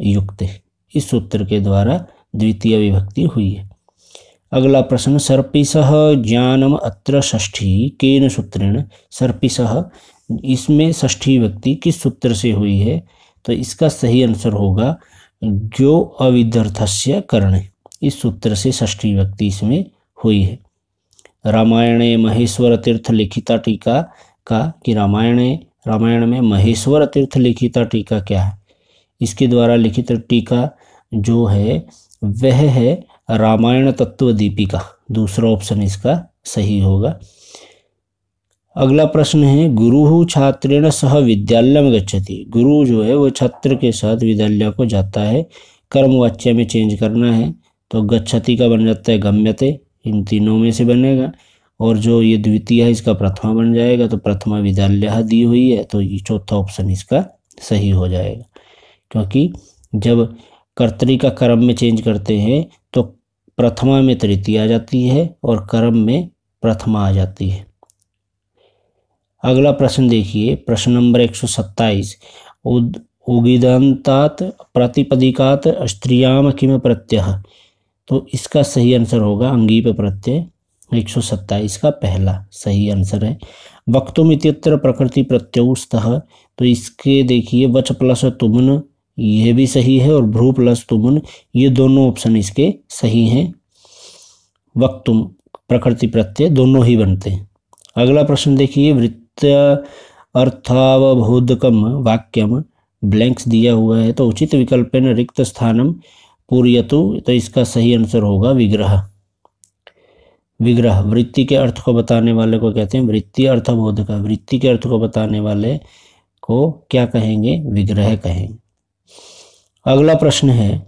युक्त, इस सूत्र के द्वारा द्वितीय विभक्ति हुई है। अगला प्रश्न सर्पिसः ज्ञानम अत्र षष्ठी केन सूत्रेण। सर्पिसः, इसमें षष्ठी विभक्ति किस सूत्र से हुई है? तो इसका सही आंसर होगा जो अविद्यर्थस्य कर्ण, इस सूत्र से षष्ठी विभक्ति इसमें हुई है। रामायणे महेश्वर तीर्थ लिखिता टीका का, कि रामायण में महेश्वर तीर्थ लिखिता टीका क्या है? इसके द्वारा लिखित टीका जो है वह है रामायण तत्व दीपिका। दूसरा ऑप्शन इसका सही होगा। अगला प्रश्न है गुरु छात्रेण सह विद्यालयम गच्छति। गुरु जो है वो छात्र के साथ विद्यालय को जाता है। कर्मवाच्य में चेंज करना है, तो गच्छति का बन जाता है गम्यते, इन तीनों में से बनेगा। और जो ये द्वितीय है इसका प्रथमा बन जाएगा, तो प्रथमा विद्यालय दी हुई है, तो ये चौथा ऑप्शन इसका सही हो जाएगा। क्योंकि जब कर्तरी का कर्म में चेंज करते हैं तो प्रथमा में तृतीया आ जाती है और कर्म में प्रथमा आ जाती है। अगला प्रश्न देखिए, प्रश्न नंबर 127 उगिदंतात प्रातिपदिकात स्त्रियाम किम प्रत्यय। तो इसका सही आंसर होगा अंगीप प्रत्यय। 127 का पहला सही आंसर है। वक्तुम इत्यत्र प्रकृति प्रत्यय स्तः, तो इसके देखिए वच प्लस तुमन, यह भी सही है, और भ्रू प्लस तुमुन, ये दोनों ऑप्शन इसके सही हैं। वक्तुम प्रकृति प्रत्यय दोनों ही बनते हैं। अगला प्रश्न देखिए, वृत्त अर्थावबोधकम वाक्यम, ब्लैंक्स दिया हुआ है, तो उचित विकल्पेन रिक्त स्थानम पूरयतु, तो इसका सही आंसर होगा विग्रह। विग्रह वृत्ति के अर्थ को बताने वाले को कहते हैं वृत्तीय अर्थबोधक। वृत्ति के अर्थ को बताने वाले को क्या कहेंगे? विग्रह कहेंगे। अगला प्रश्न है,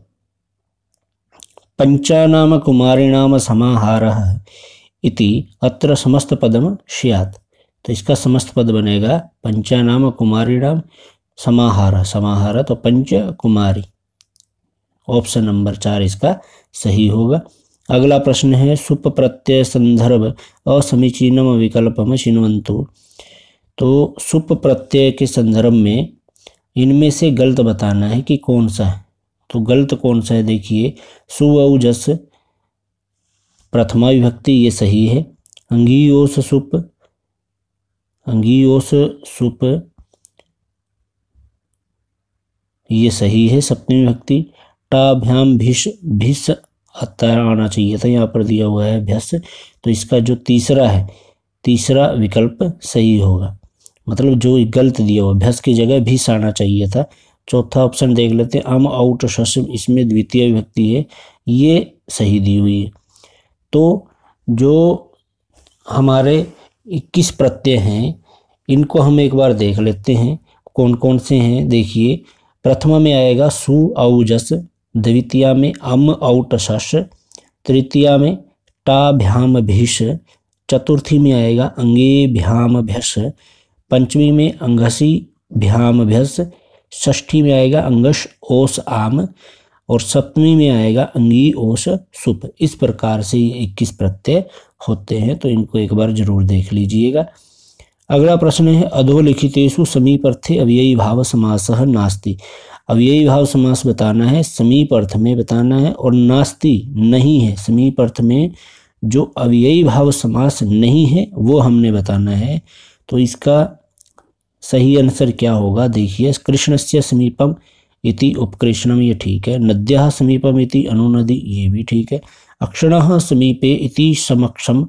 पंचानाम कुमारीणाम समाहारः इति अत्र समस्त पदम स्यात्, तो इसका समस्त पद बनेगा पंचानाम कुमारीणाम समाहार। समाहार तो पंच कुमारी, ऑप्शन नंबर 4 इसका सही होगा। अगला प्रश्न है, सुप प्रत्यय संदर्भ असमीचीनम विकल्पम चिन्वन्तु, तो सुप प्रत्यय के संदर्भ में इनमें से गलत बताना है कि कौन सा है। तो गलत कौन सा है देखिए, सुऔ जस प्रथमा विभक्ति, ये सही है। अंगीयोस सुप, अंगीयोस सुप, ये सही है सप्तमी विभक्ति। टाभ्याम भिष, भिष आना चाहिए था, यहाँ पर दिया हुआ है भ्यस, तो इसका जो तीसरा है, तीसरा विकल्प सही होगा, मतलब जो गलत दिया हुआ भ्यस की जगह भिष आना चाहिए था। चौथा ऑप्शन देख लेते हैं, अम आउट शश, इसमें द्वितीय विभक्ति है, ये सही दी हुई है। तो जो हमारे 21 प्रत्यय हैं इनको हम एक बार देख लेते हैं कौन कौन से हैं। देखिए, प्रथमा में आएगा सु औ जस, द्वितीया में अम औट शश, तृतीया में टा भ्याम भीष, चतुर्थी में आएगा अंगे भ्याम भ्यस, पंचमी में अंगसी भ्याम भ्यस, षष्ठी में आएगा अंगश ओस आम, और सप्तमी में आएगा अंगी ओस सुप। इस प्रकार से ये 21 प्रत्यय होते हैं, तो इनको एक बार जरूर देख लीजिएगा। अगला प्रश्न है, अधोलिखितेषु समीप अर्थे अव्ययी भाव समासः नास्ति। अव्ययी भाव समास बताना है, समीप अर्थ में बताना है, और नास्ति नहीं है। समीप अर्थ में जो अव्ययी भाव समास नहीं है वो हमने बताना है। तो इसका सही आंसर क्या होगा देखिए, कृष्णस्य समीपम इति उपकृष्णम, ये ठीक है। नद्यः समीपम इति अनुनदी, ये भी ठीक है। अक्षणः समीपे इति समक्षम,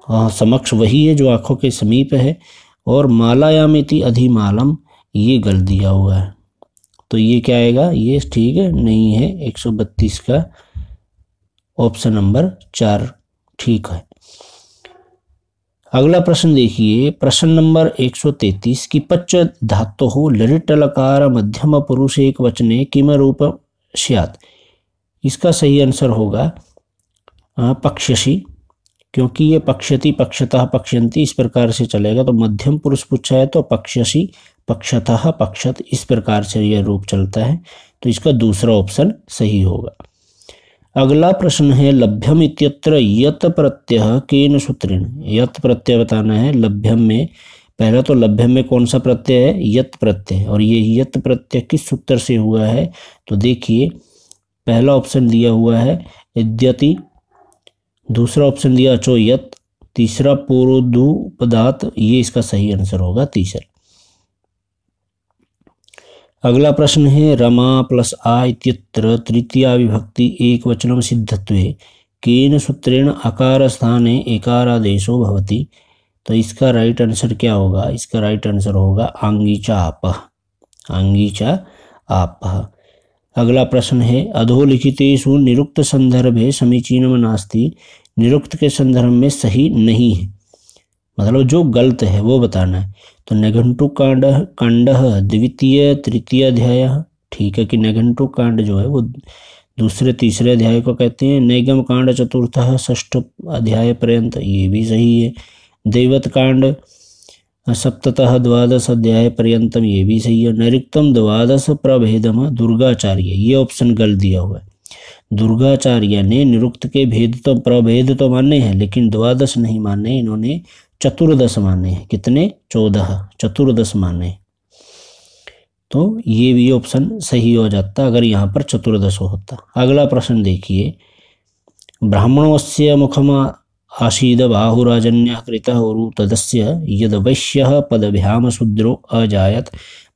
समक्ष वही है जो आंखों के समीप है। और मालायाम इति अधिमालम, ये गलत दिया हुआ है, तो ये क्या आएगा? ये ठीक है नहीं है, 132 का ऑप्शन नंबर 4 ठीक है। अगला प्रश्न देखिए, प्रश्न नंबर 133 की पच्च धातु हो ललित लकार मध्यम पुरुष एक वचने किम रूप स्यात्। इसका सही आंसर होगा पक्ष्यसी, क्योंकि ये पक्ष्यति पक्षतः पक्ष्यन्ति इस प्रकार से चलेगा, तो मध्यम पुरुष पूछा है तो पक्ष्यसी पक्षतः पक्षत, इस प्रकार से यह रूप चलता है, तो इसका दूसरा ऑप्शन सही होगा। अगला प्रश्न है, लभ्यम इत्यत्र यत प्रत्यय केन सूत्रेण। यत प्रत्यय बताना है। लभ्यम में पहला तो लभ्यम में कौन सा प्रत्यय है? यत प्रत्यय, और ये यत प्रत्यय किस सूत्र से हुआ है? तो देखिए, पहला ऑप्शन दिया हुआ है यद्यति, दूसरा ऑप्शन दिया अचो यत, तीसरा पूर्वोपदात, ये इसका सही आंसर होगा तीसरा। अगला प्रश्न है, रमा प्लस आ इत्यत्र तृतीया विभक्ति एक वचनम सिद्धत्वे केन सूत्रेण अकार स्थाने एकारादेशो भवति। तो इसका राइट आंसर क्या होगा? इसका राइट आंसर होगा आंगीचा आपः, आंगीचा आपः। अगला प्रश्न है, अधोलिखितेषु निरुक्त संदर्भे समीचीनम नास्ति। निरुक्त के संदर्भ में सही नहीं है, मतलब जो गलत है वो बताना है। तो निघंटु कांड द्वितीय तृतीय अध्याय, ठीक है कि निघंटु कांड जो है वो दूसरे तीसरे अध्याय को कहते हैं। नैगम कांड चतुर्थः षष्ठ अध्याय पर्यंत, ये भी सही है। दैवत कांड सप्ततः द्वादश अध्याय पर्यंतम, ये भी सही है। नैऋक्तम द्वादश प्रभेदम दुर्गाचार्य, ये ऑप्शन गलत दिया हुआ है। दुर्गाचार्य ने निरुक्त के भेद तो प्रभेद तो माने हैं, लेकिन द्वादश नहीं माने, इन्होंने चतुर्दश माने हैं। कितने? 14, चतुर्दश माने। तो ये भी ऑप्शन सही हो जाता अगर यहाँ पर चतुर्दश होता। अगला प्रश्न देखिए, ब्राह्मणस्य मुखम आसीद बाहुराजन्य कृतः उरु तदस्य यद वैश्यः पदभ्याम शूद्रो अजायत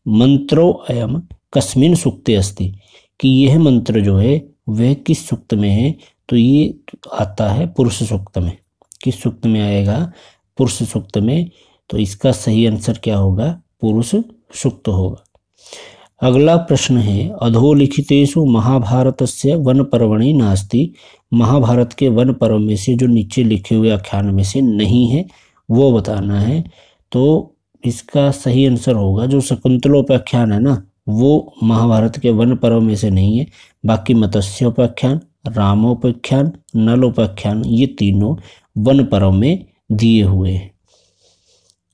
मंत्रो अयम कस्मिन सूक्ते अस्ति, कि यह मंत्र जो है वह किस सूक्त में है। तो ये आता है पुरुष सूक्त में। किस सूक्त में आएगा? पुरुष सूक्त में। तो इसका सही आंसर क्या होगा? पुरुष सूक्त होगा। अगला प्रश्न है, अधोलिखितेषु महाभारतस्य वन पर्वणि नास्ति। महाभारत के वन पर्व में से जो नीचे लिखे हुए आख्यान में से नहीं है वो बताना है। तो इसका सही आंसर होगा जो शकुंतलोपाख्यान है ना, वो महाभारत के वन पर्व में से नहीं है। बाकी मत्स्योपाख्यान, रामोपाख्यान, नलोपाख्यान ये तीनों वन पर्व में दिए हुए हैं।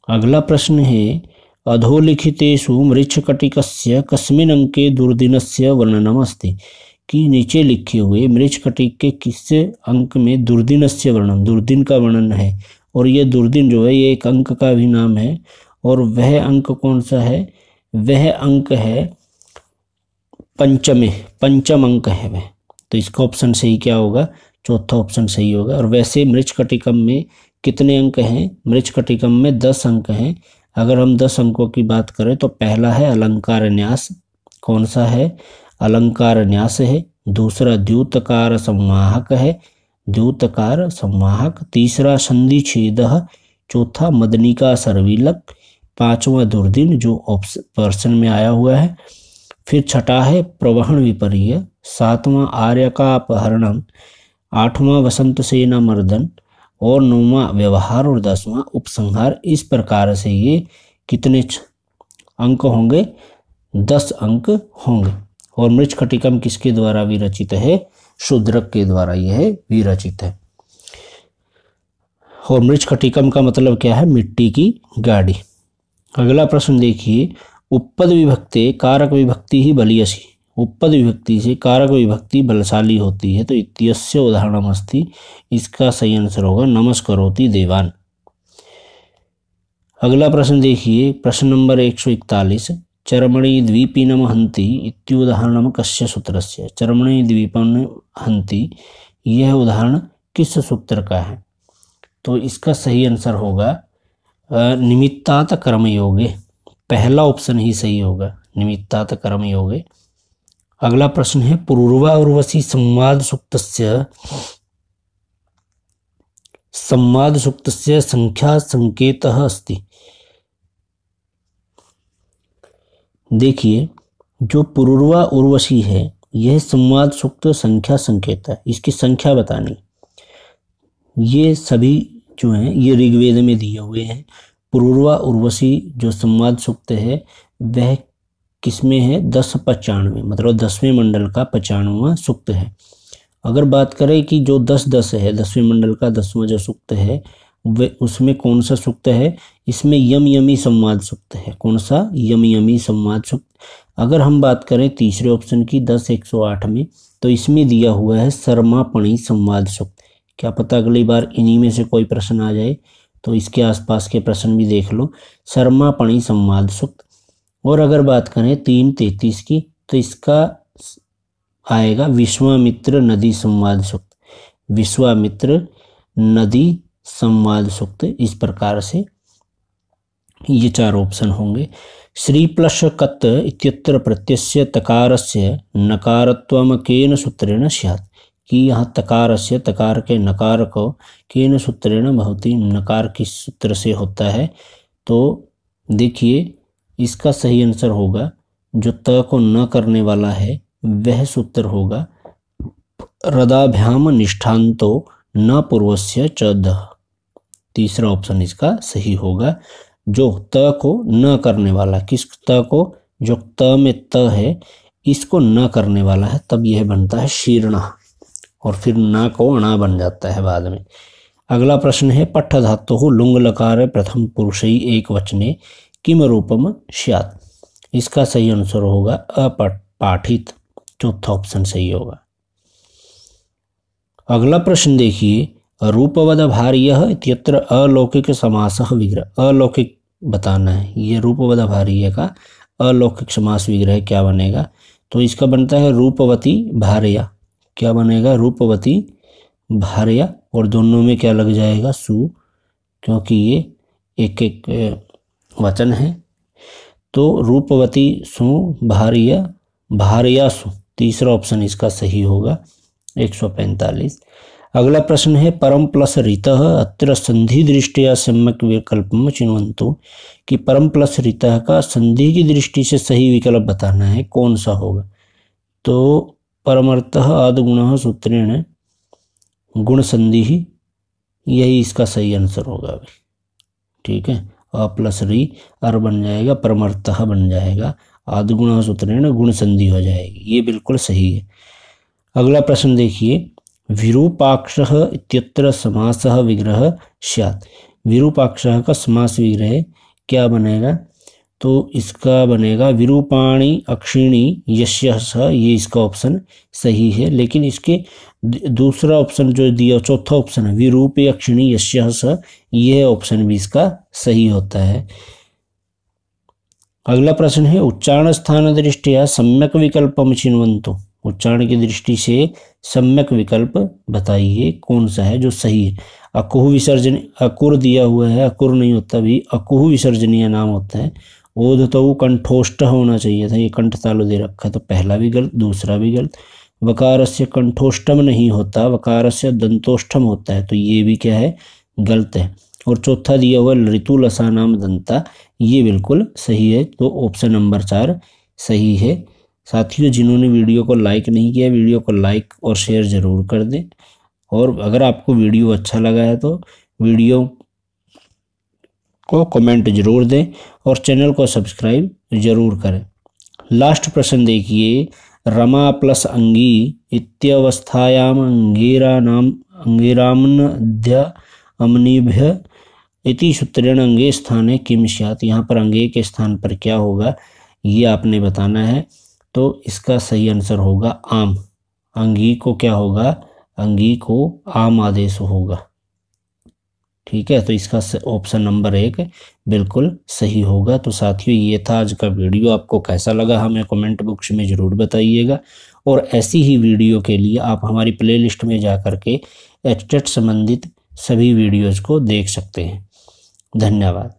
अगला प्रश्न है, अधोलिखितेषु मृच्छकटिकस्य कस्मिन् अंके दुर्दिनस्य वर्णनम् अस्ति, कि नीचे लिखे हुए मृच्छकटिक के किस अंक में दुर्दिनस्य वर्णन, दुर्दिन का वर्णन है। और ये दुर्दिन जो है ये एक अंक का भी नाम है। और वह अंक कौन सा है? वह अंक है पंचम अंक है वह। तो इसका ऑप्शन सही क्या होगा? चौथा ऑप्शन सही होगा। और वैसे मृच्छकटिकम में कितने अंक हैं? मृच्छकटिकम में 10 अंक हैं। अगर हम 10 अंकों की बात करें तो पहला है अलंकार न्यास। कौन सा है? अलंकार न्यास है। दूसरा द्यूतकार संवाहक है, द्यूतकार संवाहक। तीसरा संधि छेदः। चौथा मदनिका सर्विलक। पांचवा दुर्दिन जो ऑप्शन में आया हुआ है। फिर छठा है प्रवहन विपर्य। सातवां आर्य का अपहरणम। आठवां वसंत सेना मर्दन। और नौवां व्यवहार। और 10वां उपसंहार। इस प्रकार से ये कितने अंक होंगे? 10 अंक होंगे। और मृच्छकटिकम किसके द्वारा विरचित है? शूद्रक के द्वारा यह विरचित है। और मृच्छकटिकम का मतलब क्या है? मिट्टी की गाड़ी। अगला प्रश्न देखिए, उपपद विभक्ते कारक विभक्ति ही बलियसी। उपपद विभक्ति से कारक विभक्ति बलशाली होती है। तो इत्यस्य उदाहरणम् अस्ति। इसका सही आंसर होगा नमस्करोति देवान। अगला प्रश्न देखिए, प्रश्न नंबर 141, चर्मणि द्वीपिनम हन्ति इत्युदाहरणम कस्य सूत्रस्य। चर्मणि द्वीपम हन्ति यह उदाहरण किस सूत्र का है? तो इसका सही आंसर होगा निमित्तात् कर्मयोगे। पहला ऑप्शन ही सही होगा, निमित्तात् कर्मयोगे। अगला प्रश्न है, पुरूर्वा उर्वशी संवाद सूक्तस्य संख्या संकेतः अस्ति। देखिए, जो पुरूर्वा उर्वशी है यह संवाद सूक्त संख्या संकेत है। इसकी संख्या बतानी। ये सभी जो हैं ये ऋग्वेद में दिए हुए हैं। पुरूर्वा उर्वशी जो संवाद सूक्त है वह किसमें है? 1095, मतलब 10वें मंडल का 95वां सूक्त है। अगर बात करें कि जो 10-10 है, 10वें मंडल का 10वां जो सूक्त है वह उसमें कौन सा सूक्त है? इसमें यम यमी संवाद सूक्त है। कौन सा? यम यमी संवाद सूक्त। अगर हम बात करें तीसरे ऑप्शन की 10-108 में, तो इसमें दिया हुआ है सर्मापणी संवाद सूक्त। क्या पता अगली बार इन्हीं में से कोई प्रश्न आ जाए, तो इसके आसपास के प्रश्न भी देख लो। सर्मापणी संवाद सूक्त। और अगर बात करें 3-33 की, तो इसका आएगा विश्वामित्र नदी संवाद सूक्त। विश्वामित्र नदी संवाद सूक्त। इस प्रकार से ये 4 ऑप्शन होंगे। श्री प्लस कत इत्यत्र प्रत्यस्य तकारस्य नकारत्वम केन सूत्रेण स्यात्, कि यहाँ तकारस्य, तकार के नकार को केन सूत्रेण भवति, नकार किस सूत्र से होता है। तो देखिए इसका सही आंसर होगा जो त को न करने वाला है वह सूत्र होगा रदाभ्याम निष्ठान्तो न पूर्वस्य च दः। तीसरा ऑप्शन इसका सही होगा। जो त को न करने वाला, किस त को? जो त में त है इसको न करने वाला है, तब यह बनता है शीर्णः, और फिर न को अणा बन जाता है बाद में। अगला प्रश्न है, पठ धातुः लुंग लकार प्रथम पुरुषै एक वचने किम रूपम स्यात्। इसका सही आंसर होगा अपाठित। चौथा ऑप्शन सही होगा। अगला प्रश्न देखिए, रूपवद भार्यः इत्यत्र अलौकिक समासः विग्रह। अलौकिक बताना है। ये रूपवद भार्य का अलौकिक समास विग्रह क्या बनेगा? तो इसका बनता है रूपवती भार्या। क्या बनेगा? रूपवती भार्या। और दोनों में क्या लग जाएगा? सु, क्योंकि ये एक एक वचन है। तो रूपवती सु भार्यासु, तीसरा ऑप्शन इसका सही होगा 145। अगला प्रश्न है परम प्लस ऋतः अत्र संधि दृष्टिया सम्यक विकल्पम चिन्वन्तु, कि परम प्लस ऋतः का संधि की दृष्टि से सही विकल्प बताना है, कौन सा होगा। तो परमर्थः आद्गुणः सूत्रेण गुण संधि, यही इसका सही आंसर होगा अभी। ठीक है, अ प्लस री अर बन जाएगा, परमर्थः बन जाएगा, आद्गुणः सूत्रेण गुण संधि हो जाएगी, ये बिल्कुल सही है। अगला प्रश्न देखिए, विरूपाक्षः इत्यत्र समासः विग्रह स्यात्। विरूपाक्षः का समास विग्रह क्या बनेगा, तो इसका बनेगा विरूपाणी अक्षिणी यस्य स, ये इसका ऑप्शन सही है। लेकिन इसके दूसरा ऑप्शन जो दिया, चौथा ऑप्शन है विरूपे अक्षिणी यस्य स, यह ऑप्शन भी इसका सही होता है। अगला प्रश्न है उच्चारण स्थान दृष्टिया सम्यक विकल्पम चिन्वन्तु, उच्चारण की दृष्टि से सम्यक विकल्प बताइए, कौन सा है जो सही है। अकुह विसर्जन, अकुर दिया हुआ है, अकुर नहीं होता भी, अकुह विसर्जनीय नाम होता है। ओध तो कंठोष्ठ होना चाहिए था, ये कंठ तालु दे रखा है, तो पहला भी गलत, दूसरा भी गलत। वकारस्य कंठोष्टम नहीं होता, वकारस्य दंतोष्ठम होता है, तो ये भी क्या है, गलत है। और चौथा दिया हुआ ऋतु लसा नाम दंता, ये बिल्कुल सही है, तो ऑप्शन नंबर 4 सही है। साथियों, जिन्होंने वीडियो को लाइक नहीं किया, वीडियो को लाइक और शेयर ज़रूर कर दें। और अगर आपको वीडियो अच्छा लगा है तो वीडियो को कमेंट जरूर दें और चैनल को सब्सक्राइब जरूर करें। लास्ट प्रश्न देखिए, रमा प्लस अंगी इत्यवस्थायाम अंगीरामन्य अमनिभ्य इति सूत्रेण अंगे स्थाने किम स्यात्। यहाँ पर अंगे के स्थान पर क्या होगा, ये आपने बताना है। तो इसका सही आंसर होगा आम। अंगी को क्या होगा, अंगी को आम आदेश होगा। ठीक है, तो इसका ऑप्शन नंबर 1 बिल्कुल सही होगा। तो साथियों, ये था आज का वीडियो। आपको कैसा लगा हमें कमेंट बॉक्स में ज़रूर बताइएगा। और ऐसी ही वीडियो के लिए आप हमारी प्लेलिस्ट में जा कर के एचटेट संबंधित सभी वीडियोज़ को देख सकते हैं। धन्यवाद।